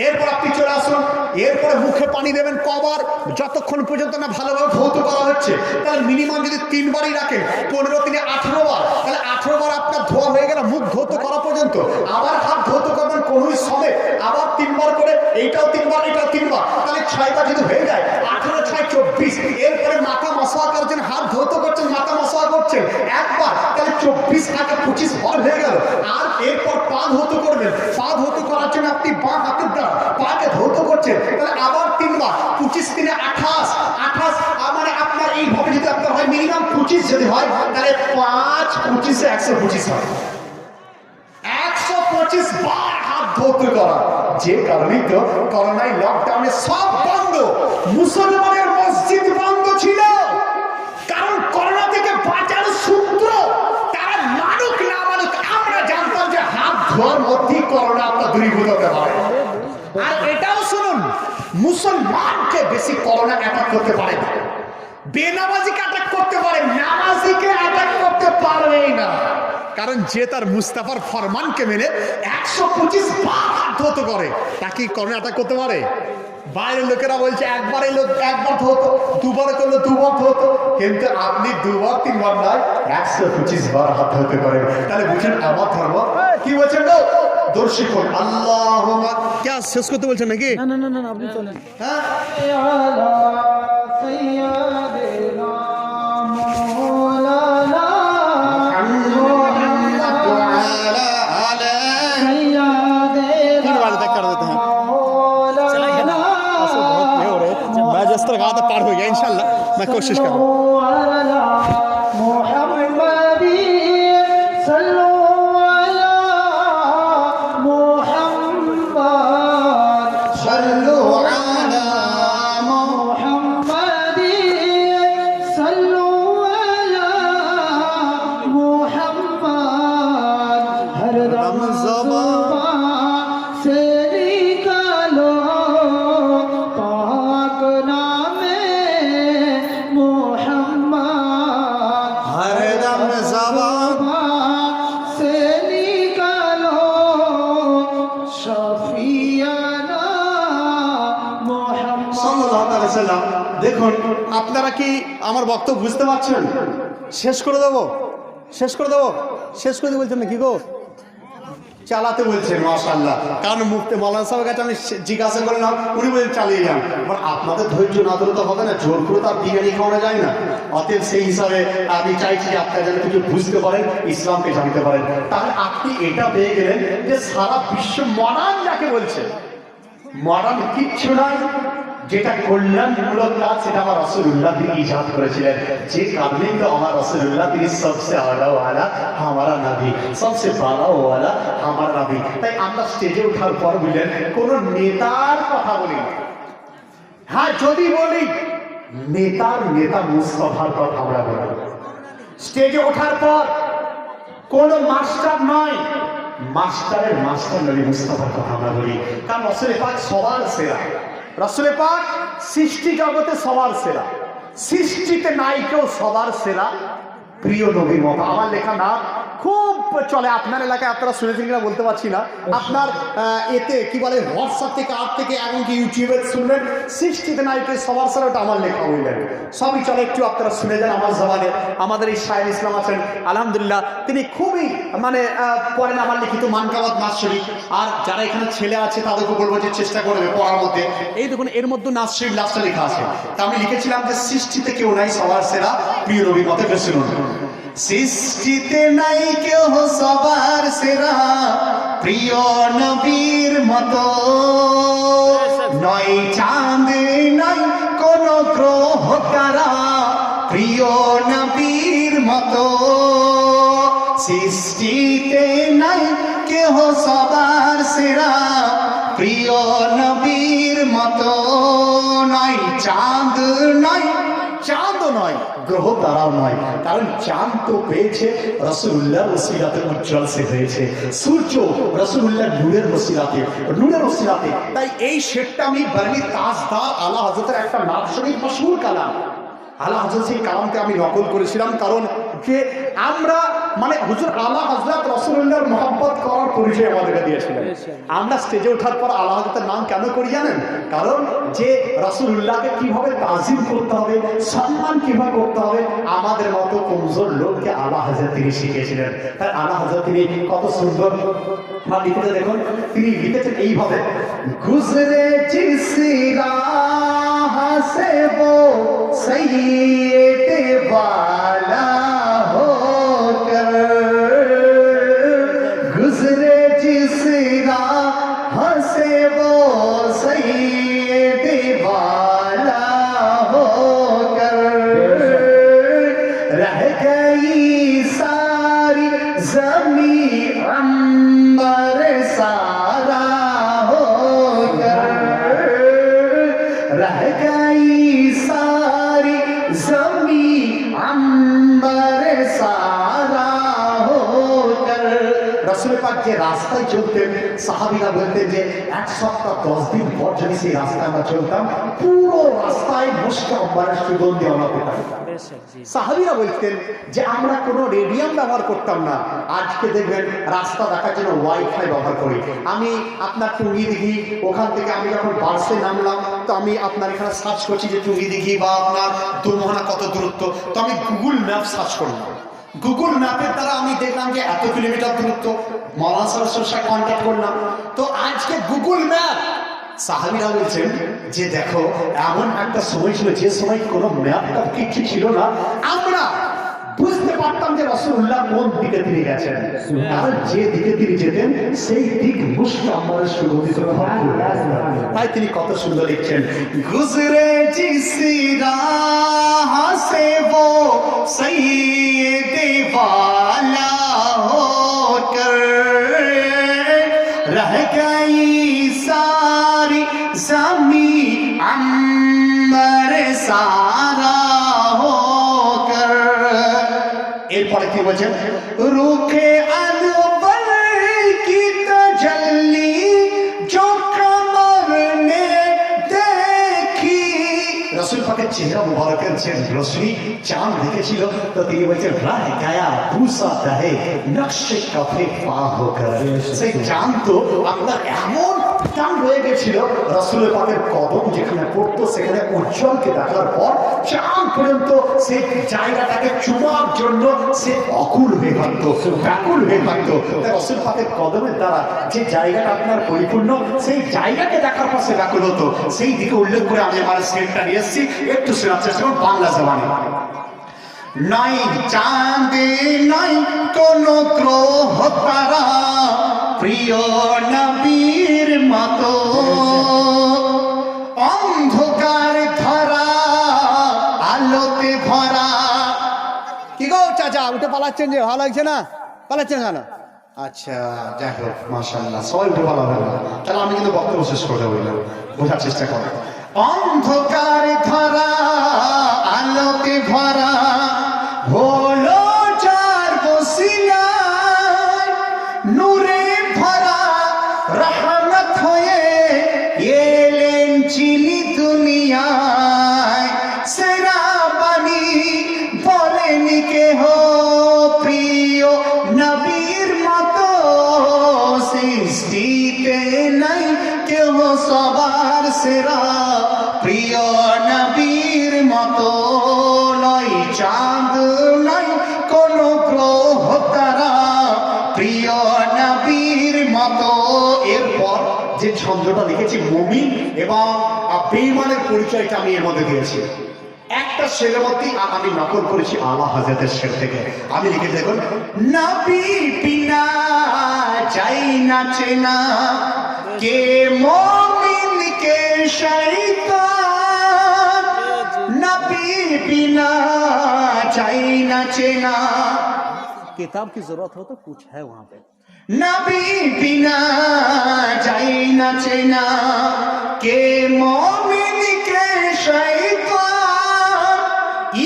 এরপর আপনি চলে আসুন, এরপরে মুখে পানি দেবেন কবার, যতক্ষণ পর্যন্ত না ভালোভাবে ধৌত করা হচ্ছে। তাহলে মিনিমাম যদি 3 বারই রাখেন, 15 3 18 বার, তাহলে 18 বার আপনার ধোয়া হয়ে গেল মুখ ধৌত করা পর্যন্ত। আবার হাত ধৌত করবেন কোন সময়, আবার 3 বার করে, এইটাও 3 বার, এটাও 3 বার, তাহলে 6 বার যদি হয়ে যায়, 18 6 24। এরপরে মাথা মশওয়া করছেন, হাত ধৌত করছেন, মাথা মশওয়া করছেন একবার, তাহলে 24 আগে 25 বার হয়ে গেল। আর এরপর পা ধৌত করবেন, পা ধৌত করার জন্য আপনি বাঁ হাতের দ্বারা পাকে ধৌত করছেন, তাহলে আবার 3 বার, 25 3 28 28। মানে আপনার এইভাবে যদি আপনার হয়, মিনিমাম 25 যদি হয়, তাহলে 5 25 125 হয়। 125 বার হাত ধৌত করা। যে কারণেই তো করোনায় লকডাউনে সব বন্ধ, মুসলমানের মসজিদ বন্ধ ছিল, কারণ করোনা থেকে বাঁচার সূত্র তারা মানুক না মানুক, আমরা জানতাম যে হাত ধোয়ার মধ্যেই করোনা আপনার দূরীভূত হতে পারে। আর এটাও শুনুন, মুসলমানকে বেশি করোনা অ্যাটাক করতে পারে না, বেনামাজিকে অ্যাটাক করতে পারে, নামাজিকে অ্যাটাক করতে পারবেই না, কারণ যে তার মুস্তাফার ফরমানকে মেনে 125 বার হাত ধৌত করে, তাকে করোনা অ্যাটাক করতে পারে? বাইরের লোকেরা বলছে একবার ধৌত, 2 বার করলো 2 বার ধৌত, কিন্তু আপনি 2 বার 3 বার নয়, 125 বার হাত ধৌত করেন। তাহলে বুঝুন আমার ধর্ম কি বলছেন গো, দর্শী কোন আল্লাহুম্মা, কে শেষ করতে বলছেন নাকি? না না না না, আপনি চলেন। হ্যাঁ, আলা সাইয়্যিদিনা মাওলানা पार हो गया इंशाल्लाह, मैं कोशिश करूँ। দেখুন আপনারা কি আমার বক্তব্য বুঝতে পারছেন? শেষ করে দেবো, শেষ করে দেবো, শেষ করে দেবো বলছেন না কি গো, চালাতে বলছেন মাশাআল্লাহ। কারণ মুফতি মাওলানা সাহেবের কাছে আমি জিজ্ঞাসা করলাম, উনি বলছেন চালিয়ে যান। এবার আপনাদের ধৈর্য না ধরে তো হবে না, জোর করে তো আর বিরিয়ানি খাওয়ানো যায় না। অতএব সেই হিসাবে আমি চাইছি যে আপনারা যেন কিছু বুঝতে পারেন, ইসলামকে জানতে পারেন। তাহলে আপনি এটা পেয়ে গেলেন যে সারা বিশ্ব মডার্ন যাকে বলছে, মডার্ন কিচ্ছু নয়, যেটা কল্যাণমূলক কাজ সেটা আমার রাসূলুল্লাহ তিনি ইজাদ করেছিলেন। যে কারণে তো আমার রাসূলুল্লাহ তিনি সবচেয়ে আলা ওয়ালা হামারা নবী, সবচেয়ে বালা ওয়ালা হামারা নবী। তাই আমরা স্টেজে ওঠার পর বললেন কোন নেতার কথা বলি না, হ্যাঁ যদি বলি নেতা মুস্তাফার কথা আমরা বলি। স্টেজে ওঠার পর কোন মাস্টার নয়, মাস্টারের মাস্টার নবী মুস্তাফার কথা আমরা বলি। কারণ রাসূল পাক সবার সেরা, রাসূল পাক সৃষ্টি জগতে সবার সেরা, সৃষ্টিতে নাই কেউ সবার সেরা, প্রিয় নবীর মতো। আমার লেখা না খুব চলে, আপনার এলাকায় আপনারা শুনেছেন কিনা বলতে পারছি না, আপনার এতে কি বলে হোয়াটসঅ্যাপ থেকে আর থেকে এমনকি ইউটিউবে শুনলেন সৃষ্টিতে নাই কেউ সবার সেরা, ওটা আমার লেখা বললেন, সবই চলে, একটু আপনারা শুনে যান আমার জবানে। আমাদের এই শায়ের ইসলাম আছেন আলহামদুলিল্লাহ, তিনি খুবই মানে পড়েন আমার লিখিত মানকাবাত নাজ শরীফ। আর যারা এখানে ছেলে আছে তাদেরকে বলবো যে চেষ্টা করবে পড়ার মধ্যে। এই দেখুন এর মধ্যে নাজ শরীফ লাস্টে লেখা আছে, তা আমি লিখেছিলাম যে সৃষ্টিতে কেউ নাই সবার সেরা, প্রিয় নবীর মতো শুনুন। সৃষ্টিতে নাই কেউ সবার সেরা, প্রিয় নবীর মতো, নয় চাঁদ নাই কোন গ্রহ তারা, প্রিয় নবীর মতো। সৃষ্টিতে নাই কেহ সবার সেরা প্রিয় নবীর মতো নাই চাঁদ নাই, চাঁদও নয়, গ্রহ তারাও নয়, কারণ চাঁদ তো পেয়েছে রাসূলুল্লাহর ওসিলাতে, উজ্জ্বল সে হয়েছে। সূর্য রাসূলুল্লাহ নূরের ওসিলাতে। তাই এই শেরটা আমি বার্নি তাজদার আলা হযরতের একটা নাত শরীফ মশহুর কালাম, আলা হযরত সেই কালামকে আমি নকল করেছিলাম, কারণ যে আমরা মানে হুজুর আলা হযরত রাসূলুল্লাহর মহব্বত করার পরিচয় আমাদেরকে দিয়েছিলেন। আমরা স্টেজে ওঠার পর আলা হযরতের নাম কেন করি জানেন? কারণ যে রাসূলুল্লাহকে কিভাবে তাজিম করতে হবে, সম্মান কিভাবে করতে হবে, আমাদের মতো কমজোর লোককে আলা হযরত তিনি শিখিয়েছিলেন। তাই আলা হযরত তিনি কত সুন্দর লিখেছে দেখুন, তিনি লিখেছেন এইভাবে, গুজরে জিস রাহ সে वो सैयद वाला होकर, गुजरे जिस राह से वो सैयद वाला होकर, रह गई सारी ज़मीं अंबर सारा होकर, रह गई सारी ज़मीं अंबर सारा होकर। রাসূল পাক যে রাস্তায় চলতেন, সাহাবীরা বলতেন যে 1 সপ্তাহ 10 দিন পর যদি সেই রাস্তায় আমরা চলতাম, পুরো রাস্তায় মুশক আম্বারের সুগন্ধি আমরা পেতাম। সাহাবীরা বলতেন যে আমরা কোনো রেডিয়াম ব্যবহার করতাম না, আজকে দেখবেন রাস্তা দেখার জন্য ওয়াইফাই ব্যবহার করি। আমি আপনার টুঙ্গি দিঘি, ওখান থেকে আমি যখন বাসে নামলাম তো আমি আপনার এখানে সার্চ করছি যে টুঙ্গি দিঘি বা আপনার দোমোহনা কত দূরত্ব, তো আমি গুগল ম্যাপ সার্চ করলাম। গুগল ম্যাপের দ্বারা আমি দেখলাম যে এত কিলোমিটার দূরত্ব, মাওলানা সাহেবের সাথে কন্ট্যাক্ট করলাম। তো আজকে গুগল ম্যাপ, সাহাবীরা বলছেন যে দেখো এমন একটা সময় ছিল যে সময় কোনো ম্যাপ টাপ কিছু ছিল না, আমরা বুঝতে পারতাম যে রাসূলুল্লাহ কোন দিকে তিনি গেছেন, কারণ যে দিকে তিনি যেতেন সেই দিক মুশক আম্বারের সুগন্ধিত ভরপুর। তাই তিনি কত সুন্দর লিখছেন, गुजरे जिस राह से वो सैयद वाला होकर, रह गई सारी ज़मीं अंबर सारा होकर। এরপরে কি বলছেন, रूखे अनवर की तजल्ली जो कमर ने देखी। রাসূল পাকের চেহারা মুবারকের যে রশ্মি চাঁদ দেখেছিল, তো তিনি বলছেন রাহ গায়া দুসা দাহে নকশে কফে পা হোকর। সেই চাঁদ তো আপনার এমন টান হয়ে গেছিল, রাসূলের পাকের কদম যেখানে পড়তো সেখানে উজ্জ্বলকে দেখার পর চাঁদ পর্যন্ত সেই জায়গাটাকে চুমার জন্য সে অকুল হয়ে থাকতো, ব্যাকুল হয়ে থাকতো। তাই রাসূল পাকের কদমের দ্বারা যে জায়গাটা আপনার পরিপূর্ণ, সেই জায়গাকে দেখার পর সে ব্যাকুল হতো। সেই দিকে উল্লেখ করে আমি আমার স্ক্রিপ্টটা নিয়ে এসেছি, একটু শোনার চেষ্টা করুন বাংলা জবানে। নাই চাঁদে নাই কোন গ্রহ তারা প্রিয় নবীর মতো, অন্ধকার ধরা আলোতে ভরা। কি গো চাচা উঠে পালাচ্ছেন যে, ভালো লাগছে না? পালাচ্ছেন কেন? আচ্ছা যাই হোক, মাশাআল্লাহ, সবাই উঠে ভালো হবে না, তাহলে আমি কিন্তু বক্তব্য শেষ করে দেবো, বোঝার চেষ্টা করো। অন্ধকার ধরা আলোতে ভরা হলো যার বসিলায়, নূরে ভরা রহমত হয়ে এলেন যিনি দুনিয়ায়। সেরা বাণী বলেন কেহ প্রিয় নবীর মতো, সৃষ্টিতে নাই কেহ সবার সেরা প্রিয় নবীর মতো। নয় চাঁদ নাই কোন গ্রহ তারা প্রিয় নবীর মতো। এরপর যে ছন্দটা লিখেছি মুমিন এবং বেঈমানের পরিচয়টা আমি এর মধ্যে দিয়েছি। একটা শেরের মধ্যে আমি নকল করেছি আলা হযরতের শের থেকে। আমি লিখে দেখুন, নবী বিনা যাই না চেনা, কে মুমিন কে শয়তান। নবী বিনা যাই না চেনা। किताब की जरूरत हो तो कुछ है वहां पे। নবী বিনা যাই না চেনা, কে মুমিন কে শয়তান।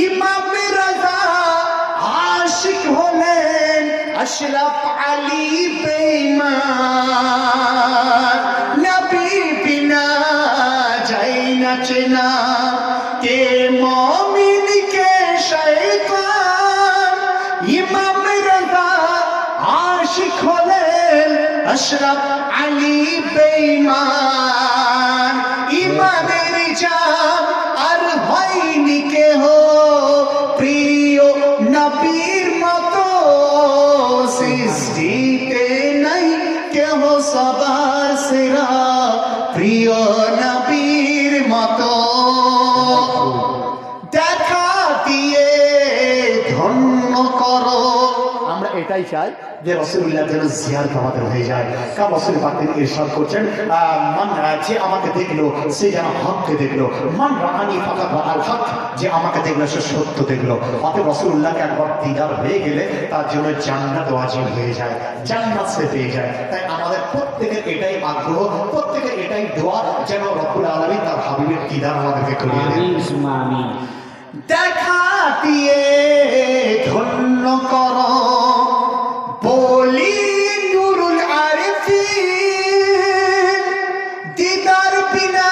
ইমাম রাজা আশিক হলেন আশরাফ আলী বেঈমান। নবী বিনা যাই না চেনা, কে মুমিন কে শয়তান। ইমাম রাজা আশিক হলেন আশরাফ আলী বেঈমান। ইমানের জাম আর হয়নি কেহ প্রিয় নবীর মতো, সৃষ্টিতে নাই কেহ সবার সেরা প্রিয় নবীর মতো। দেখা দিয়ে ধন্য করো, আমরা এটাই চাই যে রাসূলুল্লাহ যেন জিয়ারত আমাদের হয়ে যায়। কারণ রাসূল পাক তিনি ইরশাদ করছেন, যে আমাকে দেখলো সে যেন হককে দেখলো, মান রাআনি ফাকাদ রাআল হক, যে আমাকে দেখলো সে সত্য দেখলো। অতএব রাসূলুল্লাহকে একবার দিদার হয়ে গেলে তার জন্য জান্নাত ওয়াজিব হয়ে যায়, জান্নাত সে পেয়ে যায়। তাই আমাদের প্রত্যেকের এটাই আগ্রহ, প্রত্যেকের এটাই দোয়া যেন রব্বুল আলামিন তার হাবিবের দিদার আমাদেরকে করিয়ে দেন। আমিন সুম্মা আমিন। দেখা দিয়ে ধন্য করো বলি নুরুল আরিফিন। দিদার বিনা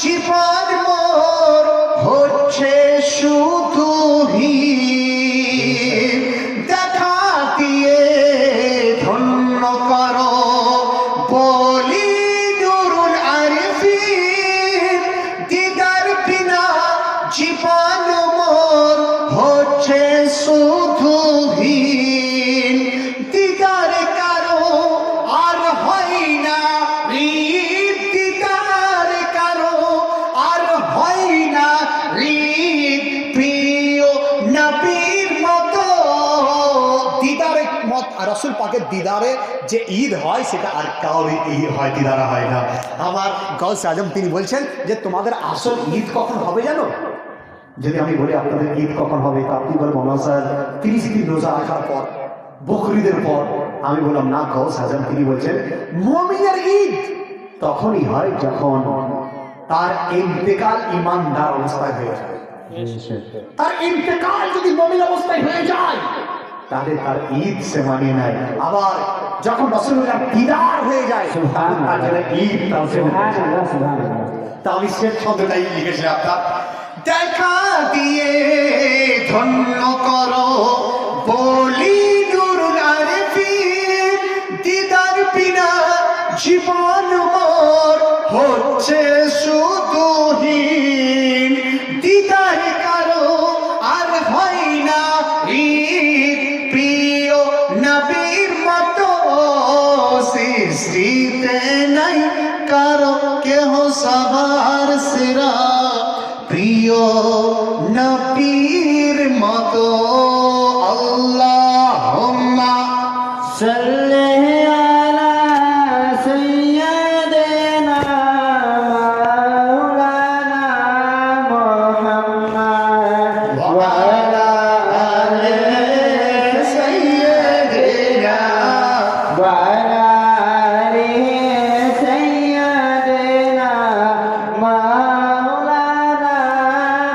জীবন মোর হচ্ছে শুধু হীন। দেখা দিয়ে ধন্য করো বলি নুরুল আরিফিন। দিদার বিনা জীবন মোর হচ্ছে শুধু হীন। দিদার কারো আর হয় না ঈদ, দিদার কারো আর হয় না ঈদ প্রিয় নবীর মতো। দিদারে মত রাসূল পাকের দিদারে যে ঈদ হয় সেটা আর কারোর ঈদ হয়, দিদারা হয় না। আমার গাউসে আজম তিনি বলছেন যে তোমাদের আসল ঈদ কখন হবে জানো? যদি আমি বলি আপনাদের ঈদ কখন হবে, তা আপনি বলবেন মৌলানা সাহেব 30 দিন রোজা রাখার পর, বকরিদের পর। আমি বললাম না, গাউস আজম তিনি বলছেন মুমিনের ঈদ তখনই হয় যখন তার ইন্তেকাল ইমানদার অবস্থায় হয়ে যায়। তার ইন্তেকাল যদি মুমিন অবস্থায় হয়ে যায় তাহলে তার ঈদ সে মানিয়ে নেয়। আবার যখন রাসূলুল্লাহ দিদার হয়ে যায় তখন তার জন্য ঈদ সুবহানাল্লাহ সুবহানাল্লাহ। তা আমি শেষ শব্দটাই লিখেছি আপনার। দেখা দিয়ে ধন্য করো বলি নুরুল আরিফিন। দিদার বিনা জীবন মোর হচ্ছে শুধু হীন। দিদার কারো আর হয় না ঈদ প্রিয় নবীর মতো, সৃষ্টিতে নাই কারো কেহ সবার সেরা প্রিয় নবীর মতো। আল্লাহুম্মা সাল্লি আলা সাইয়্যিদিনা মাওলানা মুহাম্মদ ওয়া আলা আলি সাইয়্যিদিনা ওয়া আলা আলি সাইয়্যিদিনা মাওলানা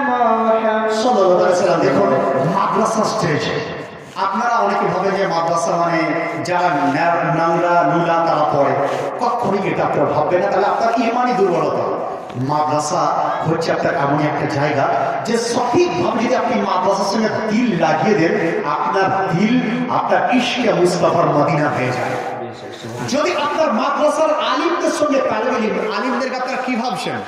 মুহাম্মদ। সাল্লাল্লাহু আলাইহি ওয়াসাল্লাম। দেখুন মাদ্রাসা স্টেজ, আপনারা অনেকে ভাবেন যে মাদ্রাসা মানে যারা নোংরা নুলা তারা পড়ে, কখনই এটা আপনারা ভাববেন না, তাহলে আপনার ইমানি দুর্বলতা। মাদ্রাসা হচ্ছে আপনার এমনই একটা জায়গা যে সঠিকভাবে যদি আপনি মাদ্রাসার সঙ্গে দিল লাগিয়ে দেন, আপনার দিল আপনার ইশকে মুস্তাফার মদিনা হয়ে যায়। যদি আপনার মাদ্রাসার আলিমদের সঙ্গে আলিমদেরকে আপনারা কি ভাবছেন?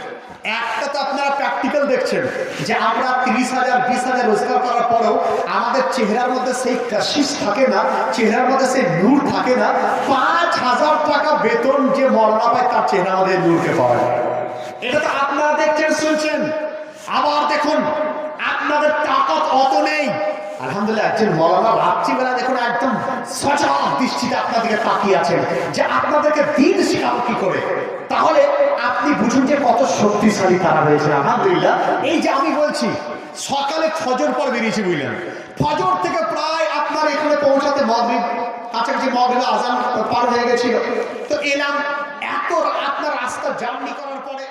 একটা তো আপনারা প্র্যাকটিক্যাল দেখছেন যে আমরা 30,000 20,000 রোজগার করার পরেও আমাদের চেহারার মধ্যে সেই কাশিস থাকে না, চেহারার মধ্যে সেই নূর থাকে না। 5,000 টাকা বেতন যে মরনা পায় তার চেহারার মধ্যে নূরকে পাওয়া যায়। এটা তো আপনারা দেখছেন শুনছেন। আবার দেখুন আপনাদের তাকত অত নেই, আলহামদুলিল্লাহ একজন মৌলানা রাত্রিবেলা দেখুন একদম সজাগ দৃষ্টিতে আপনাদেরকে তাকিয়ে আছেন যে আপনাদেরকে দিন শেখাবো কি করে। তাহলে আপনি বুঝুন যে কত শক্তিশালী তারা রয়েছে। আলহামদুলিল্লাহ এই যে আমি বলছি সকালে ফজর পর বেরিয়েছি বুঝলেন, ফজর থেকে প্রায় আপনার এখানে পৌঁছাতে মাগরিব কাছাকাছি মগরিব আজান পার হয়ে গেছিল। তো এলাম, এত আপনার রাস্তা জার্নি করার পরে